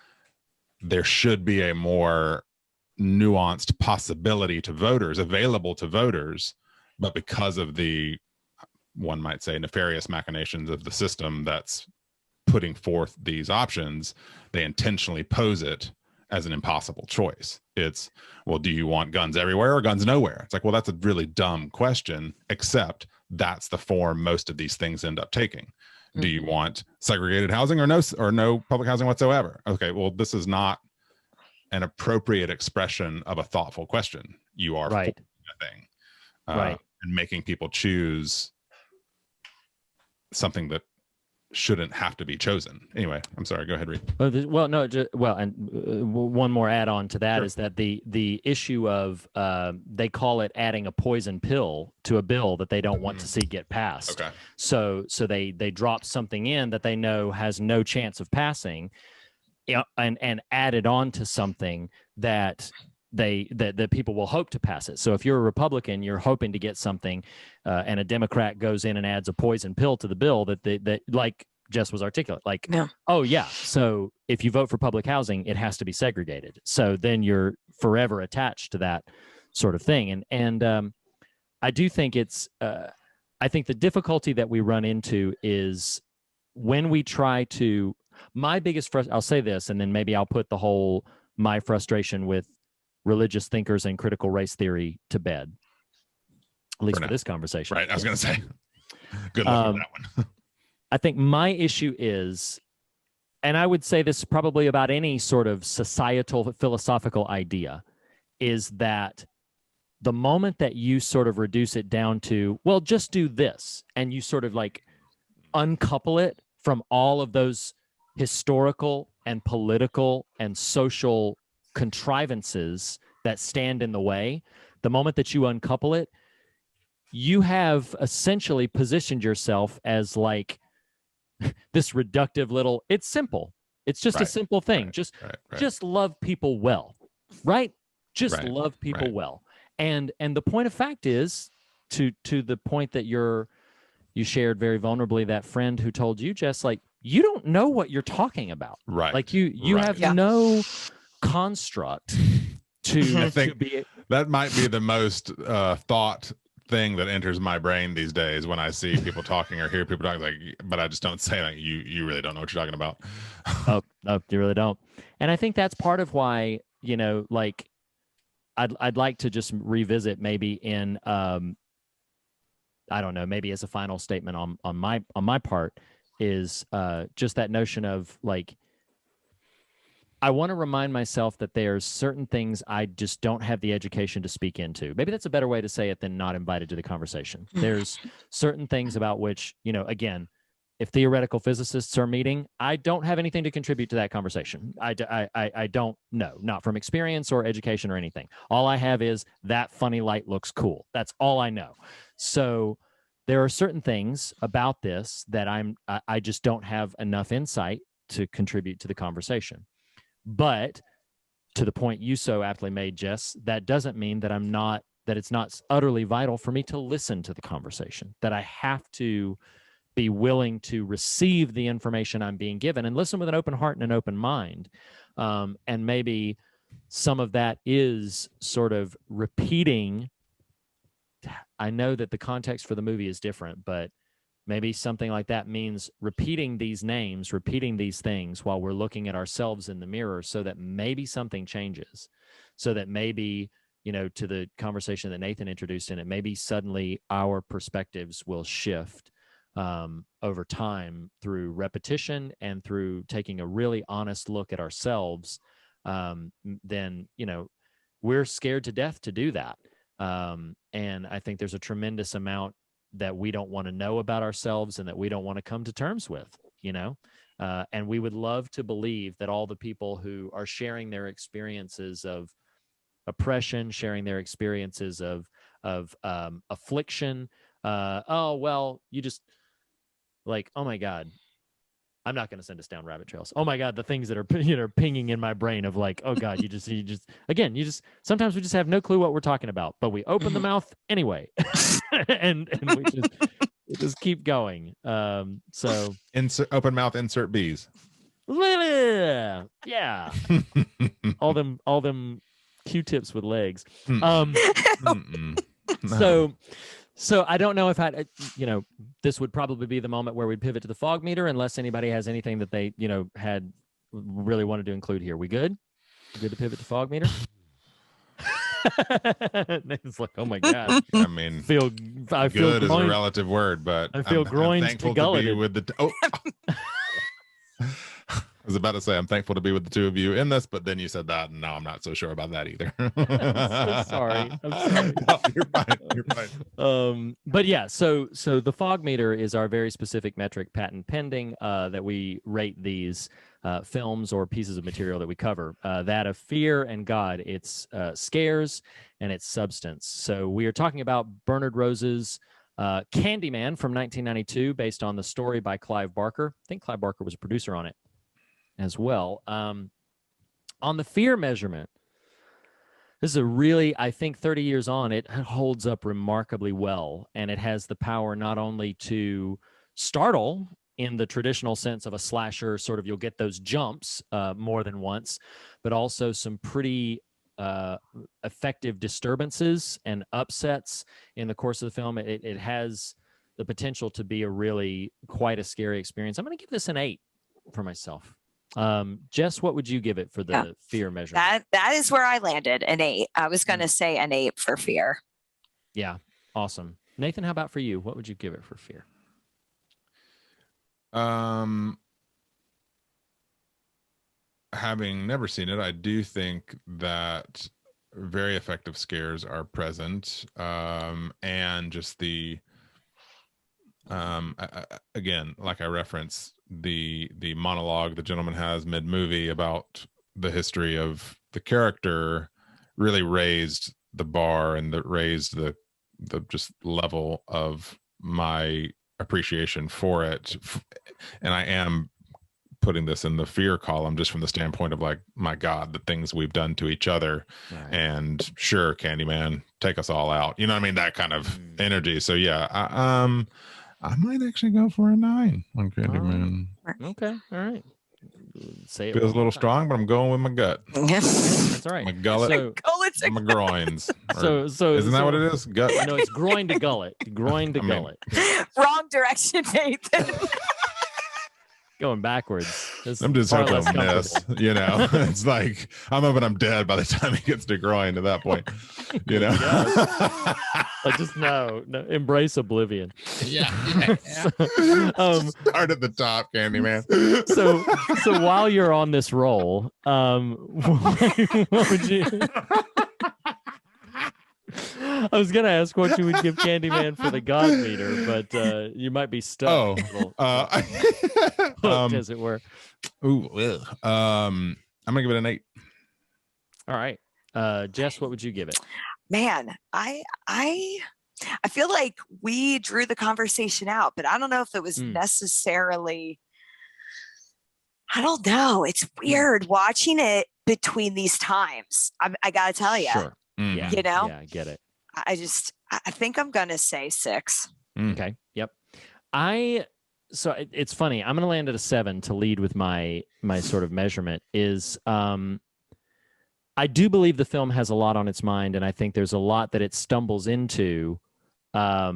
there should be a more nuanced possibility to voters, available to voters, but because of the, one might say, nefarious machinations of the system that's putting forth these options, they intentionally pose it as an impossible choice. It's, well, do you want guns everywhere or guns nowhere? It's like, well, that's a really dumb question, except that's the form most of these things end up taking. Do you want segregated housing or no public housing whatsoever? Okay, well, this is not an appropriate expression of a thoughtful question. You are right. A thing, and making people choose something that shouldn't have to be chosen. Anyway, I'm sorry. Go ahead, Reed. One more add-on to that is that the issue of they call it adding a poison pill to a bill that they don't want to see get passed. Okay. So they drop something in that they know has no chance of passing, and add it on to something that that people will hope to pass it. So if you're a Republican, you're hoping to get something, and a Democrat goes in and adds a poison pill to the bill that like Jess was articulate, like, oh yeah, so if you vote for public housing, it has to be segregated. So then you're forever attached to that sort of thing. And I do think it's, I think the difficulty that we run into is when we try to, my biggest, I'll say this, and then maybe I'll put my frustration with religious thinkers and critical race theory to bed, at least for this conversation. Right. I was going to say, good luck with that one. I think my issue is, and I would say this probably about any sort of societal philosophical idea, is that the moment that you sort of reduce it down to, well, just do this, and you sort of like uncouple it from all of those historical and political and social contrivances that stand in the way, the moment that you uncouple it, you have essentially positioned yourself as like this reductive little, it's simple. It's just a simple thing. Just love people well, right? Just love people well. And the point of fact is, to the point that you shared very vulnerably, that friend who told you, Jess, like, you don't know what you're talking about. Right. Like you have no construct to, I think be. That might be the most thought thing that enters my brain these days when I see people talking or hear people talking, like, but I just don't say, like, you really don't know what you're talking about. No, you really don't. And I think that's part of why, you know, like, I'd like to just revisit maybe in I don't know, maybe as a final statement on my part, is just that notion of like, I want to remind myself that there's certain things I just don't have the education to speak into. Maybe that's a better way to say it than not invited to the conversation. There's certain things about which, you know, again, if theoretical physicists are meeting, I don't have anything to contribute to that conversation. I don't know, not from experience or education or anything. All I have is that funny light looks cool. That's all I know. So there are certain things about this that I just don't have enough insight to contribute to the conversation. But to the point you so aptly made, Jess, that doesn't mean that that it's not utterly vital for me to listen to the conversation, that I have to be willing to receive the information I'm being given and listen with an open heart and an open mind. And maybe some of that is sort of repeating. I know that the context for the movie is different, but maybe something like that means repeating these names, repeating these things while we're looking at ourselves in the mirror, so that maybe something changes, so that maybe, you know, to the conversation that Nathan introduced in it, maybe suddenly our perspectives will shift over time through repetition and through taking a really honest look at ourselves. Then, you know, we're scared to death to do that. And I think there's a tremendous amount that we don't want to know about ourselves and that we don't want to come to terms with, you know? And we would love to believe that all the people who are sharing their experiences of oppression, sharing their experiences of affliction, oh, well, you just like, oh my God, I'm not going to send us down rabbit trails. Oh my God, the things that are, you know, pinging in my brain of like, oh God, sometimes we just have no clue what we're talking about, but we open the mouth anyway. and we just keep going. So Insert open mouth, insert bees. Yeah. all them Q-tips with legs. So I don't know if you know, this would probably be the moment where we'd pivot to the fog meter, unless anybody has anything that they, you know, had really wanted to include here. We good? Good to pivot to fog meter? Nathan's like, oh my God. I mean, I feel good is a relative word, but I feel groins I'm thankful to be with the. I was about to say I'm thankful to be with the two of you in this, but then you said that, and now I'm not so sure about that either. I'm so sorry. No, you're fine. You're fine. But yeah, so the fog meter is our very specific metric, patent pending, that we rate these films or pieces of material that we cover. That of fear and God, it's scares and its substance. So we are talking about Bernard Rose's Candyman from 1992, based on the story by Clive Barker. I think Clive Barker was a producer on it as well. On the fear measurement, this is a really, I think 30 years on, it holds up remarkably well. And it has the power not only to startle in the traditional sense of a slasher, sort of you'll get those jumps more than once, but also some pretty effective disturbances and upsets in the course of the film. It has the potential to be a really quite a scary experience. I'm going to give this an 8 for myself. Jess, what would you give it for the fear measurement? That is where I landed, an 8. I was going to say an 8 for fear. Yeah, awesome. Nathan, how about for you? What would you give it for fear? Having never seen it, I do think that very effective scares are present, and just the again, like I reference the monologue the gentleman has mid movie about the history of the character really raised the bar and that raised the just level of my appreciation for it. And I am putting this in the fear column just from the standpoint of like, my God, the things we've done to each other. Right. And sure, Candyman, take us all out. You know what I mean? That kind of energy. So yeah, I might actually go for a 9 on Candyman. Okay, all right. Say it. Feels a little strong, but I'm going with my gut. That's all right. My gullet, my groins. So isn't that what it is? Gut. No, it's groin to gullet. Groin to gullet. Wrong direction, Nathan. Going backwards. I'm just hoping I'll miss. You know, it's like I'm hoping I'm dead by the time he gets to groin at that point. You know, like just no, embrace oblivion. Yeah. Start at the top, Candyman. So while you're on this roll, what would you? I was gonna ask what you would give Candyman for the God meter, but you might be stuck. Hooked, as it were. Ooh, I'm gonna give it an 8. All right, Jess, what would you give it? Man, I feel like we drew the conversation out, but I don't know if it was necessarily. I don't know. It's weird watching it between these times. I gotta tell you. Sure. Yeah. You know? Yeah, I get it. I think I'm gonna say 6. Okay. Yep. So it's funny. I'm gonna land at a 7 to lead with my sort of measurement. Is I do believe the film has a lot on its mind, and I think there's a lot that it stumbles into. I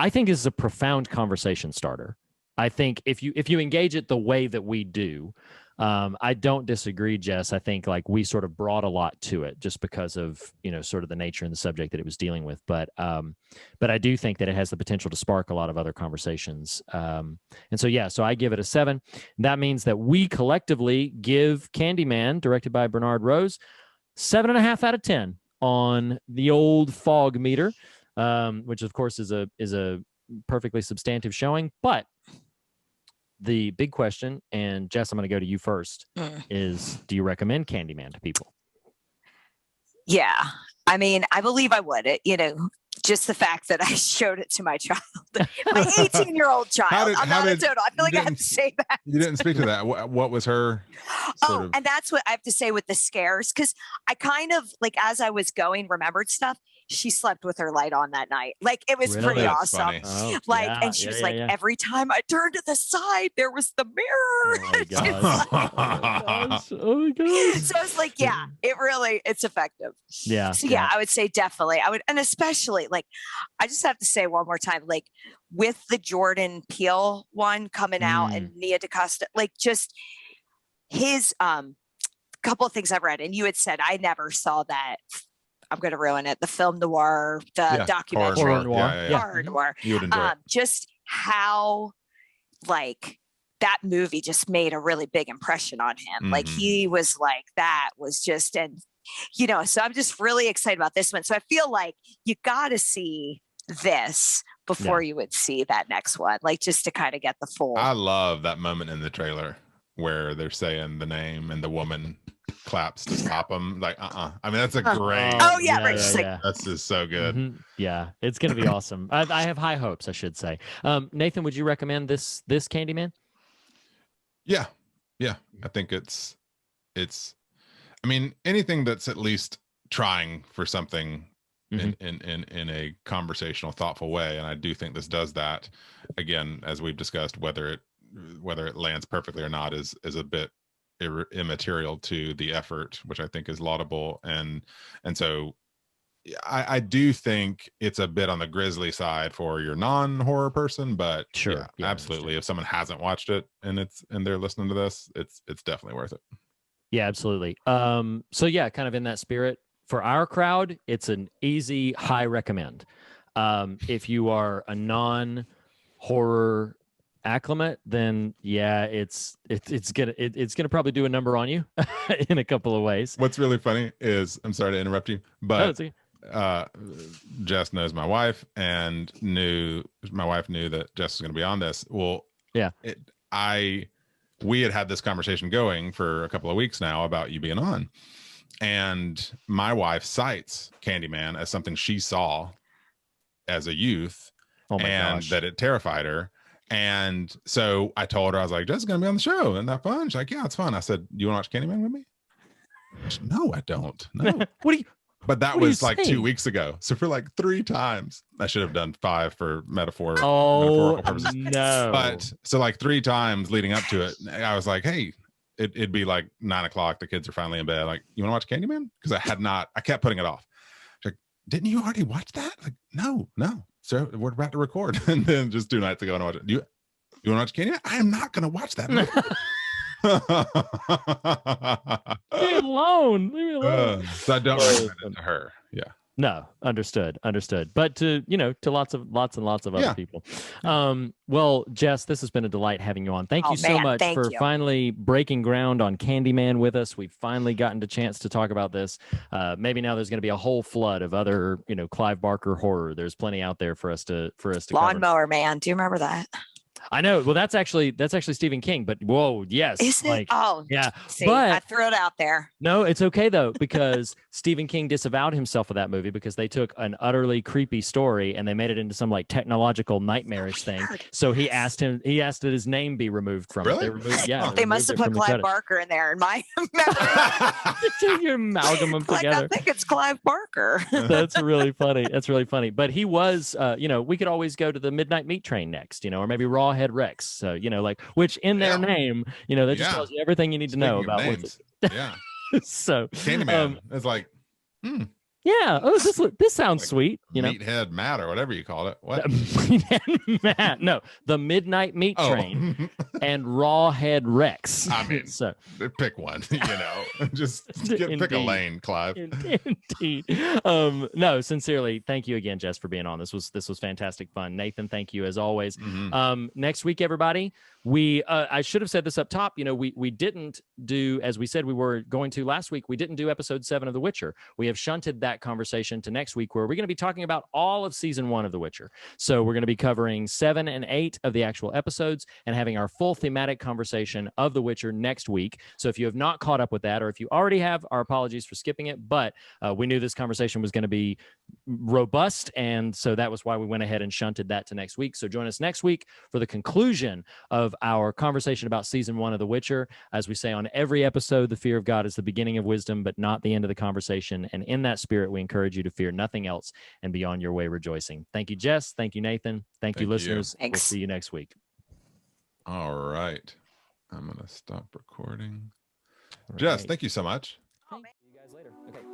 think this is a profound conversation starter. I think if you engage it the way that we do, I don't disagree, Jess. I think like we sort of brought a lot to it just because of, sort of the nature and the subject that it was dealing with. But I do think that it has the potential to spark a lot of other conversations. And so I give it a 7. That means that we collectively give Candyman, directed by Bernard Rose, 7.5 out of 10 on the old fog meter, which of course is a perfectly substantive showing. But the big question, and Jess, I'm going to go to you first, is do you recommend Candyman to people? Yeah. I mean, I believe I would. Just the fact that I showed it to my child, my 18-year-old child. I'm not a total. I feel like I have to say that. You didn't speak to that. What was her and that's what I have to say with the scares, because I kind of, like, as I was going, remembered stuff. She slept with her light on that night. Like, it was pretty awesome. Oh, and she was like, every time I turned to the side, there was the mirror. Oh my gosh. Oh my gosh. So I was like, yeah, it's effective. Yeah. So yeah, I would say definitely. I would, and especially, like, I just have to say one more time, like, with the Jordan Peele one coming out and Nia DaCosta, like, just his couple of things I've read, and you had said I never saw that. I'm going to ruin it. The film noir, the documentary, horror noir. You would enjoy it. Just how, like, that movie just made a really big impression on him. Like, he was like, that was just, and so I'm just really excited about this one. So I feel like you got to see this before you would see that next one, like, just to kind of get the full. I love that moment in the trailer where they're saying the name and the woman claps to stop them. Like, I mean, that's a great. Oh yeah, right. Yeah. That's just so good. Mm-hmm. Yeah, it's gonna be awesome. I have high hopes, I should say. Nathan, would you recommend this Candyman? Yeah. I think it's. I mean, anything that's at least trying for something in a conversational, thoughtful way, and I do think this does that. Again, as we've discussed, whether it lands perfectly or not is a bit immaterial to the effort, which I think is laudable. And so I do think it's a bit on the grisly side for your non-horror person, but sure, absolutely. If someone hasn't watched it and they're listening to this, it's definitely worth it. Yeah, absolutely. So yeah, kind of in that spirit, for our crowd, it's an easy high recommend. If you are a non-horror acclimate, then yeah, it's gonna probably do a number on you in a couple of ways. What's really funny is, I'm sorry to interrupt you, but Jess knows my wife and my wife knew that Jess was going to be on this. Well, yeah, we had this conversation going for a couple of weeks now about you being on, and my wife cites Candyman as something she saw as a youth, and that it terrified her. And so I told her, I was like, Jess is going to be on the show. Isn't that fun? She's like, yeah, it's fun. I said, you want to watch Candyman with me? Said, no, I don't. No. But that was like 2 weeks ago. So for like 3 times, I should have done 5 for metaphorical purposes. No. But so like 3 times leading up to it, I was like, hey, it'd be like 9 o'clock. The kids are finally in bed. Like, you want to watch Candyman? Because I kept putting it off. She's like, didn't you already watch that? Like, no. So we're about to record. And then just 2 nights ago and watch it. You want to watch Candyman? I am not going to watch that movie. Leave me alone. So I don't recommend it to her. Yeah. No, understood. But to lots and lots of other people. Well, Jess, this has been a delight having you on. Thank you so much for finally breaking ground on Candyman with us. We've finally gotten a chance to talk about this. Maybe now there's going to be a whole flood of other, Clive Barker horror. There's plenty out there for us to Lawnmower Man. Do you remember that? I know. Well, that's actually Stephen King, but whoa, yes. Is it? Yeah. See, but I threw it out there. No, it's okay though, because Stephen King disavowed himself of that movie because they took an utterly creepy story and they made it into some like technological nightmarish thing. So he asked that his name be removed from it. They must have put Clive Barker in there in my memory. You amalgam them together. I think it's Clive Barker. That's really funny. But he was, we could always go to the Midnight Meat Train next, or maybe Rawhead Rex. So, which in their name, that just tells you everything you need to know about names. Yeah. So Candyman is like, yeah. Oh, this sounds like sweet. Meathead Matt or whatever you call it. What? Matt? No, the Midnight Meat Train and Rawhead Rex. I mean, so pick one. Just pick a lane, Clive. Indeed. No, sincerely, thank you again, Jess, for being on. This was fantastic fun. Nathan, thank you as always. Next week, everybody. I should have said this up top. We didn't do, as we said we were going to last week. We didn't do episode 7 of The Witcher. We have shunted that conversation to next week, where we're going to be talking about all of season 1 of The Witcher. So we're going to be covering 7 and 8 of the actual episodes and having our full thematic conversation of The Witcher next week. So if you have not caught up with that, or if you already have, our apologies for skipping it. But we knew this conversation was going to be robust, and so that was why we went ahead and shunted that to next week. So join us next week for the conclusion of our conversation about season 1 of The Witcher. As we say on every episode, the fear of God is the beginning of wisdom, but not the end of the conversation. And in that spirit, we encourage you to fear nothing else and be on your way rejoicing. Thank you, Jess. Thank you, Nathan. Thank you, listeners. Thanks. We'll see you next week. All right. I'm going to stop recording. Jess, thank you so much. See you guys later. Okay.